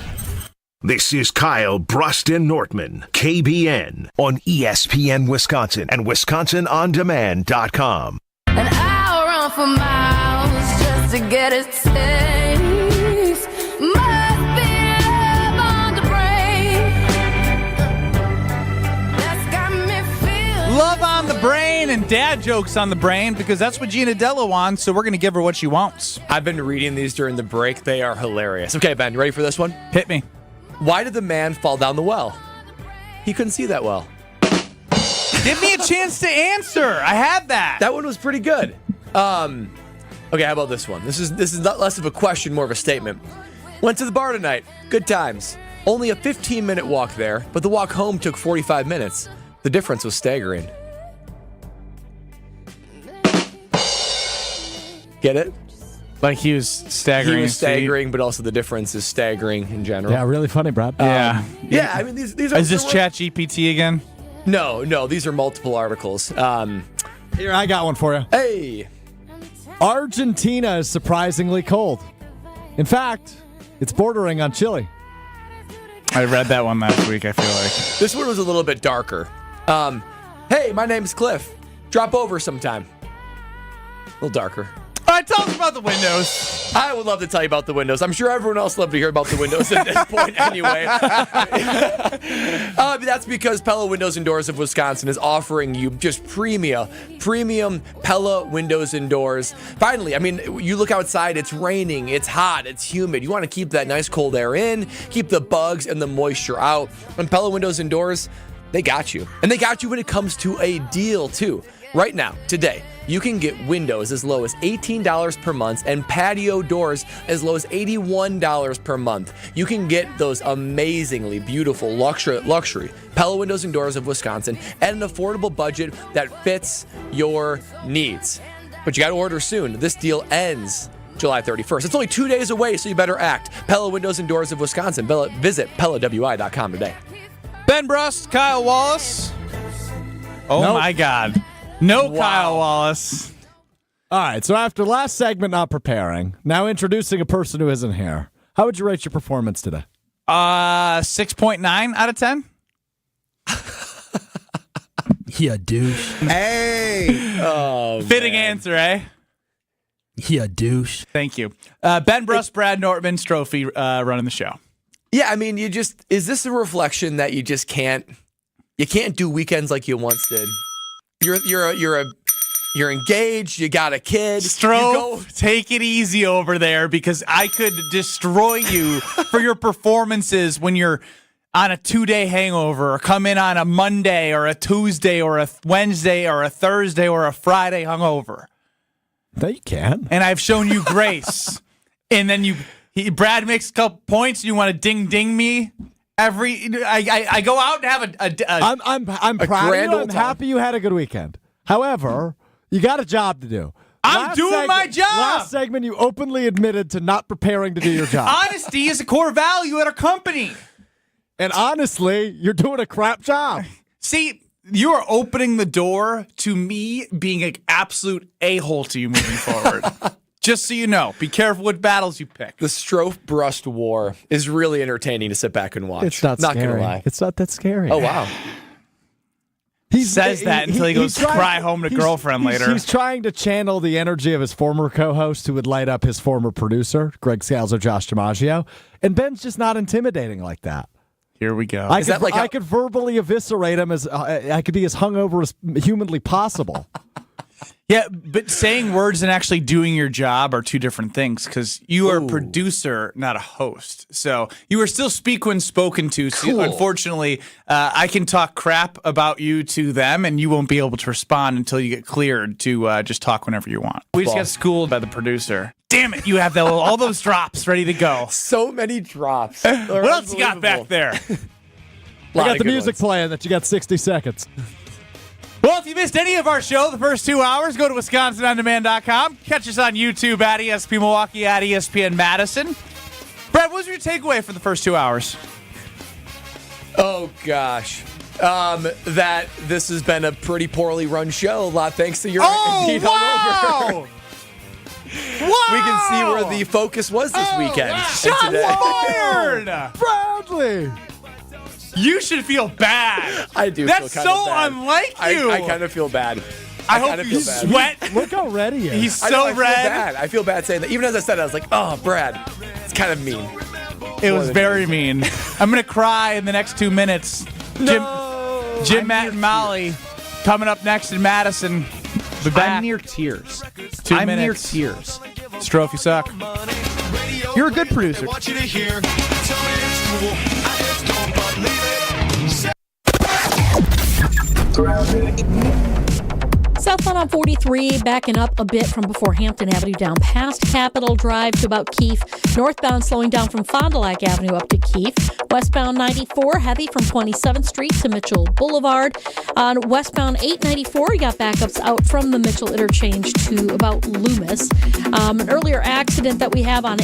This is Kyle, Brust, and Nortman, KBN, on ESPN Wisconsin and WisconsinOnDemand.com. An hour run for miles just to get a taste. Must be love on the brain. That's got me feeling. Love on the brain and dad jokes on the brain, because that's what Gina Della wants, so we're going to give her what she wants. I've been reading these during the break. They are hilarious. Okay, Ben, you ready for this one? Hit me. Why did the man fall down the well? He couldn't see that well. Give me a chance to answer. I had that. That one was pretty good. Okay, how about this one? This is not less of a question, more of a statement. Went to the bar tonight. Good times. Only a 15-minute walk there, but the walk home took 45 minutes. The difference was staggering. Get it? Like he was staggering. He was staggering, but also the difference is staggering in general. Yeah, really funny, Brad. Yeah, I mean, these are... Is this ChatGPT again? No, these are multiple articles. Here, I got one for you. Hey! Argentina is surprisingly cold. In fact, it's bordering on chilly. I read that one last week, I feel like. This one was a little bit darker. Hey, my name's Cliff. Drop over sometime. A little darker. Brad, tell us about the windows. I would love to tell you about the windows. I'm sure everyone else would love to hear about the windows at this point anyway. That's because Pella Windows and Doors of Wisconsin is offering you just premium Pella Windows and Doors. Finally, I mean, you look outside, it's raining, it's hot, it's humid. You want to keep that nice cold air in, keep the bugs and the moisture out. And Pella Windows and Doors, they got you. And they got you when it comes to a deal, too. Right now, today, you can get windows as low as $18 per month and patio doors as low as $81 per month. You can get those amazingly beautiful luxury Pella Windows and Doors of Wisconsin at an affordable budget that fits your needs. But you got to order soon. This deal ends July 31st. It's only 2 days away, so you better act. Pella Windows and Doors of Wisconsin. Visit PellaWI.com today. Ben Brust, Kyle Wallace. Oh, Nope. my God. No Kyle Wallace. All right, so after last segment not preparing, now introducing a person who isn't here. How would you rate your performance today? 6.9 out of 10. Yeah, douche. Hey! Oh, Fitting answer, eh? Yeah, douche. Thank you. Ben Brust, Brad Nortman, Strophy running the show. Yeah, I mean, is this a reflection that you just can't do weekends like you once did? You're engaged, you got a kid. Take it easy over there because I could destroy you for your performances when you're on a 2-day hangover or come in on a Monday or a Tuesday or a Wednesday or a Thursday or a Friday hungover. No, you can. And I've shown you grace. And then Brad makes a couple points and you want to ding me. I go out and have I'm proud of you. I'm happy you had a good weekend. However, you got a job to do. I'm doing my job. Last segment, you openly admitted to not preparing to do your job. Honesty is a core value at our company. And honestly, you're doing a crap job. See, you are opening the door to me being an absolute a-hole to you moving forward. Just so you know, be careful what battles you pick. The Strofe-Brust war is really entertaining to sit back and watch. It's not scary. Gonna lie. It's not that scary. Oh, wow. He says that until he goes to cry home to girlfriend later. He's trying to channel the energy of his former co-host who would light up his former producer, Greg Scalzo, Josh DiMaggio. And Ben's just not intimidating like that. Here we go. I could verbally eviscerate him as I could be as hungover as humanly possible. Yeah, but saying words and actually doing your job are two different things because you are a producer, not a host. So you are still speak when spoken to. So Cool. Unfortunately, I can talk crap about you to them and you won't be able to respond until you get cleared to just talk whenever you want. We just got schooled by the producer. Damn it, you have all those drops ready to go. So many drops. What else you got back there? I got the music playing that you got 60 seconds. Well, if you missed any of our show the first 2 hours, go to WisconsinOnDemand.com. Catch us on YouTube at ESP Milwaukee, at ESPN Madison. Brad, what was your takeaway for the first 2 hours? Oh, gosh. That this has been a pretty poorly run show. A lot thanks to your being hungover. Wow! We can see where the focus was this weekend. Wow. Shots fired! Bradley! You should feel bad. I do. That's feel kind so of bad. unlike you. I kind of feel bad. I hope you sweat. Look how red he is. He's I so feel red. bad. I feel bad saying that. Even as I said it, I was like, oh, Brad. It's kind of mean. It was very mean. I'm going to cry in the next 2 minutes. Jim, Matt, and Molly coming up next in Madison. I'm near tears. 2 I'm near minutes. tears. Strophe, you suck. You're a good producer. Southbound on 43, backing up a bit from before Hampton Avenue down past Capitol Drive to about Keefe. Northbound slowing down from Fond du Lac Avenue up to Keefe. Westbound 94, heavy from 27th Street to Mitchell Boulevard. On westbound 894, you got backups out from the Mitchell interchange to about Loomis. An earlier accident that we have on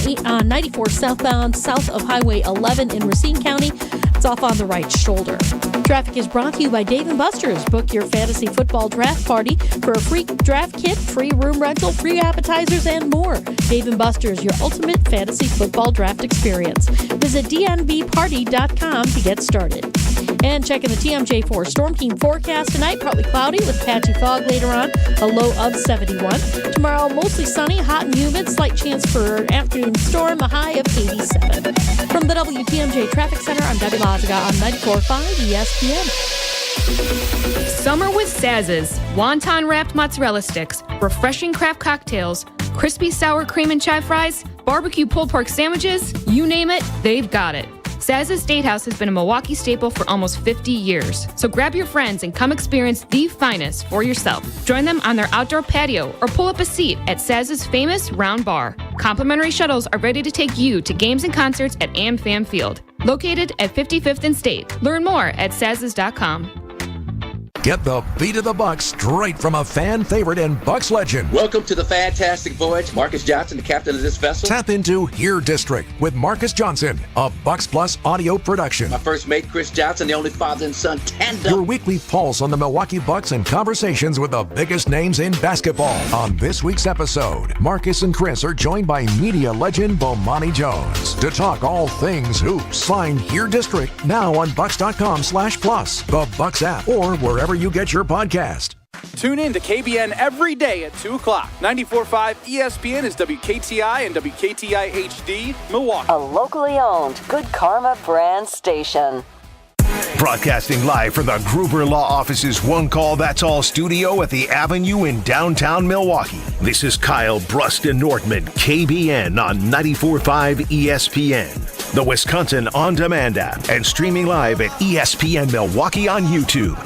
94 southbound, south of Highway 11 in Racine County. It's off on the right shoulder. Traffic is brought to you by Dave & Buster's. Book your fantasy football draft party for a free draft kit, free room rental, free appetizers, and more. Dave & Buster's, your ultimate fantasy football draft experience. Visit dnbparty.com to get started. And checking the TMJ4 Storm Team forecast tonight, partly cloudy with patchy fog later on, a low of 71. Tomorrow, mostly sunny, hot and humid, slight chance for an afternoon storm, a high of 87. From the WTMJ Traffic Center, I'm Debbie Lazaga on 94.5 ESPN. Summer with Saz's. Wonton-wrapped mozzarella sticks, refreshing craft cocktails, crispy sour cream and chive fries, barbecue pulled pork sandwiches, you name it, they've got it. Saz's State House has been a Milwaukee staple for almost 50 years. So grab your friends and come experience the finest for yourself. Join them on their outdoor patio or pull up a seat at Saz's famous Round Bar. Complimentary shuttles are ready to take you to games and concerts at AmFam Field. Located at 55th and State. Learn more at saz's.com. Get the beat of the Bucks straight from a fan favorite and Bucks legend. Welcome to the fantastic voyage. Marcus Johnson, the captain of this vessel. Tap into Here District with Marcus Johnson, a Bucks Plus audio production. My first mate, Chris Johnson, the only father and son tandem. Your weekly pulse on the Milwaukee Bucks and conversations with the biggest names in basketball. On this week's episode, Marcus and Chris are joined by media legend Bomani Jones to talk all things hoops. Find Here District now on Bucks.com/plus, the Bucks app, or wherever you get your podcast. Tune in to KBN every day at 2 o'clock. 94.5 ESPN is WKTI and WKTI HD, Milwaukee. A locally owned Good Karma brand station. Broadcasting live from the Gruber Law Office's One Call That's All studio at the Avenue in downtown Milwaukee. This is Kyle Brust and Nortman, KBN on 94.5 ESPN, the Wisconsin On Demand app, and streaming live at ESPN Milwaukee on YouTube.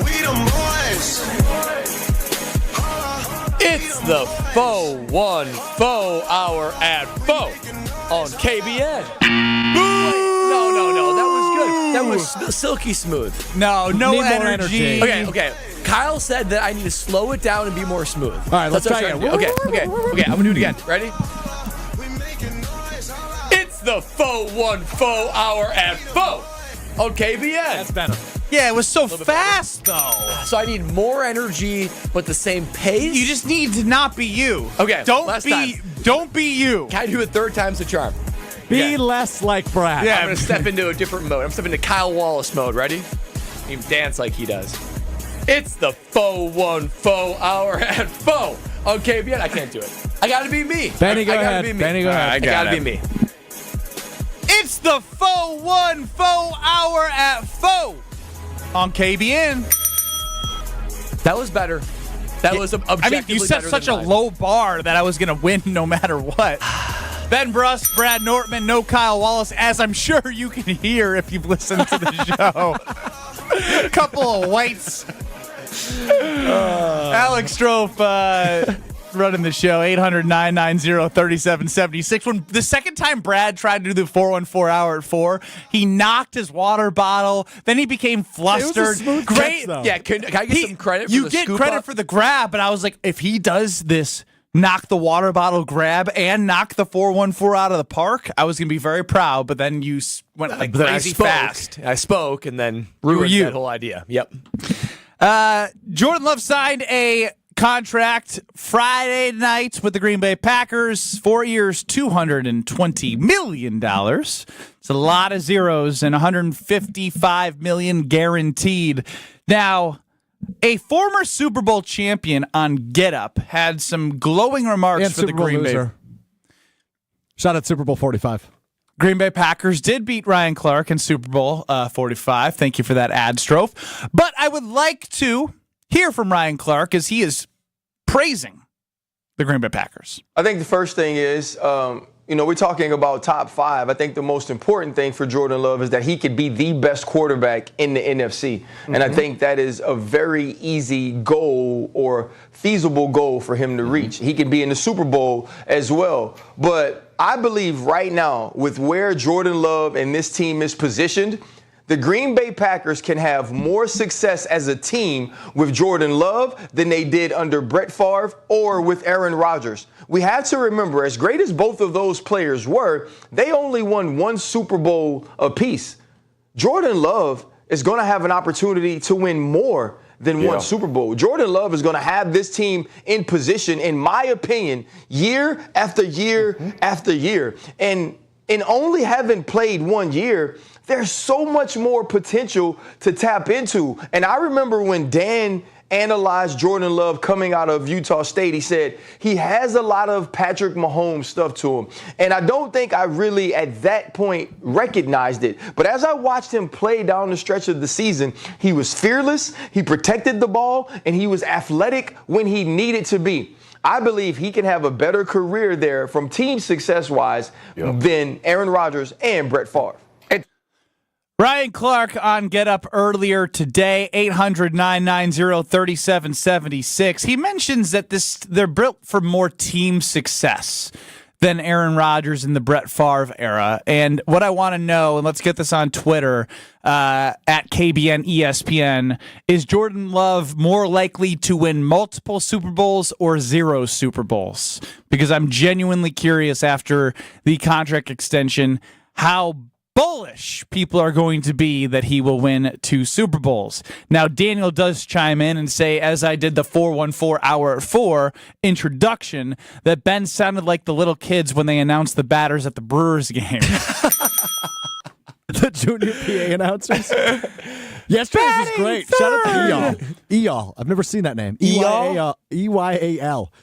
It's the Faux One Faux Hour at Faux on KBN. No. That was good. That was silky smooth. No energy. Okay. Kyle said that I need to slow it down and be more smooth. All right, let's try again. Okay. I'm going to do it again. Ready? It's the Faux One Faux Hour at Faux on KBN. That's better. Yeah, it was so fast, though. So I need more energy, but the same pace? You just need to not be you. Okay, Don't be you. Can I do it third time's the charm? Be less like Brad. Yeah, I'm going to step into a different mode. I'm stepping into Kyle Wallace mode. Ready? Even dance like he does. It's the Faux One Faux Hour at Faux on KBN. I can't do it. I got to be me. Benny, go ahead. Benny, go ahead. I got to be me. It's the Faux One Faux Hour at Faux on KBN. That was better. That was objectively you set better such than a mine. low bar that I was going to win no matter what. Ben Brust, Brad Nortman, no Kyle Wallace, as I'm sure you can hear if you've listened to the show. A couple of whites. Alex Strofe running the show, 800-990-3776. When the second time Brad tried to do the 414 hour at 4, he knocked his water bottle. Then he became flustered. It was a smooth Great. catch, though. Yeah, can I get some credit for the You get scoop credit up? for the grab, but I was like, if he does this, knock the water bottle grab and knock the 414 out of the park, I was going to be very proud, but then you went like crazy fast. I spoke and then ruined that whole idea. Yep. Jordan Love signed a contract Friday night with the Green Bay Packers. 4 years, $220 million. It's a lot of zeros and $155 million guaranteed. Now, a former Super Bowl champion on Get Up had some glowing remarks And for Super the Bowl Green Bay. loser. Shot at Super Bowl 45. Green Bay Packers did beat Ryan Clark in Super Bowl 45. Thank you for that ad, Strofe. But I would like to hear from Ryan Clark as he is praising the Green Bay Packers. I think the first thing is, we're talking about top 5. I think the most important thing for Jordan Love is that he could be the best quarterback in the NFC. Mm-hmm. And I think that is a very easy goal or feasible goal for him to reach. He could be in the Super Bowl as well. But I believe right now, with where Jordan Love and this team is positioned, the Green Bay Packers can have more success as a team with Jordan Love than they did under Brett Favre or with Aaron Rodgers. We have to remember, as great as both of those players were, they only won one Super Bowl apiece. Jordan Love is going to have an opportunity to win more than one Super Bowl. Jordan Love is going to have this team in position, in my opinion, year after year after year. And and only having played 1 year, there's so much more potential to tap into. And I remember when Dan analyzed Jordan Love coming out of Utah State, he said he has a lot of Patrick Mahomes stuff to him. And I don't think I really at that point recognized it. But as I watched him play down the stretch of the season, he was fearless, he protected the ball, and he was athletic when he needed to be. I believe he can have a better career there from team success-wise than Aaron Rodgers and Brett Favre. Ryan Clark on Get Up earlier today, 800-990-3776. He mentions that they're built for more team success than Aaron Rodgers in the Brett Favre era. And what I want to know, and let's get this on Twitter, at KBN ESPN, is Jordan Love more likely to win multiple Super Bowls or 0 Super Bowls? Because I'm genuinely curious after the contract extension how bullish people are going to be that he will win 2 Super Bowls. Now, Daniel does chime in and say, as I did the 414 Hour at 4 introduction, that Ben sounded like the little kids when they announced the batters at the Brewers game. The junior PA announcers. Yesterday's was great. Shout out to Eyal. Eyal. I've never seen that name. Eyal.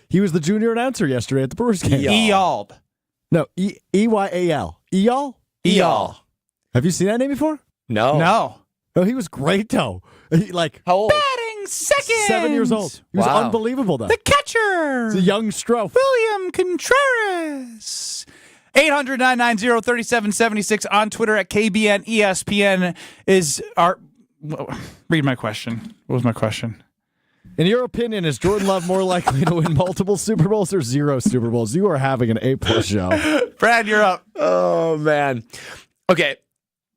He was the junior announcer yesterday at the Brewers game. Eyal. No, Eyal. Eyal? Eyal. Have you seen that name before? No. No. Oh, he was great, though. How old? Batting second. 7 years old. He was unbelievable, though. The catcher. It's a young Stroh. William Contreras. 800-990-3776 on Twitter at KBN ESPN is our... Read my question. What was my question? In your opinion, is Jordan Love more likely to win multiple Super Bowls or 0 Super Bowls? You are having an A+ show. Brad, you're up. Oh, man. Okay.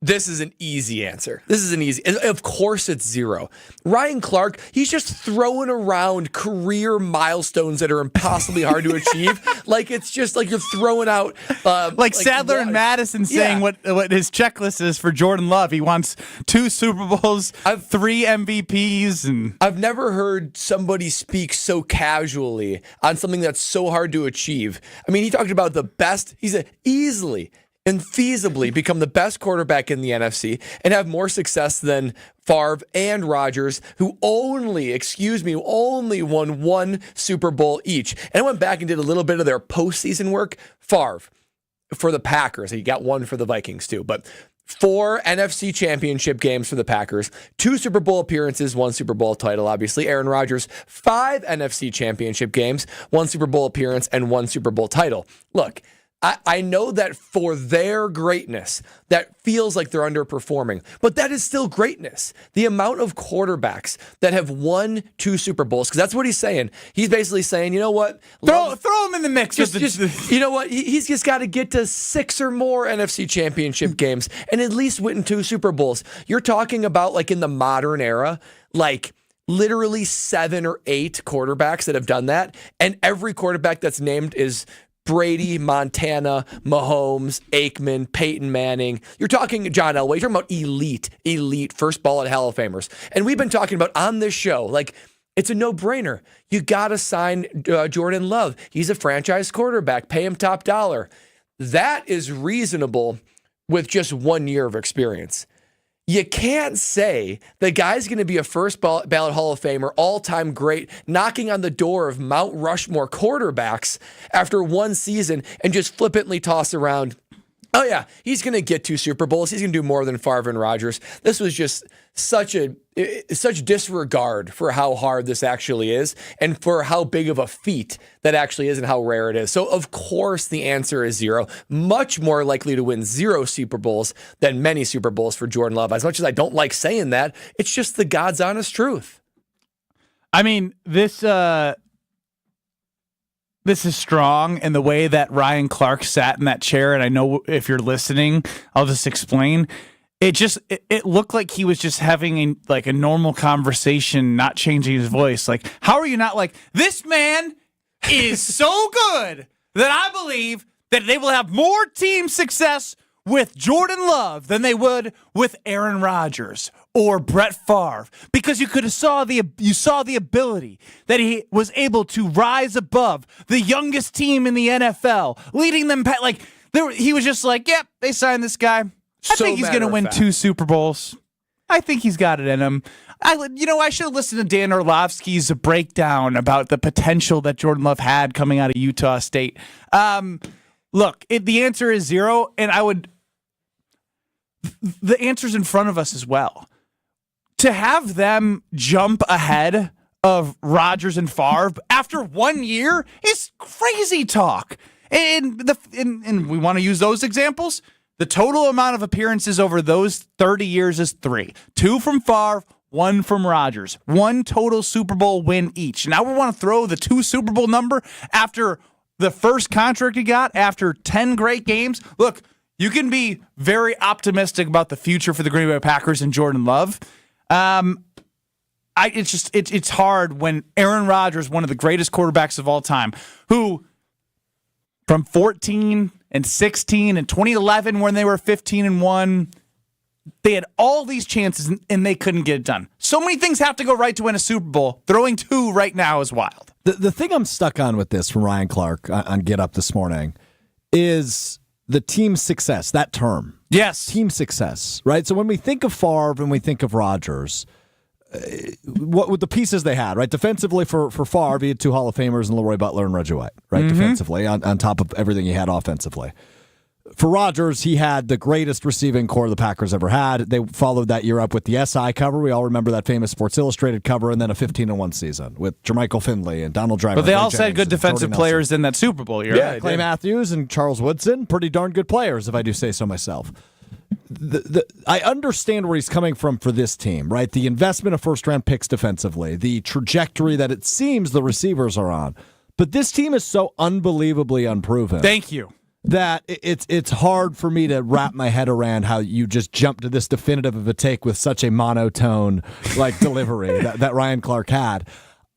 This is an easy answer. Of course it's 0. Ryan Clark, he's just throwing around career milestones that are impossibly hard to achieve. Like it's just like you're throwing out... like Sadler and Madison saying what his checklist is for Jordan Love. He wants 2 Super Bowls, 3 MVPs. And I've never heard somebody speak so casually on something that's so hard to achieve. I mean, he talked about the best. He said easily and feasibly become the best quarterback in the NFC and have more success than Favre and Rodgers, who only won 1 Super Bowl each. And I went back and did a little bit of their postseason work. Favre for the Packers. He got 1 for the Vikings too, but 4 NFC championship games for the Packers, 2 Super Bowl appearances, 1 Super Bowl title, obviously. Aaron Rodgers, 5 NFC championship games, 1 Super Bowl appearance, and 1 Super Bowl title. Look, I know that for their greatness, that feels like they're underperforming, but that is still greatness. The amount of quarterbacks that have won 2 Super Bowls, because that's what he's saying. He's basically saying, you know what? Throw him in the mix. You know what? He's just got to get to 6 or more NFC championship games and at least win 2 Super Bowls. You're talking about like in the modern era, like literally 7 or 8 quarterbacks that have done that. And every quarterback that's named is Brady, Montana, Mahomes, Aikman, Peyton Manning. You're talking John Elway. You're talking about elite first ballot Hall of Famers. And we've been talking about on this show, like, it's a no-brainer. You got to sign Jordan Love. He's a franchise quarterback. Pay him top dollar. That is reasonable with just 1 year of experience. You can't say the guy's going to be a first ballot Hall of Famer, all-time great, knocking on the door of Mount Rushmore quarterbacks after 1 season and just flippantly toss around, oh yeah, he's going to get 2 Super Bowls. He's going to do more than Favre and Rodgers. This was just such disregard for how hard this actually is and for how big of a feat that actually is and how rare it is. So of course the answer is 0. Much more likely to win 0 Super Bowls than many Super Bowls for Jordan Love. As much as I don't like saying that, it's just the God's honest truth. I mean, this is strong in the way that Ryan Clark sat in that chair, and I know if you're listening, I'll just explain. It looked like he was just having a normal conversation, not changing his voice. Like, how are you not like, this man is so good that I believe that they will have more team success with Jordan Love than they would with Aaron Rodgers or Brett Favre, because you saw the ability that he was able to rise above the youngest team in the NFL, leading them like He was just like, yep, they signed this guy. I think he's going to win 2 Super Bowls. I think he's got it in him. I should have listened to Dan Orlovsky's breakdown about the potential that Jordan Love had coming out of Utah State. Look, the answer is 0, and the answer's in front of us as well. To have them jump ahead of Rodgers and Favre after 1 year is crazy talk. And we want to use those examples. The total amount of appearances over those 30 years is 3. 2 from Favre, 1 from Rodgers. 1 total Super Bowl win each. Now we want to throw the 2 Super Bowl number after the first contract he got, after 10 great games. Look, you can be very optimistic about the future for the Green Bay Packers and Jordan Love. It's hard when Aaron Rodgers, one of the greatest quarterbacks of all time, who from 14 and 16 and 2011 when they were 15-1, they had all these chances and they couldn't get it done. So many things have to go right to win a Super Bowl. Throwing 2 right now is wild. The thing I'm stuck on with this from Ryan Clark on Get Up this morning is the team success, that term. Yes. Team success, right? So when we think of Favre and we think of Rodgers, what with the pieces they had, right? Defensively for Favre, he had 2 Hall of Famers in Leroy Butler and Reggie White, right? Mm-hmm. Defensively, on top of everything he had offensively. For Rodgers, he had the greatest receiving core the Packers ever had. They followed that year up with the SI cover. We all remember that famous Sports Illustrated cover, and then a 15-1 season with Jermichael Finley and Donald Driver. But they also had good defensive players in that Super Bowl year. Yeah, Clay Matthews and Charles Woodson, pretty darn good players, if I do say so myself. I understand where he's coming from for this team, right? The investment of first-round picks defensively, the trajectory that it seems the receivers are on. But this team is so unbelievably unproven. Thank you. That it's hard for me to wrap my head around how you just jump to this definitive of a take with such a monotone delivery that Ryan Clark had.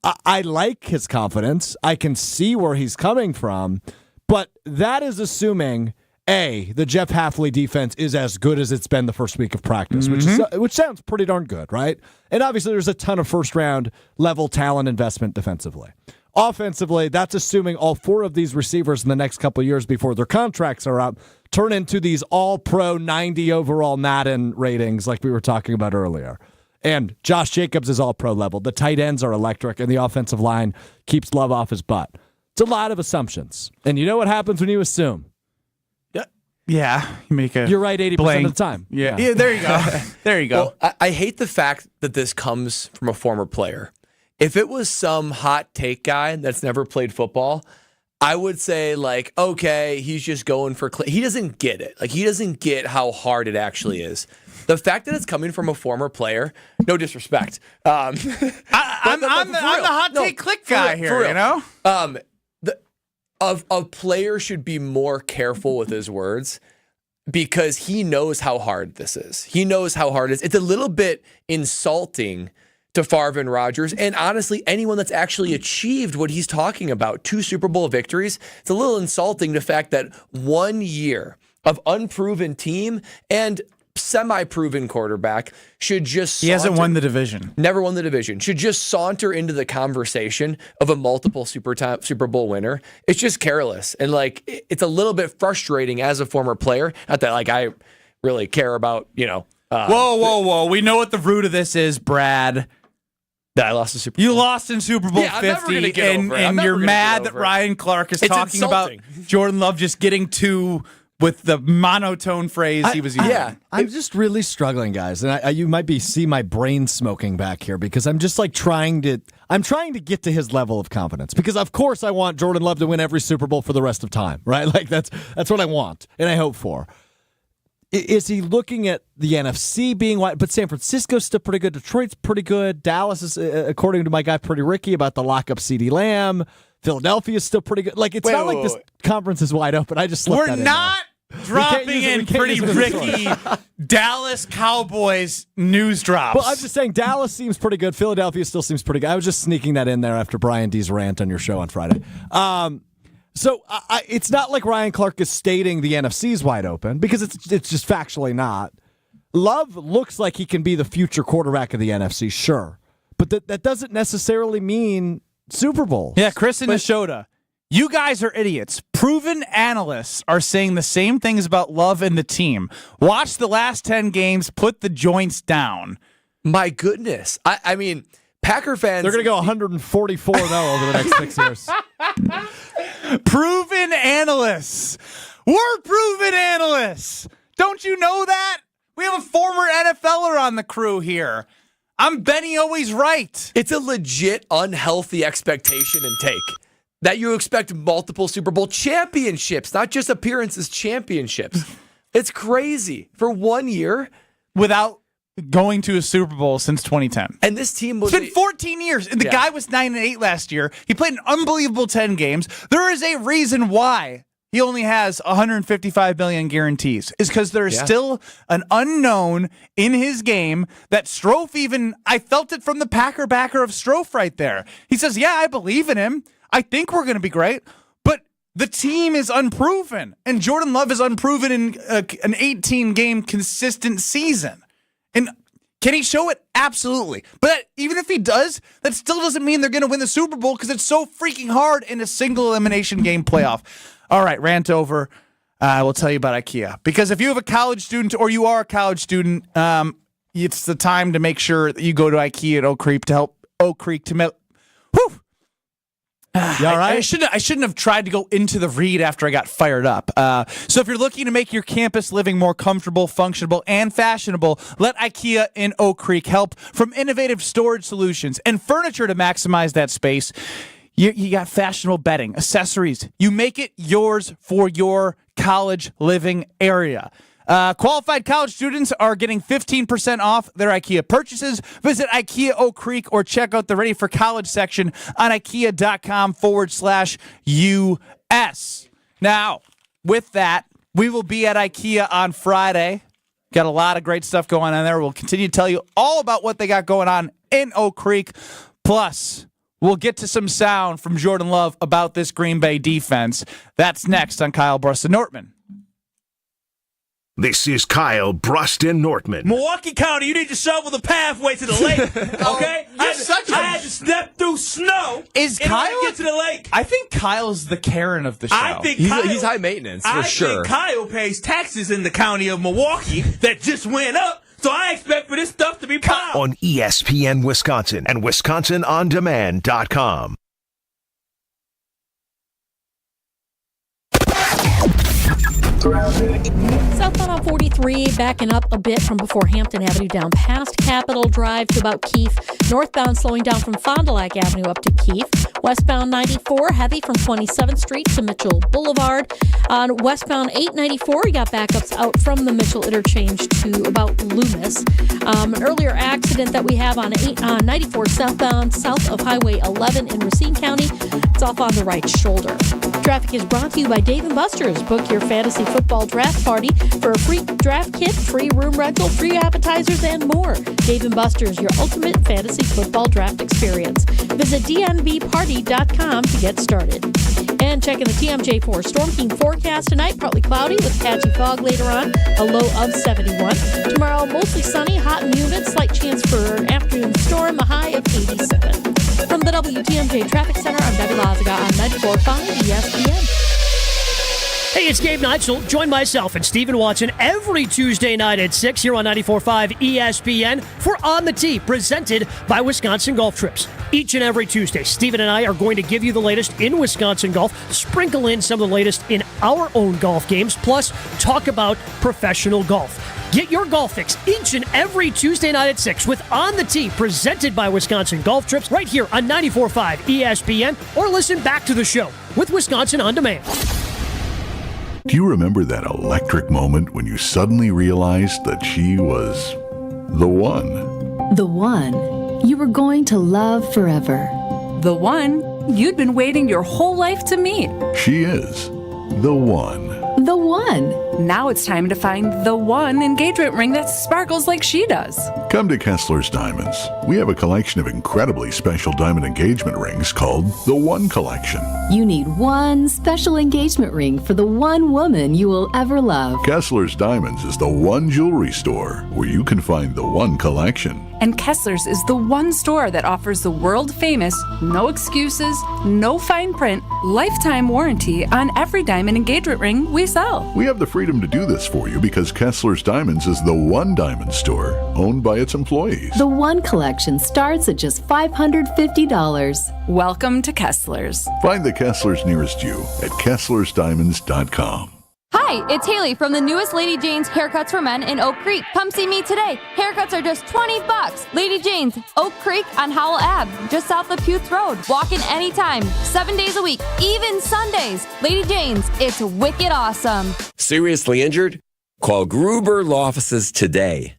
I like his confidence. I can see where he's coming from, but that is assuming the Jeff Hafley defense is as good as it's been the first week of practice, which sounds pretty darn good, right? And obviously there's a ton of first-round level talent investment defensively. Offensively, that's assuming all 4 of these receivers in the next couple of years before their contracts are up turn into these all-pro 90 overall Madden ratings like we were talking about earlier. And Josh Jacobs is all-pro level. The tight ends are electric, and the offensive line keeps Love off his butt. It's a lot of assumptions. And you know what happens when you assume? Yeah, you're right 80% of the time. Yeah, there you go. There you go. Well, I hate the fact that this comes from a former player. If it was some hot take guy that's never played football, I would say, okay, he's just going for he doesn't get it. He doesn't get how hard it actually is. The fact that it's coming from a former player, no disrespect. I'm the hot take click guy here, you know? A player should be more careful with his words because he knows how hard this is. He knows how hard it is. It's a little bit insulting to Favre and Rodgers, and honestly, anyone that's actually achieved what he's talking about, 2 Super Bowl victories, it's a little insulting the fact that 1 year of unproven team and semi-proven quarterback should just He hasn't won the division. Never won the division. Should just saunter into the conversation of a multiple Super Bowl winner. It's just careless. And it's a little bit frustrating as a former player. Not that I really care about, whoa. We know what the root of this is, Brad. That I lost the Super Bowl. You lost in Super Bowl 50, and you're mad that Ryan Clark is talking about Jordan Love just getting 2 with the monotone phrase he was using. Yeah, I'm just really struggling, guys, and you might see my brain smoking back here because I'm just trying to get to his level of confidence because of course I want Jordan Love to win every Super Bowl for the rest of time, right? That's what I want and I hope for. Is he looking at the NFC being wide? But San Francisco's still pretty good. Detroit's pretty good. Dallas is, according to my guy, Pretty Ricky, about the lock up CeeDee Lamb. Philadelphia's still pretty good. It's not like this conference is wide open. I just slipped that in there. Dropping in Pretty Ricky Dallas Cowboys news drops. Well, I'm just saying Dallas seems pretty good. Philadelphia still seems pretty good. I was just sneaking that in there after Brian D's rant on your show on Friday. So it's not like Ryan Clark is stating the NFC's wide open because it's just factually not. Love looks like he can be the future quarterback of the NFC, sure. But that doesn't necessarily mean Super Bowl. Yeah, Chris Nishoda. You guys are idiots. Proven analysts are saying the same things about Love and the team. Watch the last 10 games, put the joints down. My goodness. I mean, Packer fans... They're going to go 144-0 over the next 6 years. Proven analysts. We're proven analysts. Don't you know that? We have a former NFLer on the crew here. I'm Benny always right. It's a legit unhealthy expectation and take. That you expect multiple Super Bowl championships, not just appearances, championships. It's crazy. For 1 year. Without going to a Super Bowl since 2010. And this team was... It's been 14 years. And the guy was 9-8 last year. He played an unbelievable 10 games. There is a reason why he only has 155 million guarantees. Is because there's still an unknown in his game that Strofe even... I felt it from the Packer backer of Strofe right there. He says, yeah, I believe in him. I think we're going to be great, but the team is unproven, and Jordan Love is unproven in an 18-game consistent season. And can he show it? Absolutely. But even if he does, that still doesn't mean they're going to win the Super Bowl because it's so freaking hard in a single elimination game playoff. All right, rant over. I will tell you about IKEA. Because if you have a college student or you are a college student, it's the time to make sure that you go to IKEA at Oak Creek to help Oak Creek to Whew! You all right? I shouldn't have tried to go into the read after I got fired up. So if you're looking to make your campus living more comfortable, functional, and fashionable, let IKEA in Oak Creek help. From innovative storage solutions and furniture to maximize that space, you got fashionable bedding, accessories. You make it yours for your college living area. Qualified college students are getting 15% off their IKEA purchases. Visit IKEA Oak Creek or check out the Ready for College section on IKEA.com/US. Now, with that, we will be at IKEA on Friday. Got a lot of great stuff going on there. We'll continue to tell you all about what they got going on in Oak Creek. Plus, we'll get to some sound from Jordan Love about this Green Bay defense. That's next on Kyle Brust and Nortman. This is Kyle, Brust, and Nortman. Milwaukee County, you need to shovel the pathway to the lake, okay? I had to step through snow in order to get to the lake. I think Kyle's the Karen of the show. I think he's high maintenance, for sure. I think Kyle pays taxes in the county of Milwaukee that just went up, so I expect for this stuff to be plowed. On ESPN Wisconsin and WisconsinOnDemand.com. Southbound on 43, backing up a bit from before Hampton Avenue down past Capitol Drive to about Keefe. Northbound slowing down from Fond du Lac Avenue up to Keefe. Westbound 94, heavy from 27th Street to Mitchell Boulevard. On westbound 894, you got backups out from the Mitchell interchange to about Loomis. An earlier accident that we have on 94 southbound, south of Highway 11 in Racine County. It's off on the right shoulder. Traffic is brought to you by Dave & Buster's. Book your fantasy football draft party for a free draft kit, free room rental, free appetizers, and more. Dave & Buster's, your ultimate fantasy football draft experience. Visit dnvparty.com to get started. And checking the TMJ4 Storm King forecast tonight, partly cloudy with patchy fog later on, a low of 71. Tomorrow, mostly sunny, hot and humid, slight chance for an afternoon storm, a high of 87. From the WTMJ Traffic Center, I'm Debbie Lazaga on 94.5 ESPN. Hey, it's Gabe Neitzel. Join myself and Stephen Watson every Tuesday night at 6 here on 94.5 ESPN for On the Tee, presented by Wisconsin Golf Trips. Each and every Tuesday, Stephen and I are going to give you the latest in Wisconsin golf, sprinkle in some of the latest in our own golf games, plus talk about professional golf. Get your golf fix each and every Tuesday night at 6 with On the Tee, presented by Wisconsin Golf Trips, right here on 94.5 ESPN, or listen back to the show with Wisconsin On Demand. Do you remember that electric moment when you suddenly realized that she was the one? The one you were going to love forever. The one you'd been waiting your whole life to meet. She is the one. The one. Now it's time to find the one engagement ring that sparkles like she does. Come to Kessler's Diamonds. We have a collection of incredibly special diamond engagement rings called the One Collection. You need one special engagement ring for the one woman you will ever love. Kessler's Diamonds is the one jewelry store where you can find the One Collection. And Kessler's is the one store that offers the world-famous, no excuses, no fine print, lifetime warranty on every diamond engagement ring we sell. We have the freedom to do this for you because Kessler's Diamonds is the one diamond store owned by its employees. The One Collection starts at just $550. Welcome to Kessler's. Find the Kessler's nearest you at kesslersdiamonds.com. Hi, it's Haley from the newest Lady Jane's Haircuts for Men in Oak Creek. Come see me today. Haircuts are just $20. Lady Jane's, Oak Creek on Howell Ave, just south of Putes Road. Walk in anytime, 7 days a week, even Sundays. Lady Jane's, it's wicked awesome. Seriously injured? Call Gruber Law Offices today.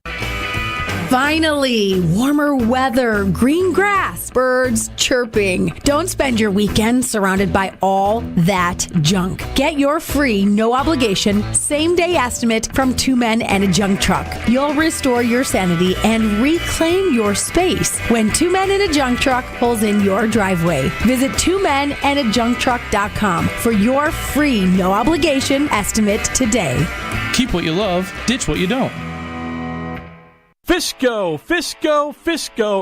Finally, warmer weather, green grass, birds chirping. Don't spend your weekend surrounded by all that junk. Get your free, no obligation, same day estimate from Two Men and a Junk Truck. You'll restore your sanity and reclaim your space when Two Men and a Junk Truck pulls in your driveway. Visit twomenandajuncktruck.com for your free, no obligation estimate today. Keep what you love, ditch what you don't. Fisco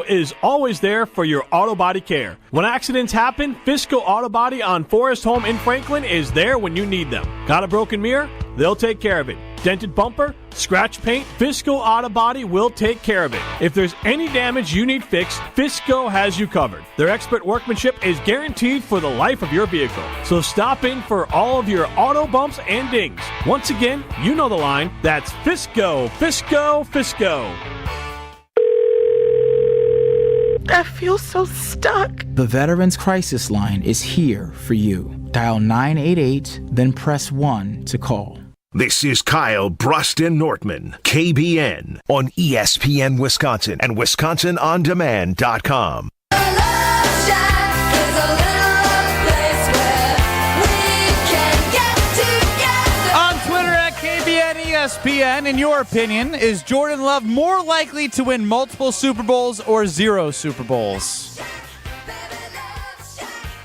is always there for your auto body care. When accidents happen, Fisco Auto Body on Forest Home in Franklin is there when you need them. Got a broken mirror? They'll take care of it. Dented bumper? Scratch paint? Fisco Auto Body will take care of it. If there's any damage you need fixed, Fisco has you covered. Their expert workmanship is guaranteed for the life of your vehicle. So stop in for all of your auto bumps and dings. Once again, you know the line. That's Fisco. I feel so stuck. The Veterans Crisis Line is here for you. Dial 988, then press 1 to call. This is Kyle, Brust, and Nortman, KBN, on ESPN Wisconsin and WisconsinOnDemand.com. On Twitter at KBN ESPN, in your opinion, is Jordan Love more likely to win multiple Super Bowls or 0 Super Bowls?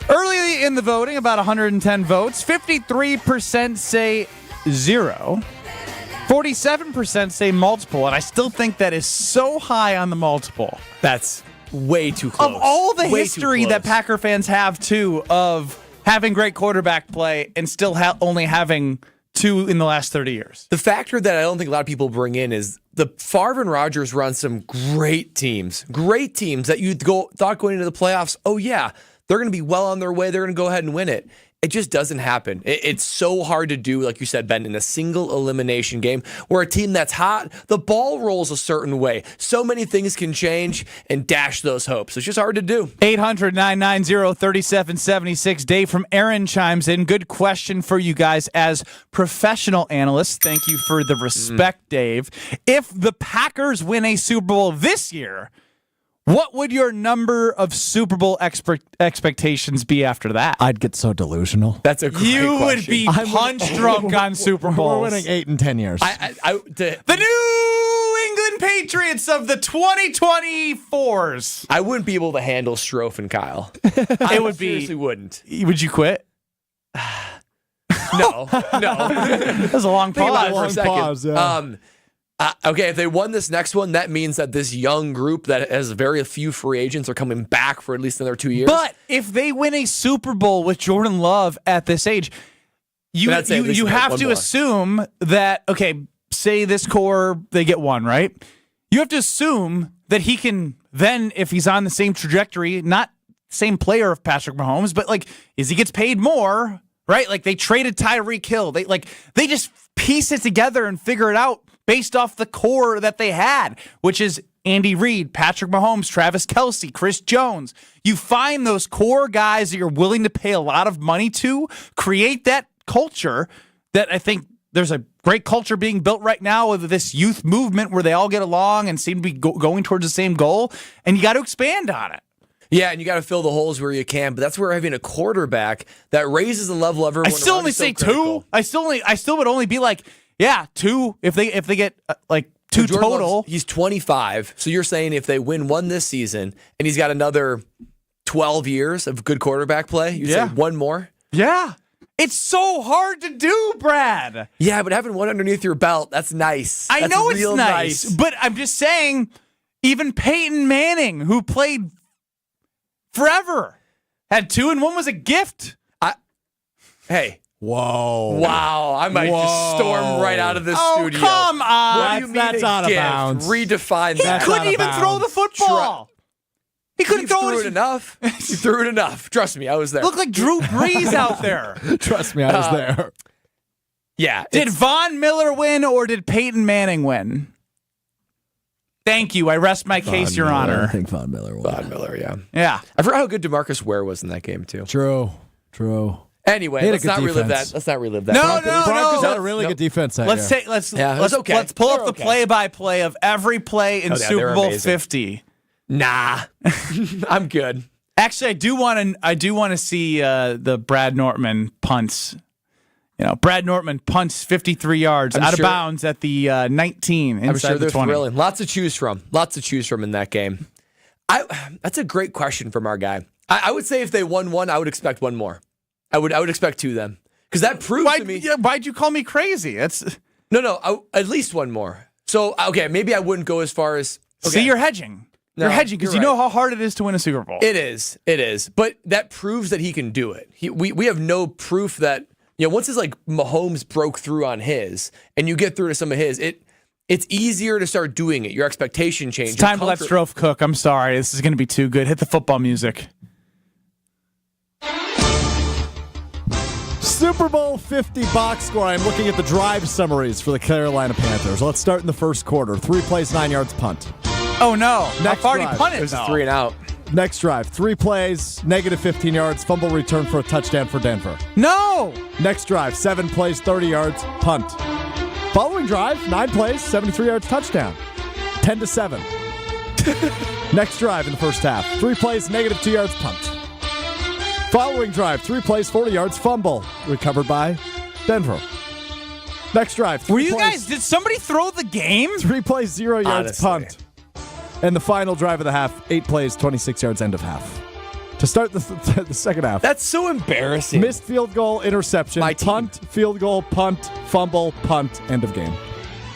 Early in the voting, about 110 votes, 53% say 0. 47% say multiple, and I still think that is so high on the multiple. That's way too close. Of all the history that Packer fans have, too, of having great quarterback play and still only having 2 in the last 30 years. The factor that I don't think a lot of people bring in is the Favre and Rodgers run some great teams that you thought going into the playoffs, oh yeah, they're going to be well on their way, they're going to go ahead and win it. It just doesn't happen. It's so hard to do, like you said, Ben, in a single elimination game where a team that's hot, the ball rolls a certain way. So many things can change and dash those hopes. It's just hard to do. 800-990-3776. Dave from Aaron chimes in. Good question for you guys as professional analysts. Thank you for the respect, Dave. If the Packers win a Super Bowl this year, what would your number of Super Bowl expectations be after that? I'd get so delusional. That's a great question. You would be punch drunk on Super Bowls. We're winning 8 in 10 years. The New England Patriots of the 2024s. I wouldn't be able to handle Strofe and Kyle. It would be. Seriously wouldn't. Would you quit? No. That was a long pause. Think about it for a second. Pause, yeah. Okay, if they won this next one, that means that this young group that has very few free agents are coming back for at least another 2 years. But if they win a Super Bowl with Jordan Love at this age, you have to assume that, okay, say this core, they get 1, right? You have to assume that he can then, if he's on the same trajectory, not same player of Patrick Mahomes, but like, he gets paid more, right? Like they traded Tyreek Hill. They just piece it together and figure it out based off the core that they had, which is Andy Reid, Patrick Mahomes, Travis Kelce, Chris Jones. You find those core guys that you're willing to pay a lot of money to, create that culture that I think there's a great culture being built right now with this youth movement where they all get along and seem to be going towards the same goal, and you got to expand on it. Yeah, and you got to fill the holes where you can, but that's where having a quarterback that raises the level of everyone. I still only say 2. I still would only be like, yeah, 2 if they get like 2 Jordan total. Love's, he's 25. So you're saying if they win one this season and he's got another 12 years of good quarterback play, you'd say one more? Yeah. It's so hard to do, Brad. Yeah, but having one underneath your belt, that's nice. I That's know it's real nice, but I'm just saying, even Peyton Manning, who played forever, had 2 and 1 was a gift. Hey. Whoa. Wow. I might just storm right out of this studio. Come on. What do you mean That's a out of gift? bounds. Redefine He that. couldn't even throw the football. He couldn't throw it enough. He threw it enough. Trust me, I was there. Looked like Drew Brees out there. Trust me, I was there. Yeah. Did Von Miller win or did Peyton Manning win? Thank you. I rest my case, Your Honor. I think Von Miller won. Von Miller, yeah. Yeah. I forgot how good DeMarcus Ware was in that game, too. True. Anyway, let's not relive that. Let's not relive that. Broncos had a really good defense that Let's year. let's pull up the play-by-play of every play in Super Bowl amazing. 50. Nah. I'm good. Actually, I do want to see the Brad Nortman punts. You know, Brad Nortman punts 53 yards out of bounds at the 19 inside I'm sure the they're 20. thrilling. Lots to choose from in that game. That's a great question from our guy. I would say if they won one, I would expect one more. I would expect 2 then. Because that proves to me. Yeah, why'd you call me crazy? No, at least one more. So, okay, maybe I wouldn't go as far as. Okay. See, you're hedging. You're hedging because you know how hard it is to win a Super Bowl. It is. But that proves that he can do it. We have no proof that, once his Mahomes broke through on his and you get through to some of his, it's easier to start doing it. Your expectation changes. It's time to let Strofe cook. I'm sorry. This is going to be too good. Hit the football music. Super Bowl 50 box score. I'm looking at the drive summaries for the Carolina Panthers. Let's start in the first quarter. 3 plays, 9 yards, punt. Oh, no. Next I've already drive. punted. It was 3 and out. Next drive. 3 plays, negative 15 yards, fumble return for a touchdown for Denver. No. Next drive. 7 plays, 30 yards, punt. Following drive. 9 plays, 73 yards, touchdown. 10-7. Next drive in the first half. 3 plays, negative 2 yards, punt. Following drive, 3 plays, 40 yards, fumble. Recovered by Denver. Next drive. 3 Were you plays, guys, did somebody throw the game? 3 plays, 0 yards, Honestly. punt. And the final drive of the half, 8 plays, 26 yards, end of half. To start the second half. That's so embarrassing. Missed field goal, interception, punt, field goal, punt, fumble, punt, end of game.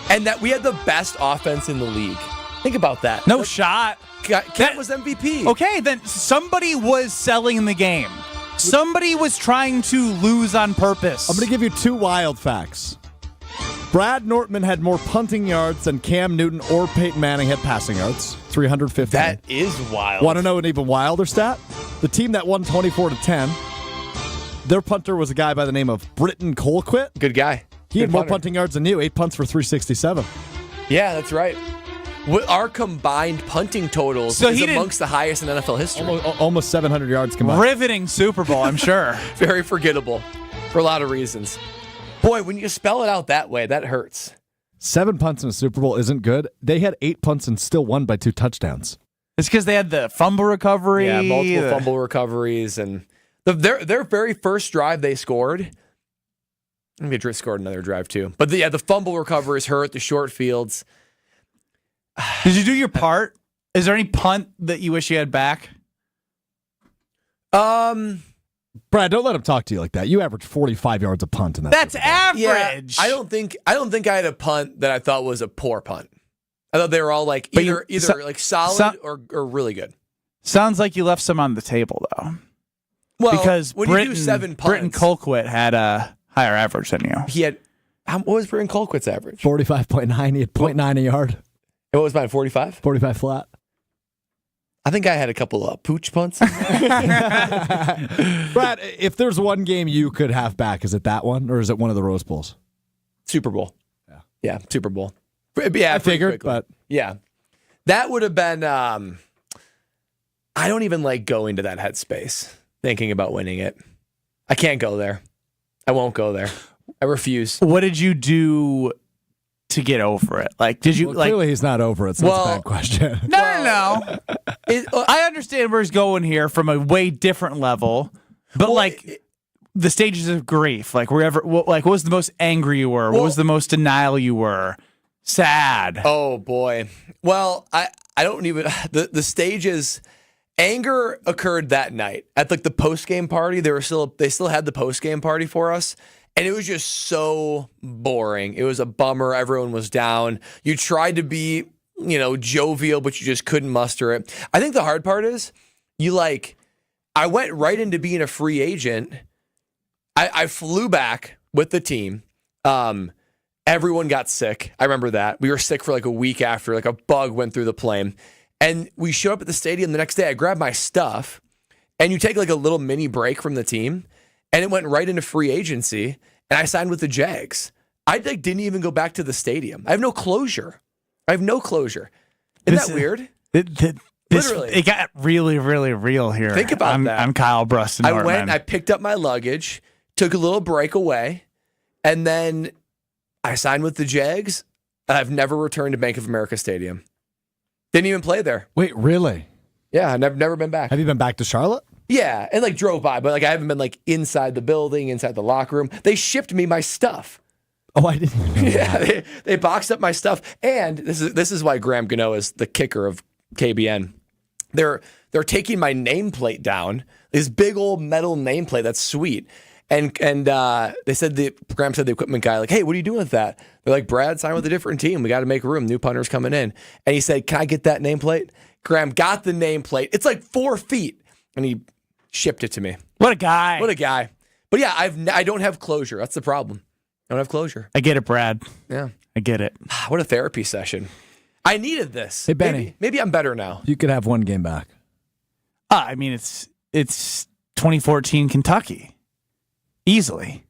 And that we had the best offense in the league. Think about that. No shot. Cat was MVP. Okay, then somebody was selling the game. Somebody was trying to lose on purpose. I'm going to give you 2 wild facts. Brad Nortman had more punting yards than Cam Newton or Peyton Manning had passing yards, 350. That is wild. Want to know an even wilder stat? The team that won 24-10, their punter was a guy by the name of Britton Colquitt. Good guy. He had more punting yards than you, 8 punts for 367. Yeah, that's right. Our combined punting totals is amongst the highest in NFL history. Almost 700 yards combined. Riveting Super Bowl, I'm sure. Very forgettable for a lot of reasons. Boy, when you spell it out that way, that hurts. 7 punts in a Super Bowl isn't good. They had 8 punts and still won by 2 touchdowns. It's because they had the fumble recovery. Yeah, multiple fumble recoveries. And their very first drive they scored, maybe Drift scored another drive too. But the fumble recoveries hurt, the short fields. Did you do your part? Is there any punt that you wish you had back? Brad, don't let him talk to you like that. You averaged 45 yards a punt in that. That's average. Yeah, I don't think I had a punt that I thought was a poor punt. I thought they were all either solid or really good. Sounds like you left some on the table though. Well, because when you do 7 punts, Britton Colquitt had a higher average than you. He had what was Britton Colquitt's average? 45.9. He had 0.9 a yard. And what was mine? 45? 45 flat. I think I had a couple of pooch punts. Brad, if there's one game you could have back, is it that one or is it one of the Rose Bowls? Super Bowl. Yeah, Super Bowl. Yeah, I figured, quickly. but yeah, that would have been. I don't even like going to that headspace, thinking about winning it. I can't go there. I won't go there. I refuse. What did you do to get over it? Did you clearly he's not over it, so that's a bad question. No. I understand where he's going here from a way different level, but the stages of grief, what was the most angry you were? What was the most denial you were? Sad. Oh, boy. Well, I don't even... The stages... Anger occurred that night at like the post-game party. They still had the post-game party for us. And it was just so boring. It was a bummer. Everyone was down. You tried to be, jovial, but you just couldn't muster it. I think the hard part is I went right into being a free agent. I flew back with the team. Everyone got sick. I remember that. We were sick for like a week after, like a bug went through the plane. And we showed up at the stadium the next day. I grabbed my stuff, and you take like a little mini break from the team, and it went right into free agency, and I signed with the Jags. I didn't even go back to the stadium. I have no closure. Isn't that weird? Literally. It got really, really real here. Think about that. I'm Kyle Brust. I went, I picked up my luggage, took a little break away, and then I signed with the Jags, and I've never returned to Bank of America Stadium. Didn't even play there. Wait, really? Yeah, I've never been back. Have you been back to Charlotte? Yeah, and drove by, but I haven't been inside the building, inside the locker room. They shipped me my stuff. Oh, I didn't know that. They boxed up my stuff. And this is why Graham Gano is the kicker of KBN. They're taking my nameplate down, this big old metal nameplate that's sweet. And they said Graham said the equipment guy, hey, what are you doing with that? They're like, Brad, sign with a different team. We got to make room. New punter's coming in. And he said, can I get that nameplate? Graham got the nameplate. It's like 4 feet. And he shipped it to me. What a guy. But yeah, I don't have closure. That's the problem. I don't have closure. I get it, Brad. Yeah. I get it. What a therapy session. I needed this. Hey, Benny. Maybe I'm better now. You could have one game back. I mean, it's 2014 Kentucky. Easily.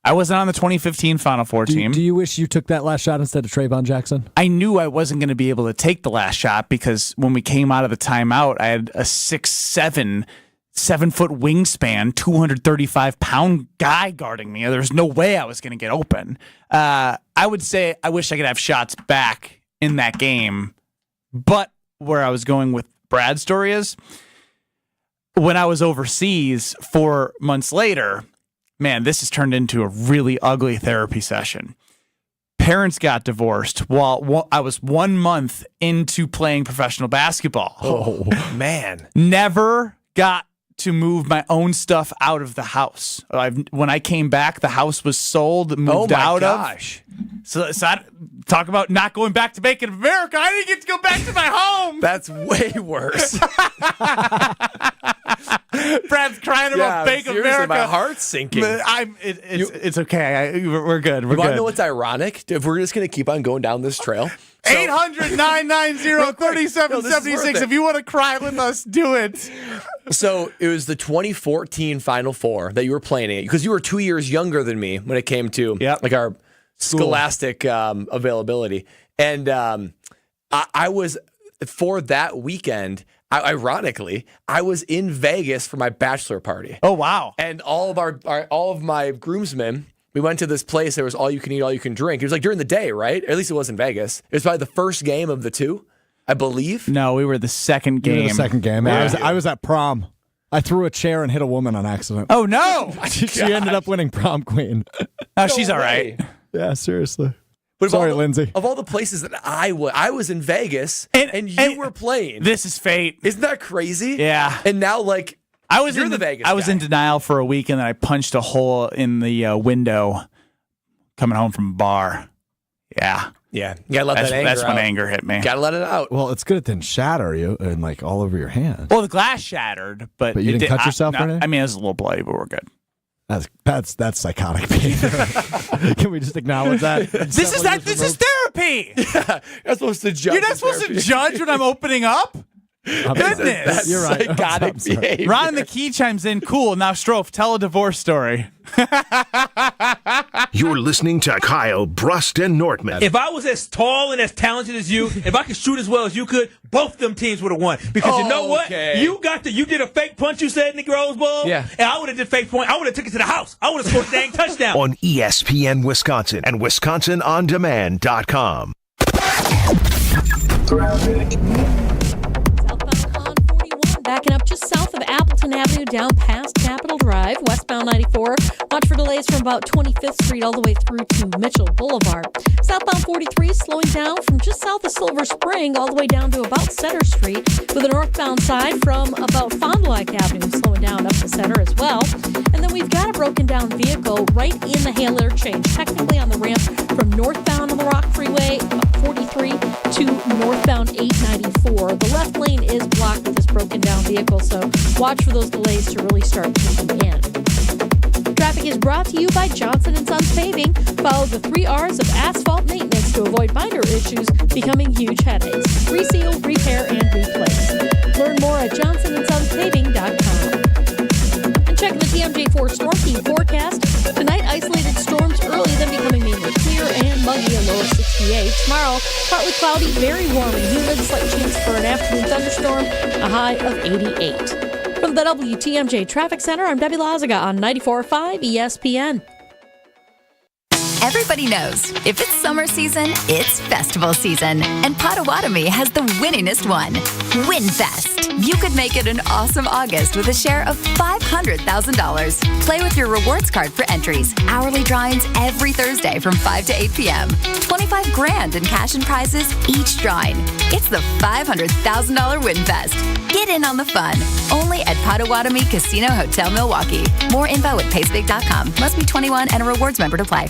I wasn't on the 2015 Final Four team. Do you wish you took that last shot instead of Trayvon Jackson? I knew I wasn't going to be able to take the last shot because when we came out of the timeout, I had a 6'7", 7-foot wingspan, 235-pound guy guarding me. There's no way I was going to get open. I would say I wish I could have shots back in that game. But where I was going with Brad's story is when I was overseas 4 months later, man, this has turned into a really ugly therapy session. Parents got divorced while I was 1 month into playing professional basketball. Oh, man. Never got to move my own stuff out of the house. When I came back, the house was sold, moved out gosh. of. So talk about not going back to Bank of America. I didn't get to go back to my home. That's way worse. Brad's crying about Bank of America. My heart's sinking. It's okay. We're good. We're you want good. to know what's ironic? If we're just going to keep on going down this trail. 800-990-3776. If you want to cry with us, do it. So it was the 2014 Final Four that you were playing it because you were 2 years younger than me when it came to our scholastic availability. And I was, for that weekend, ironically, I was in Vegas for my bachelor party. Oh, wow. And all of my groomsmen, we went to this place. There was all you can eat, all you can drink. It was during the day, right? At least it was in Vegas. It was probably the first game of the two, I believe. No, we were the second game. You were the second game. Yeah. I was at prom. I threw a chair and hit a woman on accident. Oh, no. She ended up winning prom queen. No, she's all right. Yeah, seriously. But sorry, Lindsay. Of all the places that I was in Vegas and you were playing. This is fate. Isn't that crazy? Yeah. And now, you're in the Vegas. I was in denial for a week, and then I punched a hole in the window coming home from a bar. Yeah. Yeah. You gotta let that anger That's out. when anger hit me. Gotta let it out. Well, it's good it didn't shatter you and all over your hand. Well, the glass shattered, but you didn't cut yourself or anything? I mean, it was a little bloody, but we're good. That's psychotic behavior. Can we just acknowledge that? This is therapy. Yeah, you're supposed to judge. You're not supposed to judge when I'm opening up. Goodness, that's you're right. Psychotic behavior. Ron in the Key chimes in. Cool. Now, Strofe, tell a divorce story. You're listening to Kyle, Brust, and Nortman. If I was as tall and as talented as you, if I could shoot as well as you could, both them teams would have won. Because you know what? You did a fake punch, you said, in the Rose Bowl. Yeah. And I would have did fake point. I would have took it to the house. I would have scored a dang touchdown. On ESPN Wisconsin and WisconsinOnDemand.com. Southbound on 41, backing up just south of Apple Hampton Avenue down past Capitol Drive. Westbound 94, watch for delays from about 25th Street all the way through to Mitchell Boulevard. Southbound 43 slowing down from just south of Silver Spring all the way down to about Center Street, with a northbound side from about Fond du Lac Avenue slowing down up to Center as well. And then we've got a broken down vehicle right in the Hale interchange, technically on the ramp from northbound on the Rock Freeway 43 to northbound 894. The left lane is blocked with this broken down vehicle, so watch for those delays to really start kicking in. Traffic is brought to you by Johnson & Sons Paving. Follow the 3 R's of asphalt maintenance to avoid binder issues becoming huge headaches. Reseal, repair, and replace. Learn more at johnsonsonspaving.com. And checking the TMJ4 Storm Team forecast. Tonight, isolated storms early, then becoming mainly clear and muggy, a low of 68. Tomorrow, partly cloudy, very warm and humid, slight chance for an afternoon thunderstorm, a high of 88. From the WTMJ Traffic Center, I'm Debbie Lazaga on 94.5 ESPN. Everybody knows, if it's summer season, it's festival season. And Potawatomi has the winningest one, WinFest. You could make it an awesome August with a share of $500,000. Play with your rewards card for entries. Hourly drawings every Thursday from 5 to 8 p.m. $25,000 in cash and prizes each drawing. It's the $500,000 WinFest. Get in on the fun. Only at Potawatomi Casino Hotel Milwaukee. More info at paceBig.com. Must be 21 and a rewards member to play.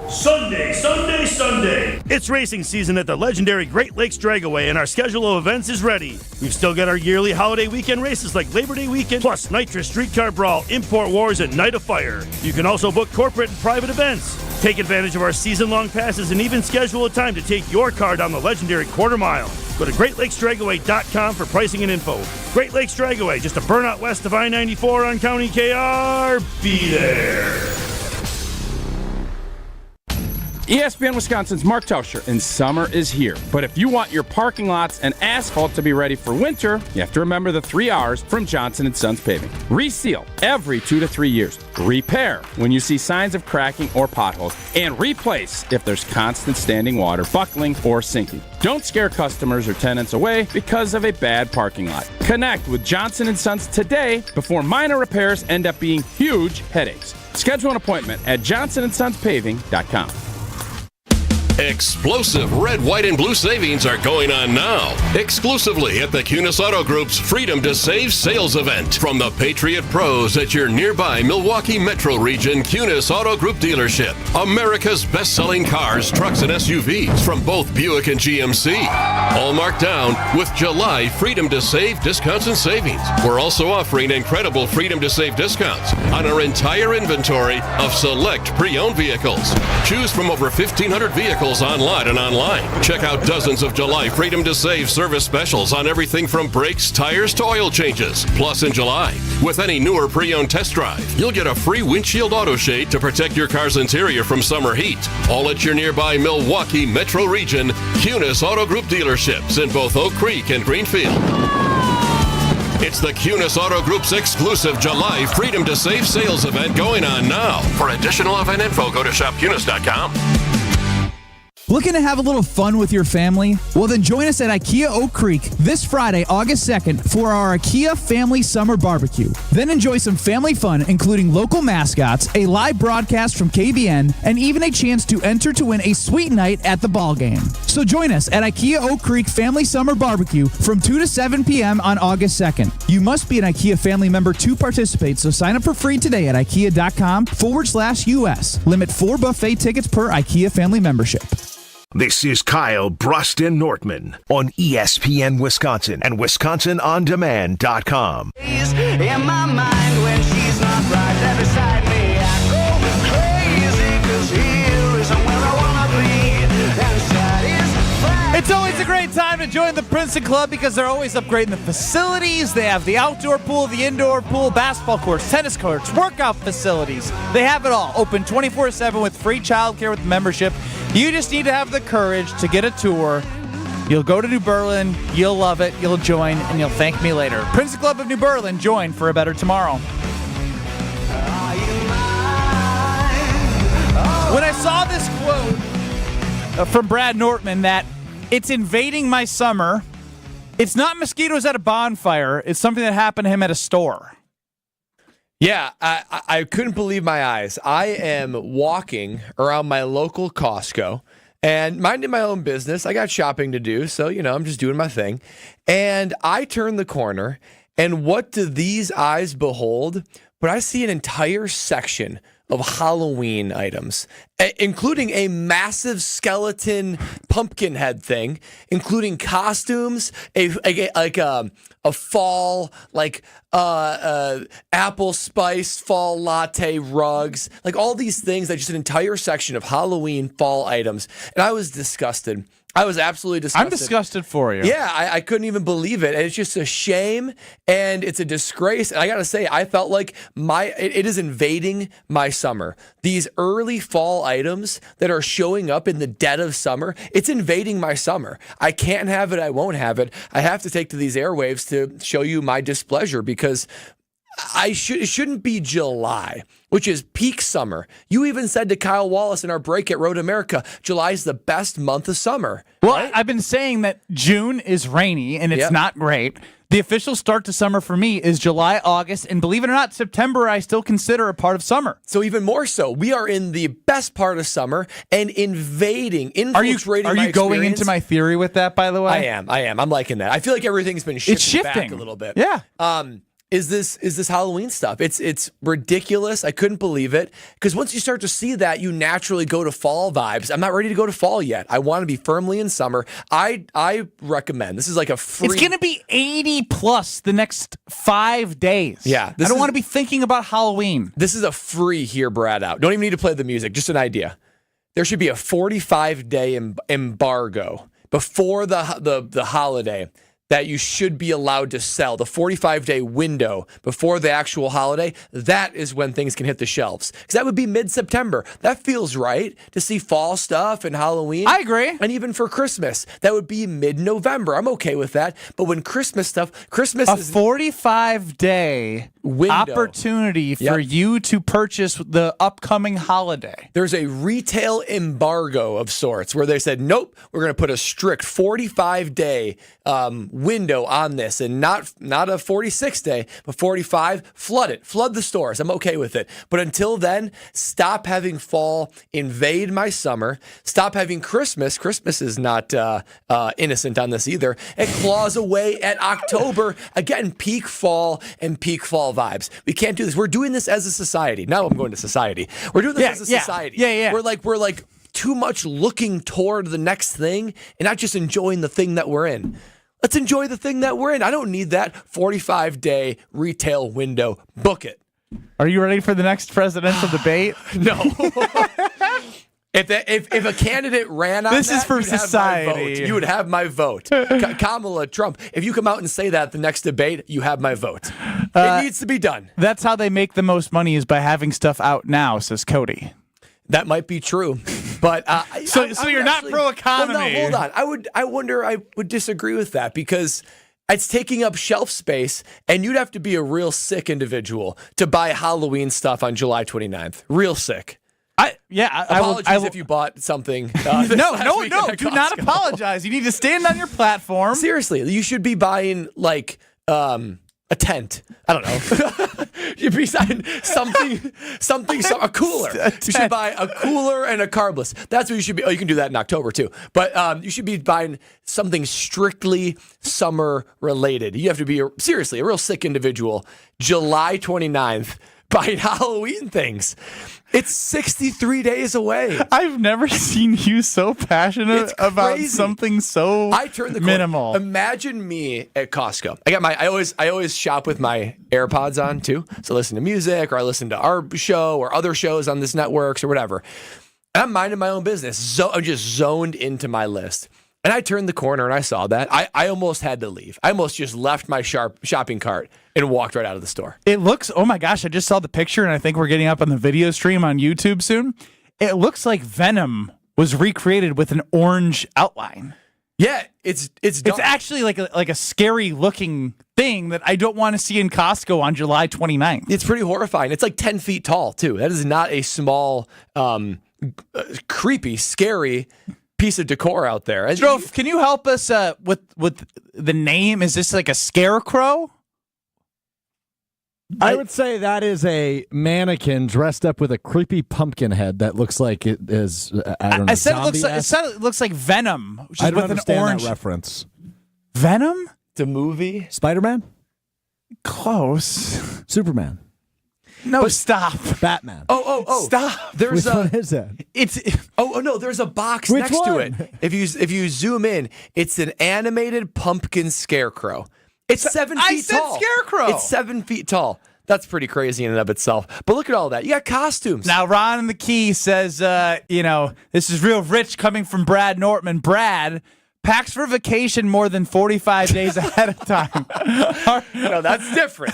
Sunday, Sunday, Sunday. It's racing season at the legendary Great Lakes Dragaway, and our schedule of events is ready. We've still got our yearly holiday weekend races like Labor Day weekend, plus Nitrous Streetcar Brawl, Import Wars, and Night of Fire. You can also book corporate and private events. Take advantage of our season-long passes and even schedule a time to take your car down the legendary quarter mile. Go to GreatLakesDragaway.com for pricing and info. Great Lakes Dragaway, just a burnout west of I-94 on County KR. Be there. ESPN Wisconsin's Mark Tauscher, and summer is here. But if you want your parking lots and asphalt to be ready for winter, you have to remember the 3 R's from Johnson & Sons Paving. Reseal every 2 to 3 years. Repair when you see signs of cracking or potholes. And replace if there's constant standing water, buckling, or sinking. Don't scare customers or tenants away because of a bad parking lot. Connect with Johnson & Sons today before minor repairs end up being huge headaches. Schedule an appointment at johnsonsonspaving.com. Explosive red, white, and blue savings are going on now. Exclusively at the Kunis Auto Group's Freedom to Save sales event. From the Patriot Pros at your nearby Milwaukee Metro Region Kunis Auto Group dealership. America's best-selling cars, trucks, and SUVs from both Buick and GMC. All marked down with July Freedom to Save discounts and savings. We're also offering incredible Freedom to Save discounts on our entire inventory of select pre-owned vehicles. Choose from over 1,500 vehicles online and online. Check out dozens of July Freedom to Save service specials on everything from brakes, tires to oil changes. Plus in July, with any newer pre-owned test drive, you'll get a free windshield auto shade to protect your car's interior from summer heat. All at your nearby Milwaukee Metro Region Kunis Auto Group dealerships in both Oak Creek and Greenfield. It's the Kunis Auto Group's exclusive July Freedom to Save sales event going on now. For additional event info, go to shopkunis.com. Looking to have a little fun with your family? Well, then join us at IKEA Oak Creek this Friday, August 2nd, for our IKEA Family Summer Barbecue. Then enjoy some family fun, including local mascots, a live broadcast from KBN, and even a chance to enter to win a sweet night at the ball game. So join us at IKEA Oak Creek Family Summer Barbecue from 2 to 7 p.m. on August 2nd. You must be an IKEA family member to participate, so sign up for free today at IKEA.com/US. Limit 4 buffet tickets per IKEA family membership. This is Kyle, Brust, and Nortman on ESPN Wisconsin and WisconsinOnDemand.com. In my mind when she's not right there beside me, I go crazy 'cause here isn't where I wanna be. And satisfied. It's always a great time to join the Princeton Club because they're always upgrading the facilities. They have the outdoor pool, the indoor pool, basketball courts, tennis courts, workout facilities. They have it all. Open 24/7 with free childcare with membership. You just need to have the courage to get a tour. You'll go to New Berlin, you'll love it, you'll join, and you'll thank me later. Princeton Club of New Berlin, join for a better tomorrow. When I saw this quote from Brad Nortman that it's invading my summer, It's not mosquitoes at a bonfire. It's something that happened to him at a store. Yeah, I couldn't believe my eyes. I am walking around my local Costco and minding my own business. I got shopping to do, so, I'm just doing my thing. And I turn the corner, and what do these eyes behold? But I see an entire section of Halloween items, including a massive skeleton pumpkin head thing, including costumes, a fall apple spice fall latte rugs, like all these things. Like just an entire section of Halloween fall items, and I was disgusted. I was absolutely disgusted. I'm disgusted for you. Yeah, I couldn't even believe it. And it's just a shame, and it's a disgrace. And I got to say, I felt like it is invading my summer. These early fall items that are showing up in the dead of summer, it's invading my summer. I can't have it. I won't have it. I have to take to these airwaves to show you my displeasure because it shouldn't be July, which is peak summer. You even said to Kyle Wallace in our break at Road America, July is the best month of summer. Well, right? I've been saying that June is rainy and it's not great. The official start to summer for me is July, August, and believe it or not, September I still consider a part of summer. So even more so, we are in the best part of summer and infiltrating Are you going into my theory with that, by the way? I am. I'm liking that. I feel like everything's been shifting back a little bit. Yeah. Is this Halloween stuff? It's ridiculous. I couldn't believe it because once you start to see that, you naturally go to fall vibes. I'm not ready to go to fall yet. I want to be firmly in summer. I recommend this is like a free. It's going to be 80 plus the next 5 days. Yeah, I don't want to be thinking about Halloween. This is a free Hear Brad Out. Don't even need to play the music. Just an idea. There should be a 45-day embargo before the holiday that you should be allowed to sell. The 45-day window before the actual holiday, that is when things can hit the shelves. Because that would be mid-September. That feels right to see fall stuff and Halloween. I agree. And even for Christmas, that would be mid-November. I'm okay with that. But when Christmas is... A 45-day window. Opportunity for you to purchase the upcoming holiday. There's a retail embargo of sorts where they said, nope, we're going to put a strict 45-day window on this and not a 46-day, but 45. Flood the stores. I'm okay with it. But until then, stop having fall invade my summer. Stop having Christmas. Christmas is not innocent on this either. It claws away at October. Again, peak fall and peak fall vibes. We can't do this. We're doing this as a society. Now I'm going to society. We're doing this as a society. Yeah. We're like too much looking toward the next thing and not just enjoying the thing that we're in. Let's enjoy the thing that we're in. I don't need that 45-day retail window. Book it. Are you ready for the next presidential debate? No. If a candidate ran on this is for society. You would have my vote. Kamala, Trump, if you come out and say that at the next debate, you have my vote. It needs to be done. That's how they make the most money is by having stuff out now, says Cody. That might be true, but so you're not pro-economy. Well, no, hold on. I would disagree with that because it's taking up shelf space, and you'd have to be a real sick individual to buy Halloween stuff on July 29th. Real sick. Apologies if you bought something. No. Do not apologize. You need to stand on your platform. Seriously, you should be buying like a tent. I don't know. You'd be buying something, a cooler. You should buy a cooler and a carbless. That's what you should be. Oh, you can do that in October too. But you should be buying something strictly summer related. You have to be seriously a real sick individual. July 29th. Buying Halloween things. It's 63 days away. I've never seen you so passionate about something so minimal. Imagine me at Costco. I always shop with my AirPods on too. So I listen to music or I listen to our show or other shows on this networks or whatever. And I'm minding my own business. I'm just zoned into my list. And I turned the corner and I saw that. I almost had to leave. I almost just left my shopping cart and walked right out of the store. It looks, oh my gosh, I just saw the picture and I think we're getting up on the video stream on YouTube soon. It looks like Venom was recreated with an orange outline. Yeah, it's actually like a scary looking thing that I don't want to see in Costco on July 29th. It's pretty horrifying. It's like 10 feet tall too. That is not a small, creepy, scary piece of decor out there. Strofe, can you help us with the name? Is this like a scarecrow? I would say that is a mannequin dressed up with a creepy pumpkin head that looks like it is. I don't know. I said it looks like Venom. Which is I don't with understand an orange that reference. Venom? The movie? Spider-Man? Close. Superman? No, stop. Batman? Oh! Stop. There's Which one is that? It's no. There's a box Which next to one? it. If you zoom in, it's an animated pumpkin scarecrow. It's 7 feet I said tall. scarecrow. It's 7 feet tall. That's pretty crazy in and of itself. But look at all that. You got costumes. Now, Ron in the Key says, this is real rich coming from Brad Nortman. Brad packs for vacation more than 45 days ahead of time. No, that's different.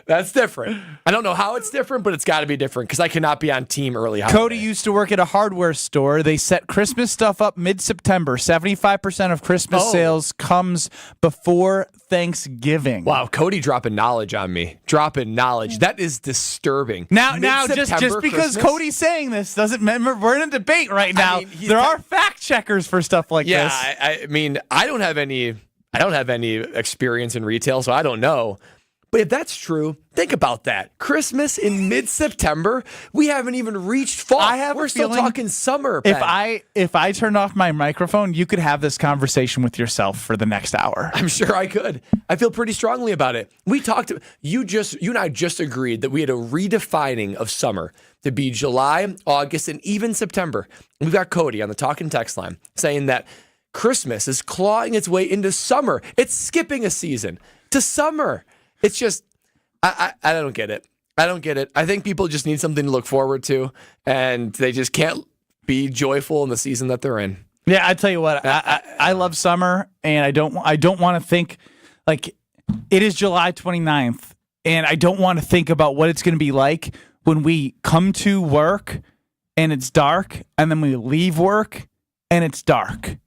That's different. I don't know how it's different, but it's got to be different because I cannot be on team early holiday. Cody used to work at a hardware store. They set Christmas stuff up mid-September. 75% of Christmas sales comes before Thanksgiving. Wow, Cody dropping knowledge on me. Dropping knowledge. That is disturbing. Now, just because Christmas? Cody's saying this doesn't mean we're in a debate right now. There are fact checkers for stuff like this. I mean, I don't have any experience in retail, so I don't know. But if that's true, think about that. Christmas in mid-September, we haven't even reached fall. We're still talking summer. Ben. If I turned off my microphone, you could have this conversation with yourself for the next hour. I'm sure I could. I feel pretty strongly about it. We talked. You and I just agreed that we had a redefining of summer to be July, August, and even September. And we've got Cody on the talk and text line saying that Christmas is clawing its way into summer. It's skipping a season to summer. It's just, I don't get it. I don't get it. I think people just need something to look forward to, and they just can't be joyful in the season that they're in. Yeah, I tell you what, I love summer, and I don't want to think, like, it is July 29th, and I don't want to think about what it's going to be like when we come to work, and it's dark, and then we leave work, and it's dark.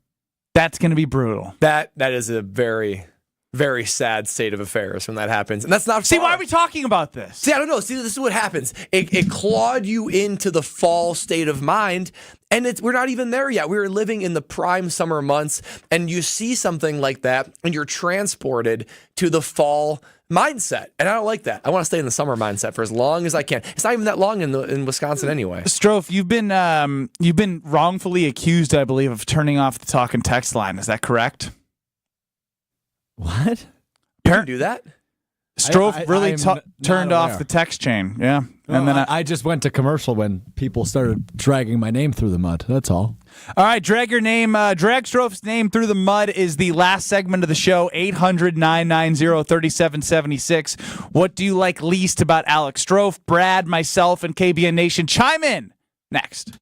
That's going to be brutal. That is a very... very sad state of affairs when that happens. And that's not See, why are we talking about this? See, I don't know. See, this is what happens. It clawed you into the fall state of mind, and we're not even there yet. We're living in the prime summer months, and you see something like that, and you're transported to the fall mindset. And I don't like that. I want to stay in the summer mindset for as long as I can. It's not even that long in Wisconsin anyway. Strofe, you've been wrongfully accused, I believe, of turning off the talk and text line. Is that correct? What? You can do that? Strofe really turned off the text chain. Yeah. And then I just went to commercial when people started dragging my name through the mud. That's all. All right, drag Strofe's name through the mud is the last segment of the show, 800-990-3776. What do you like least about Alex Strofe, Brad, myself, and KBN Nation? Chime in next.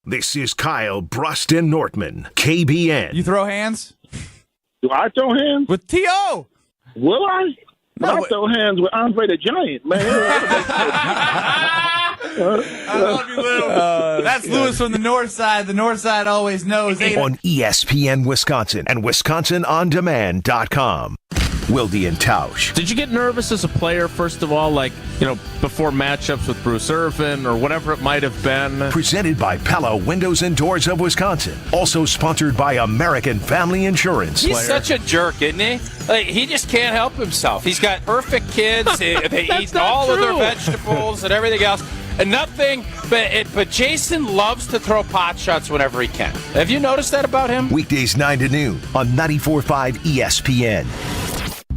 This is Kyle, Brust, and Nortman, KBN. You throw hands? Do I throw hands? With T.O. Will I? No, I throw hands with Andre the Giant, man. I love you, Lou. That's Lewis from the north side. The north side always knows. On ESPN Wisconsin and WisconsinOnDemand.com. Wilde and Tausch. Did you get nervous as a player, first of all, before matchups with Bruce Irvin or whatever it might have been? Presented by Pella Windows and Doors of Wisconsin. Also sponsored by American Family Insurance. He's such a jerk, isn't he? He just can't help himself. He's got perfect kids. They eat all of their vegetables and everything else. And nothing, but Jason loves to throw pot shots whenever he can. Have you noticed that about him? Weekdays 9 to noon on 94.5 ESPN.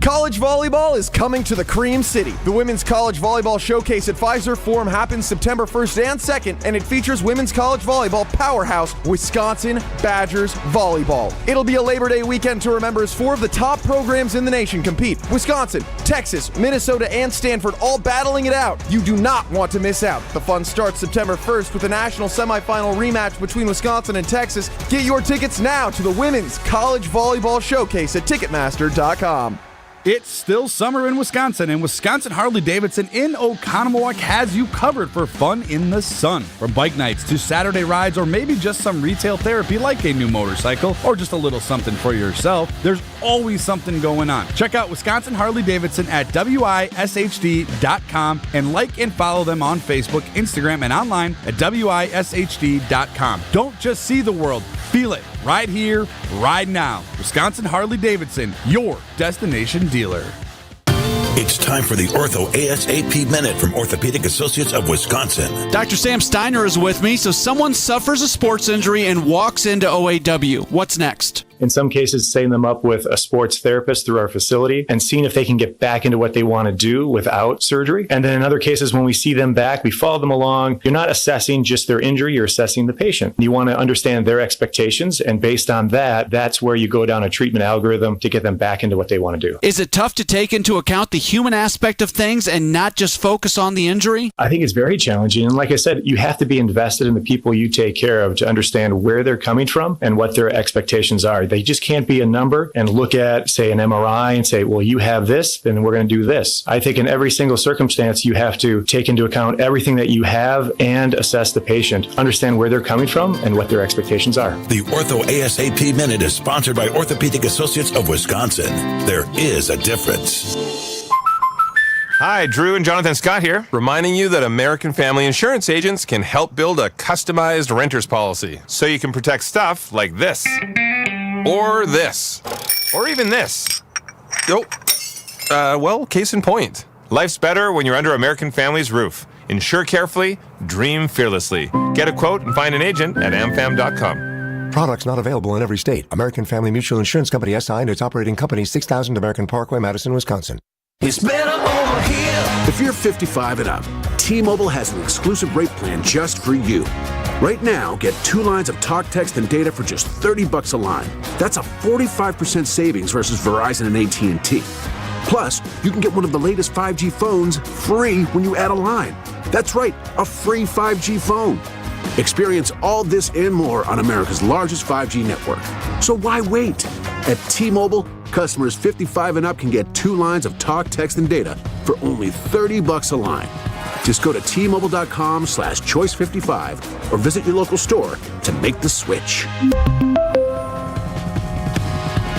College volleyball is coming to the Cream City. The Women's College Volleyball Showcase at Pfizer Forum happens September 1st and 2nd, and it features women's college volleyball powerhouse, Wisconsin Badgers Volleyball. It'll be a Labor Day weekend to remember as 4 of the top programs in the nation compete. Wisconsin, Texas, Minnesota, and Stanford all battling it out. You do not want to miss out. The fun starts September 1st with a national semifinal rematch between Wisconsin and Texas. Get your tickets now to the Women's College Volleyball Showcase at Ticketmaster.com. It's still summer in Wisconsin, and Wisconsin Harley-Davidson in Oconomowoc has you covered for fun in the sun. From bike nights to Saturday rides, or maybe just some retail therapy like a new motorcycle, or just a little something for yourself, there's always something going on. Check out Wisconsin Harley-Davidson at wishd.com and like and follow them on Facebook, Instagram, and online at wishd.com. Don't just see the world, feel it right here, right now. Wisconsin Harley-Davidson, your destination dealer. It's time for the Ortho ASAP Minute from Orthopedic Associates of Wisconsin. Dr. Sam Steiner is with me. So someone suffers a sports injury and walks into OAW. What's next? In some cases, setting them up with a sports therapist through our facility and seeing if they can get back into what they want to do without surgery. And then in other cases, when we see them back, we follow them along. You're not assessing just their injury, you're assessing the patient. You want to understand their expectations, and based on that, that's where you go down a treatment algorithm to get them back into what they want to do. Is it tough to take into account the human aspect of things and not just focus on the injury? I think it's very challenging. And like I said, you have to be invested in the people you take care of to understand where they're coming from and what their expectations are. They just can't be a number and look at, say, an MRI and say, well, you have this, then we're going to do this. I think in every single circumstance, you have to take into account everything that you have and assess the patient, understand where they're coming from and what their expectations are. The Ortho ASAP Minute is sponsored by Orthopedic Associates of Wisconsin. There is a difference. Hi, Drew and Jonathan Scott here, reminding you that American Family Insurance agents can help build a customized renter's policy so you can protect stuff like this, or this, or even this. Well, case in point. Life's better when you're under American Family's roof. Insure carefully, dream fearlessly. Get a quote and find an agent at amfam.com. Products not available in every state. American Family Mutual Insurance Company SI and its operating company, 6000 American Parkway, Madison, Wisconsin. It's better over here. If you're 55 and up, T-Mobile has an exclusive rate plan just for you. Right now, get 2 lines of talk, text, and data for just $30 a line. That's a 45% savings versus Verizon and AT&T. Plus, you can get one of the latest 5G phones free when you add a line. That's right, a free 5G phone. Experience all this and more on America's largest 5G network. So why wait? At T-Mobile, customers 55 and up can get 2 lines of talk, text, and data for only $30 a line. Just go to T-Mobile.com/choice55 or visit your local store to make the switch.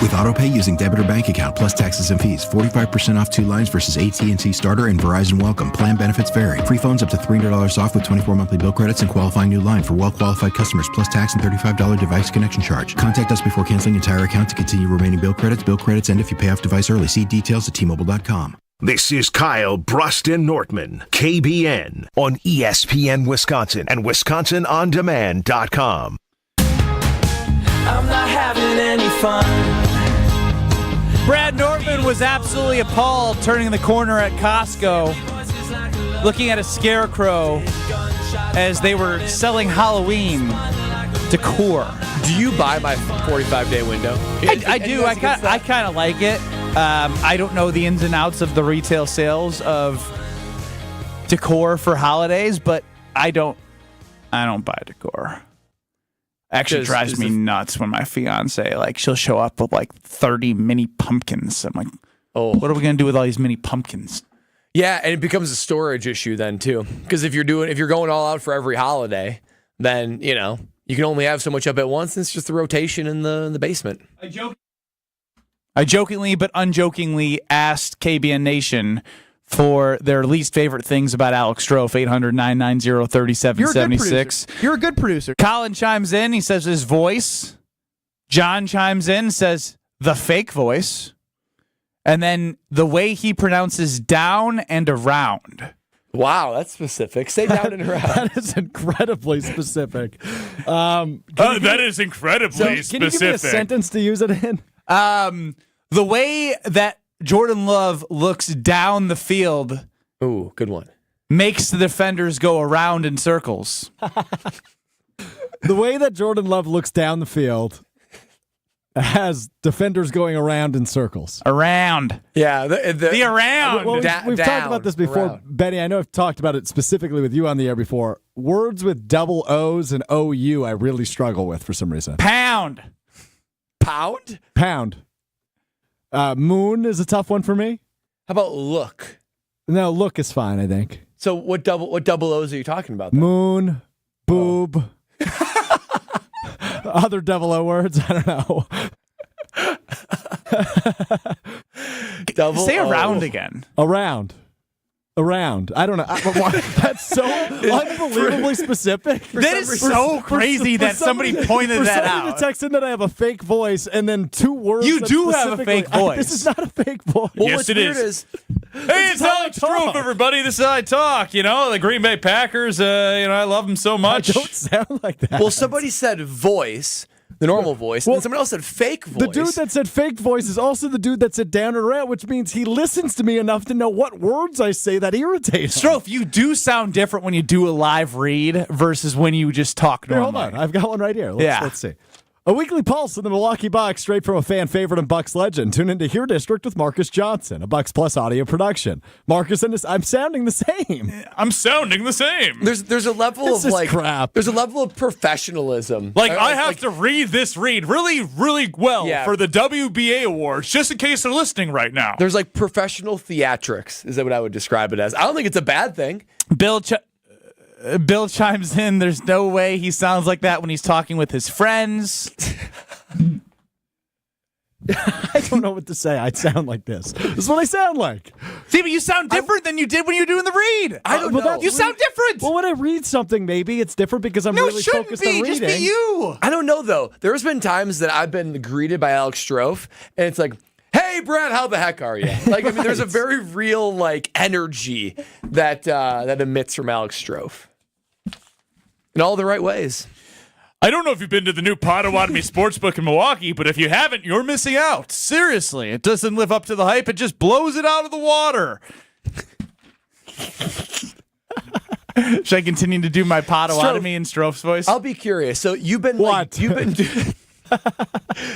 With AutoPay using debit or bank account plus taxes and fees, 45% off 2 lines versus AT&T Starter and Verizon Welcome. Plan benefits vary. Free phones up to $300 off with 24 monthly bill credits and qualifying new line for well-qualified customers plus tax and $35 device connection charge. Contact us before canceling entire account to continue remaining bill credits. Bill credits end if you pay off device early. See details at T-Mobile.com. This is Kyle, Brust, and Nortman, KBN, on ESPN Wisconsin and WisconsinOnDemand.com. I'm not having any fun. Brad Nortman was absolutely appalled turning the corner at Costco, looking at a scarecrow as they were selling Halloween decor. Do you buy my 45-day window? I do. I kind of like it. I don't know the ins and outs of the retail sales of decor for holidays, but I don't buy decor. Actually drives me nuts when my fiance, she'll show up with 30 mini pumpkins. I'm like, oh, what are we gonna do with all these mini pumpkins? Yeah, and it becomes a storage issue then too. Because if you're going all out for every holiday, then you can only have so much up at once. And it's just the rotation in the basement. I jokingly but unjokingly asked KBN Nation for their least favorite things about Alex Strofe, 800-990-3776. You're a good producer. Colin chimes in. He says his voice. John chimes in, says the fake voice. And then the way he pronounces down and around. Wow, that's specific. Say down and around. That is incredibly specific. That is incredibly specific. Can you give me a sentence to use it in? The way that Jordan Love looks down the field. Ooh, good one. Makes the defenders go around in circles. The way that Jordan Love looks down the field has defenders going around in circles. Around. Yeah. The around. Well, we've talked about this before. Around. Benny, I know I've talked about it specifically with you on the air before. Words with double O's and OU I really struggle with for some reason. Pound. Pound? Pound. Moon is a tough one for me. How about look? No, look is fine, I think. So what double O's are you talking about then? Moon, boob. Other double O words, I don't know. Say around again. Around. I don't know. That's so unbelievably specific. That is so crazy that somebody pointed that out. For somebody to text in that I have a fake voice and then 2 words. You do have a fake voice. This is not a fake voice. Well, yes, it is. Hey, it's Alex Strofe, everybody. This is how I talk. You know, the Green Bay Packers, I love them so much. I don't sound like that. Well, somebody said voice, the normal voice, and someone else said fake voice. The dude that said fake voice is also the dude that said down and around, which means he listens to me enough to know what words I say that irritate him. Strofe, you do sound different when you do a live read versus when you just talk normally. Here, hold on. I've got one right here. Let's see. A weekly pulse in the Milwaukee Bucks, straight from a fan favorite and Bucks legend. Tune into Here District with Marcus Johnson, a Bucks Plus audio production. Marcus and I'm sounding the same. I'm sounding the same. There's a level This of is crap. There's a level of professionalism. Like, I have to read this read really, really well for the WBA awards, just in case they're listening right now. There's like professional theatrics, is that what I would describe it as? I don't think it's a bad thing. Bill chimes in, there's no way he sounds like that when he's talking with his friends. I don't know what to say. I sound like this. This is what I sound like. See, but you sound different than you did when you were doing the read. I don't know. You sound different. Well, when I read something, maybe it's different because I'm really focused on reading. Just be you. I don't know, though. There's been times that I've been greeted by Alex Strofe, and it's like, hey, Brad, how the heck are you? Like, I mean, there's a very real, like, energy that emits from Alex Strofe. In all the right ways. I don't know if you've been to the new Potawatomi Sportsbook in Milwaukee, but if you haven't, you're missing out. Seriously, it doesn't live up to the hype. It just blows it out of the water. Should I continue to do my Potawatomi in Strofe's voice? I'll be curious. So you've been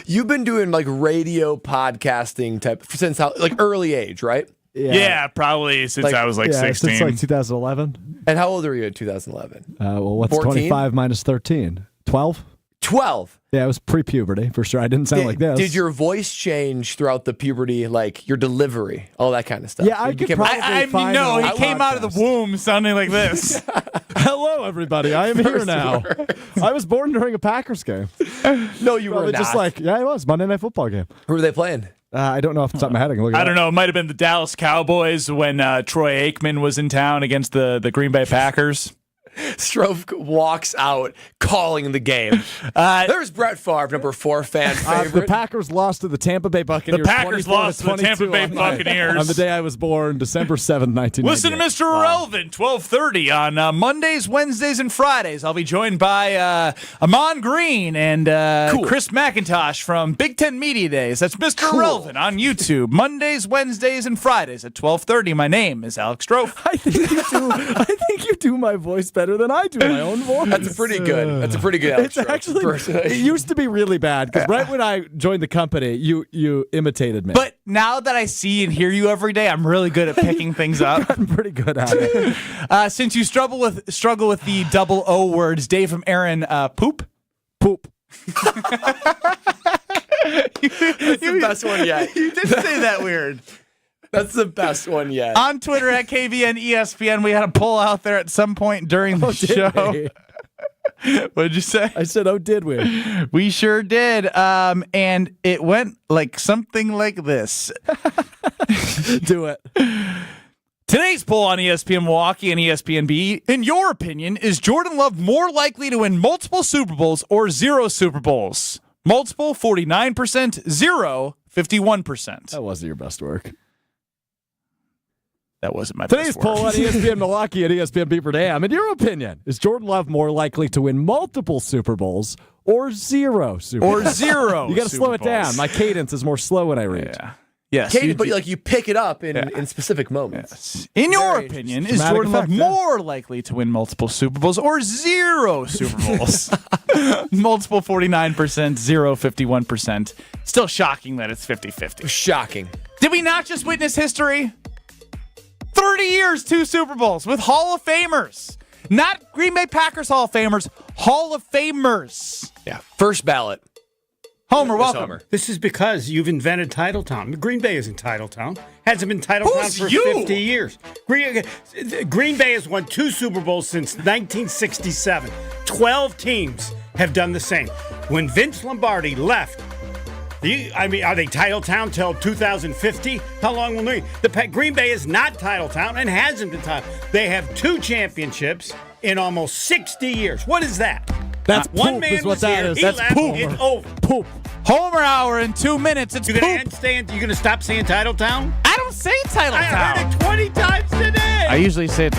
you've been doing like radio podcasting type since early age, right? Yeah, probably since I was like 16. Since like 2011. And how old are you in 2011? Well, what's 14? 25 minus 13? 12? 12. Yeah, it was pre-puberty for sure. I didn't sound like this. Did your voice change throughout the puberty, like your delivery, all that kind of stuff? Yeah, I could probably find no, he an old came out of the womb sounding like this. Hello, everybody. I am here now. I was born during a Packers game. No, you were not. Just like, yeah, it was. Monday Night Football game. Who were they playing? I don't know off the top of my head. I can look it I up. don't know. It might have been the Dallas Cowboys when Troy Aikman was in town against the Green Bay Packers. Strofe walks out calling the game. There's Brett Favre, number 4 fan favorite. The Packers lost to the Tampa Bay Buccaneers. The Packers lost to the Tampa Bay Buccaneers. On the day I was born, December 7th, 1998. Listen to Mr. Irrelevant, 12:30 on Mondays, Wednesdays, and Fridays. I'll be joined by Amon Green and Chris McIntosh from Big Ten Media Days. That's Mr. Irrelevant on YouTube, Mondays, Wednesdays, and Fridays at 12:30. My name is Alex Strofe. I think you do my voice better than I do my own voice. That's pretty good. That's a pretty good It's actually, it used to be really bad because right when I joined the company, you imitated me. But now that I see and hear you every day, I'm really good at picking things up. Gotten pretty good at it. Since you struggle with the double O words, Dave and Aaron, poop. That's the best one yet. You did say that weird. That's the best one yet. On Twitter at KBN ESPN, we had a poll out there at some point during the show. What did you say? I said, did we? We sure did. And it went like something like this. Do it. Today's poll on ESPN Milwaukee and ESPN-B, in your opinion, is Jordan Love more likely to win multiple Super Bowls or 0 Super Bowls? Multiple, 49%, 0, 51%. That wasn't your best work. That wasn't my Today's best work. poll on ESPN Milwaukee and ESPN Beaver Dam. In your opinion, is Jordan Love more likely to win multiple Super Bowls or 0 Super Bowls? Or 0 You got to slow it Super Bowls. down. My cadence is more slow when I read. Yeah. Yes. But you pick it up in specific moments. Yes. In your opinion, is Dramatic Jordan Love effect, more likely to win multiple Super Bowls or 0 Super Bowls? Multiple 49%, 0 51%. Still shocking that it's 50-50. Shocking. Did we not just witness history? 30 years, 2 Super Bowls with Hall of Famers. Not Green Bay Packers Hall of Famers, Hall of Famers. Yeah. First ballot. Homer, welcome. Homer. This is because you've invented Titletown. Green Bay isn't Titletown. Hasn't been Titletown for 50 years. Green Bay has won 2 Super Bowls since 1967. 12 teams have done the same. When Vince Lombardi left, are they Titletown till 2050? How long will they? Green Bay is not Titletown and hasn't been Titletown. They have 2 championships in almost 60 years. What is that? That's one poop man is what was that here. is. He That's left. poop. It's over. Poop. Homer Hour in 2 minutes. It's You gonna stop saying Titletown? I don't say Titletown. I heard it 20 times today. I usually say it